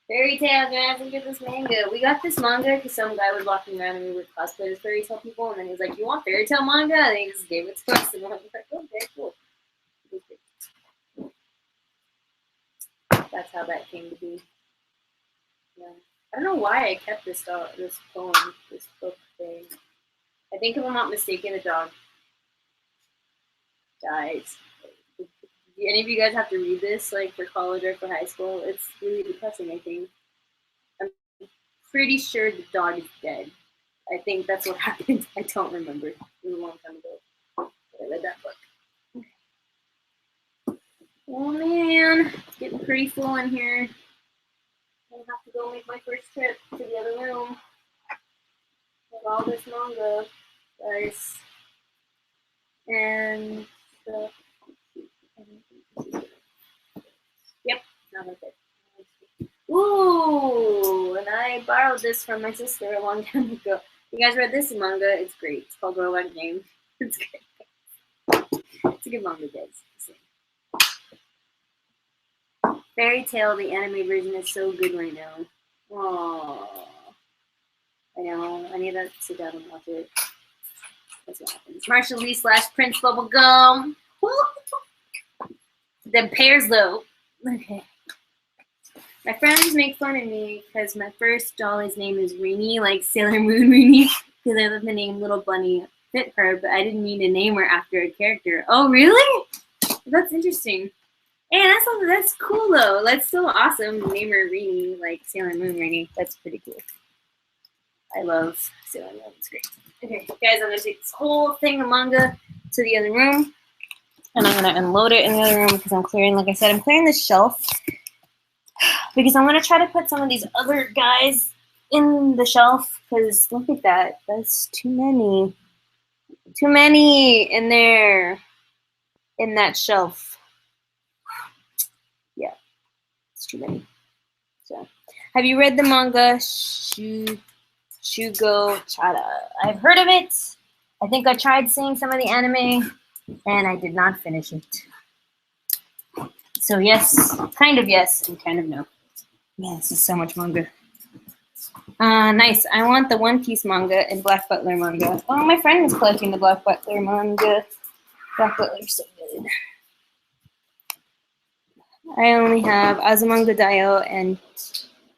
S1: Fairy Tail, guys, look at this manga. We got this manga because some guy was walking around and we were cosplaying as Fairy Tail people, and then he was like, "You want Fairy Tail manga?" And he just gave it to us, and I was like, "Okay, cool." That's how that came to be. Yeah. I don't know why I kept this poem, this book thing. I think if I'm not mistaken, a dog dies. Do any of you guys have to read this, like for college or for high school? It's really depressing, I think. I'm pretty sure the dog is dead. I think that's what happened. I don't remember. It was a long time ago. But I read that book. Oh man, it's getting pretty full in here. I have to go make my first trip to the other room with all this manga, guys. And yep, not like it. Ooh, and I borrowed this from my sister a long time ago. You guys read this manga? It's great. It's called Robot Game. It's great. It's a good manga, guys. Fairy Tail, the anime version, is so good right now. Aww. I know. I need to sit down and watch it. That's what happens. Marshall Lee / Prince Bubblegum. The pairs, though. Okay. My friends make fun of me because my first dolly's name is Rainy, like Sailor Moon Rainy, because I let the name Little Bunny fit her, but I didn't mean to name her after a character. Oh, really? That's interesting. Hey, that's cool though. That's so awesome. Name her Rainy, like Sailor Moon Rainy. That's pretty cool. I love Sailor Moon. It's great. Okay, guys, I'm gonna take this whole thing of manga to the other room, and I'm gonna unload it in the other room because I'm clearing. Like I said, I'm clearing the shelf because I'm gonna try to put some of these other guys in the shelf. Because look at that. That's too many. Too many in there. In that shelf. Yeah, it's too many. So, have you read the manga Shugo Chara? I've heard of it. I think I tried seeing some of the anime, and I did not finish it. So yes, kind of yes, and kind of no. Yeah, this is so much manga. Nice. I want the One Piece manga and Black Butler manga. Oh, my friend was collecting the Black Butler manga. Black Butler's so good. I only have Azumanga Daioh and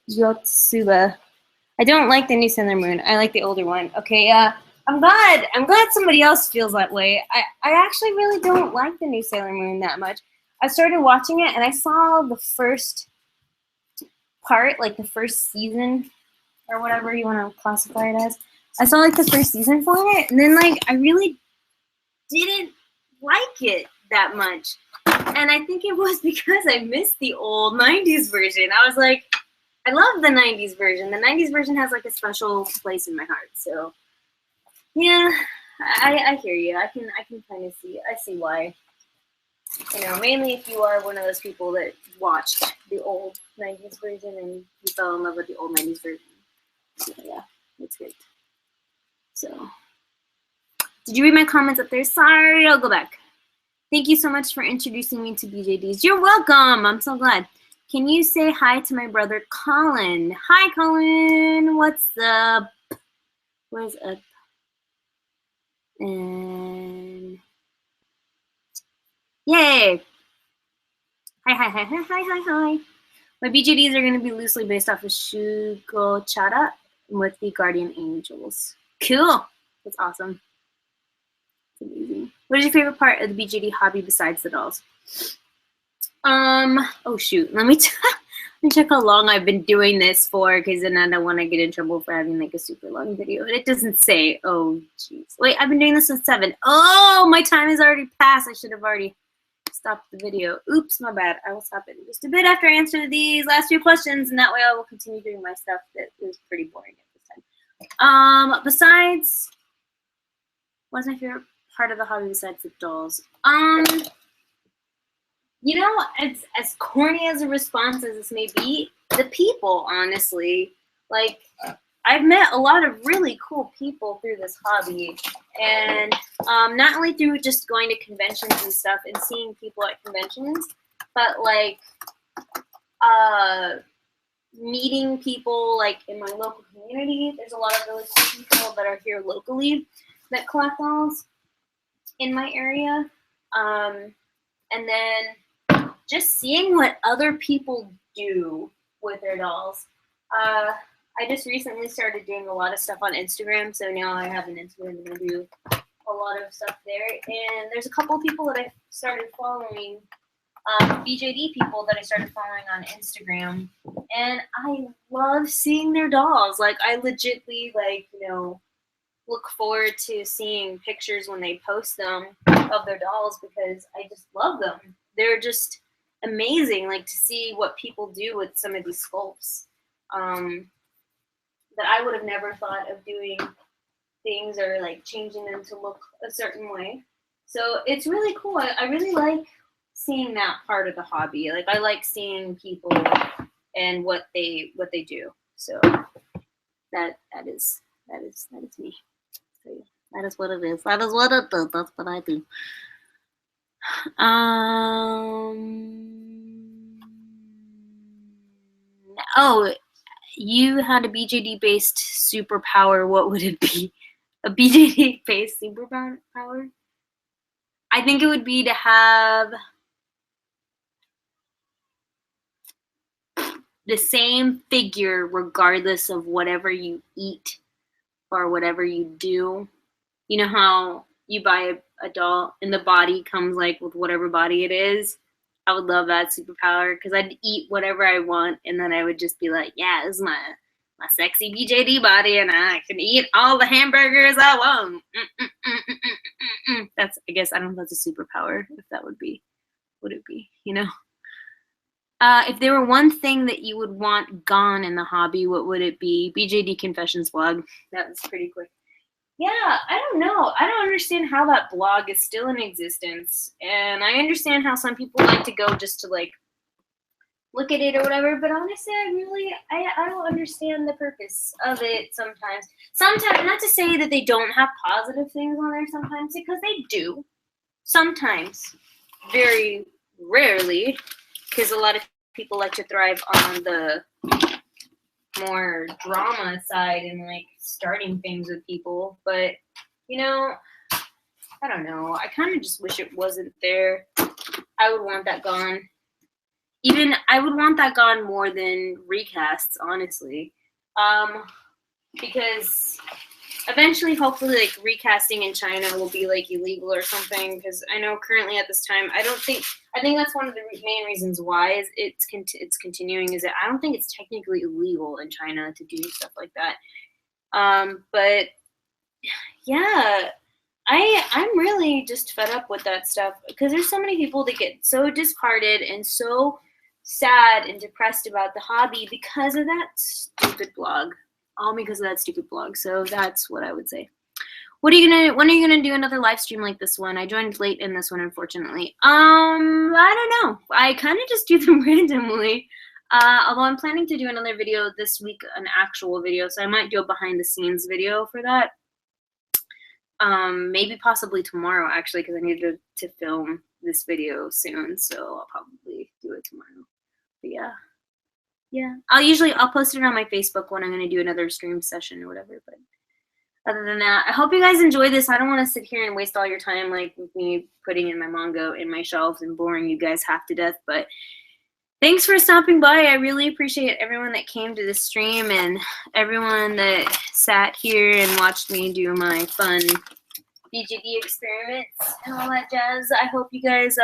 S1: Yotsuba. I don't like the new Sailor Moon. I like the older one. Okay, yeah. I'm glad somebody else feels that way. I actually really don't like the new Sailor Moon that much. I started watching it and I saw the first part, like the first season or whatever you want to classify it as. I saw like the first season for it, and then like I really didn't like it that much. And I think it was because I missed the old 90s version. I was like, I love the 90s version. The 90s version has like a special place in my heart. So yeah, I hear you. I can kind of see. I see why. You know, mainly if you are one of those people that watched the old 90s version and you fell in love with the old 90s version. So, yeah, it's great. So, did you read my comments up there? Sorry, I'll go back. Thank you so much for introducing me to BJDs. You're welcome. I'm so glad. Can you say hi to my brother, Colin? Hi, Colin. What's up? What's up? And yay. Hi. My BJDs are going to be loosely based off of Shugo Chara with the Guardian Angels. Cool. That's awesome. It's amazing. What is your favorite part of the BJD hobby besides the dolls? Oh shoot. Let me check how long I've been doing this for, because then I don't want to get in trouble for having like a super long video. And it doesn't say. Oh jeez. Wait, I've been doing this since 7. Oh, my time has already passed. I should have already stopped the video. Oops, my bad. I will stop it in just a bit after I answer these last few questions, and that way I will continue doing my stuff that is pretty boring at this time. Besides, what's my favorite part of the hobby besides the dolls? You know, as corny as a response as this may be, the people, honestly. Like, I've met a lot of really cool people through this hobby, and not only through just going to conventions and stuff and seeing people at conventions, but like meeting people like in my local community. There's a lot of really cool people that are here locally that collect dolls in my area, and then just seeing what other people do with their dolls. I just recently started doing a lot of stuff on Instagram, so now I have an Instagram and I do a lot of stuff there. And there's a couple of people that I started following, BJD people that I started following on Instagram, and I love seeing their dolls. Like, I legitly, like, you know, look forward to seeing pictures when they post them of their dolls because I just love them. They're just amazing, like, to see what people do with some of these sculpts. That I would have never thought of doing things or like changing them to look a certain way. So it's really cool. I really like seeing that part of the hobby. Like, I like seeing people and what they do. So that is me. So that is what it is. That is what it is. That's what I do. Oh, you had a BJD-based superpower. What would it be? A BJD-based superpower? I think it would be to have the same figure regardless of whatever you eat or whatever you do. You know how you buy a doll and the body comes like with whatever body it is? I would love that superpower because I'd eat whatever I want and then I would just be like, yeah, this is my sexy BJD body and I can eat all the hamburgers I want. That's, I guess, I don't know if that's a superpower, if that would it be, you know? If there were one thing that you would want gone in the hobby, what would it be? BJD Confessions blog. That was pretty quick. Yeah, I don't know. I don't understand how that blog is still in existence. And I understand how some people like to go just to like look at it or whatever. But honestly, I don't understand the purpose of it sometimes. Sometimes, not to say that they don't have positive things on there sometimes, because they do. Sometimes, very rarely, because a lot of people like to thrive on the more drama side and like starting things with people. But you know, I don't know. I kind of just wish it wasn't there. I would want that gone. Even I would want that gone more than recasts, honestly. Because eventually, hopefully, like recasting in China will be like illegal or something. Because I know currently at this time, I think that's one of the main reasons why is it's continuing. Is that I don't think it's technically illegal in China to do stuff like that. But yeah, I'm really just fed up with that stuff because there's so many people that get so disheartened and so sad and depressed about the hobby because of that stupid blog. All because of that stupid blog. So that's what I would say. When are you gonna do another live stream like this one? I joined late in this one, unfortunately. I don't know. I kind of just do them randomly. Although I'm planning to do another video this week, an actual video, so I might do a behind the scenes video for that. Maybe possibly tomorrow, actually, because I need to film this video soon, so I'll probably do it tomorrow. But yeah. I'll post it on my Facebook when I'm gonna do another stream session or whatever. But other than that, I hope you guys enjoy this. I don't want to sit here and waste all your time like with me putting in my manga in my shelves and boring you guys half to death. But thanks for stopping by. I really appreciate everyone that came to the stream and everyone that sat here and watched me do my fun BJD experiments and all that jazz. I hope you guys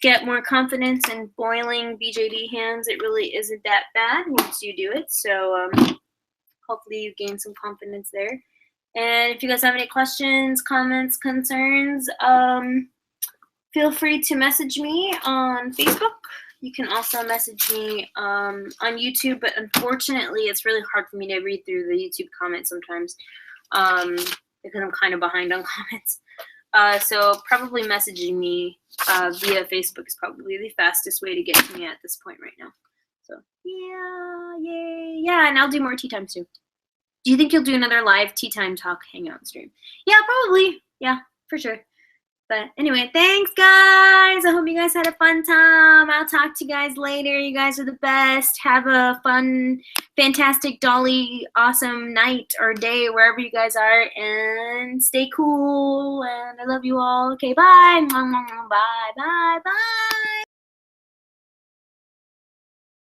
S1: get more confidence in boiling BJD hands. It really isn't that bad once you do it. So hopefully you gain some confidence there. And if you guys have any questions, comments, concerns, feel free to message me on Facebook. You can also message me on YouTube, but unfortunately, it's really hard for me to read through the YouTube comments sometimes because I'm kind of behind on comments. So probably messaging me via Facebook is probably the fastest way to get to me at this point right now. So yeah, yay, yeah, and I'll do more tea time too. Do you think you'll do another live tea time talk hangout stream? Yeah, probably. Yeah, for sure. But anyway, thanks guys. I hope you guys had a fun time. I'll talk to you guys later. You guys are the best. Have a fun, fantastic, Dolly, awesome night or day wherever you guys are, and stay cool. And I love you all. Okay, bye. Bye, bye, bye.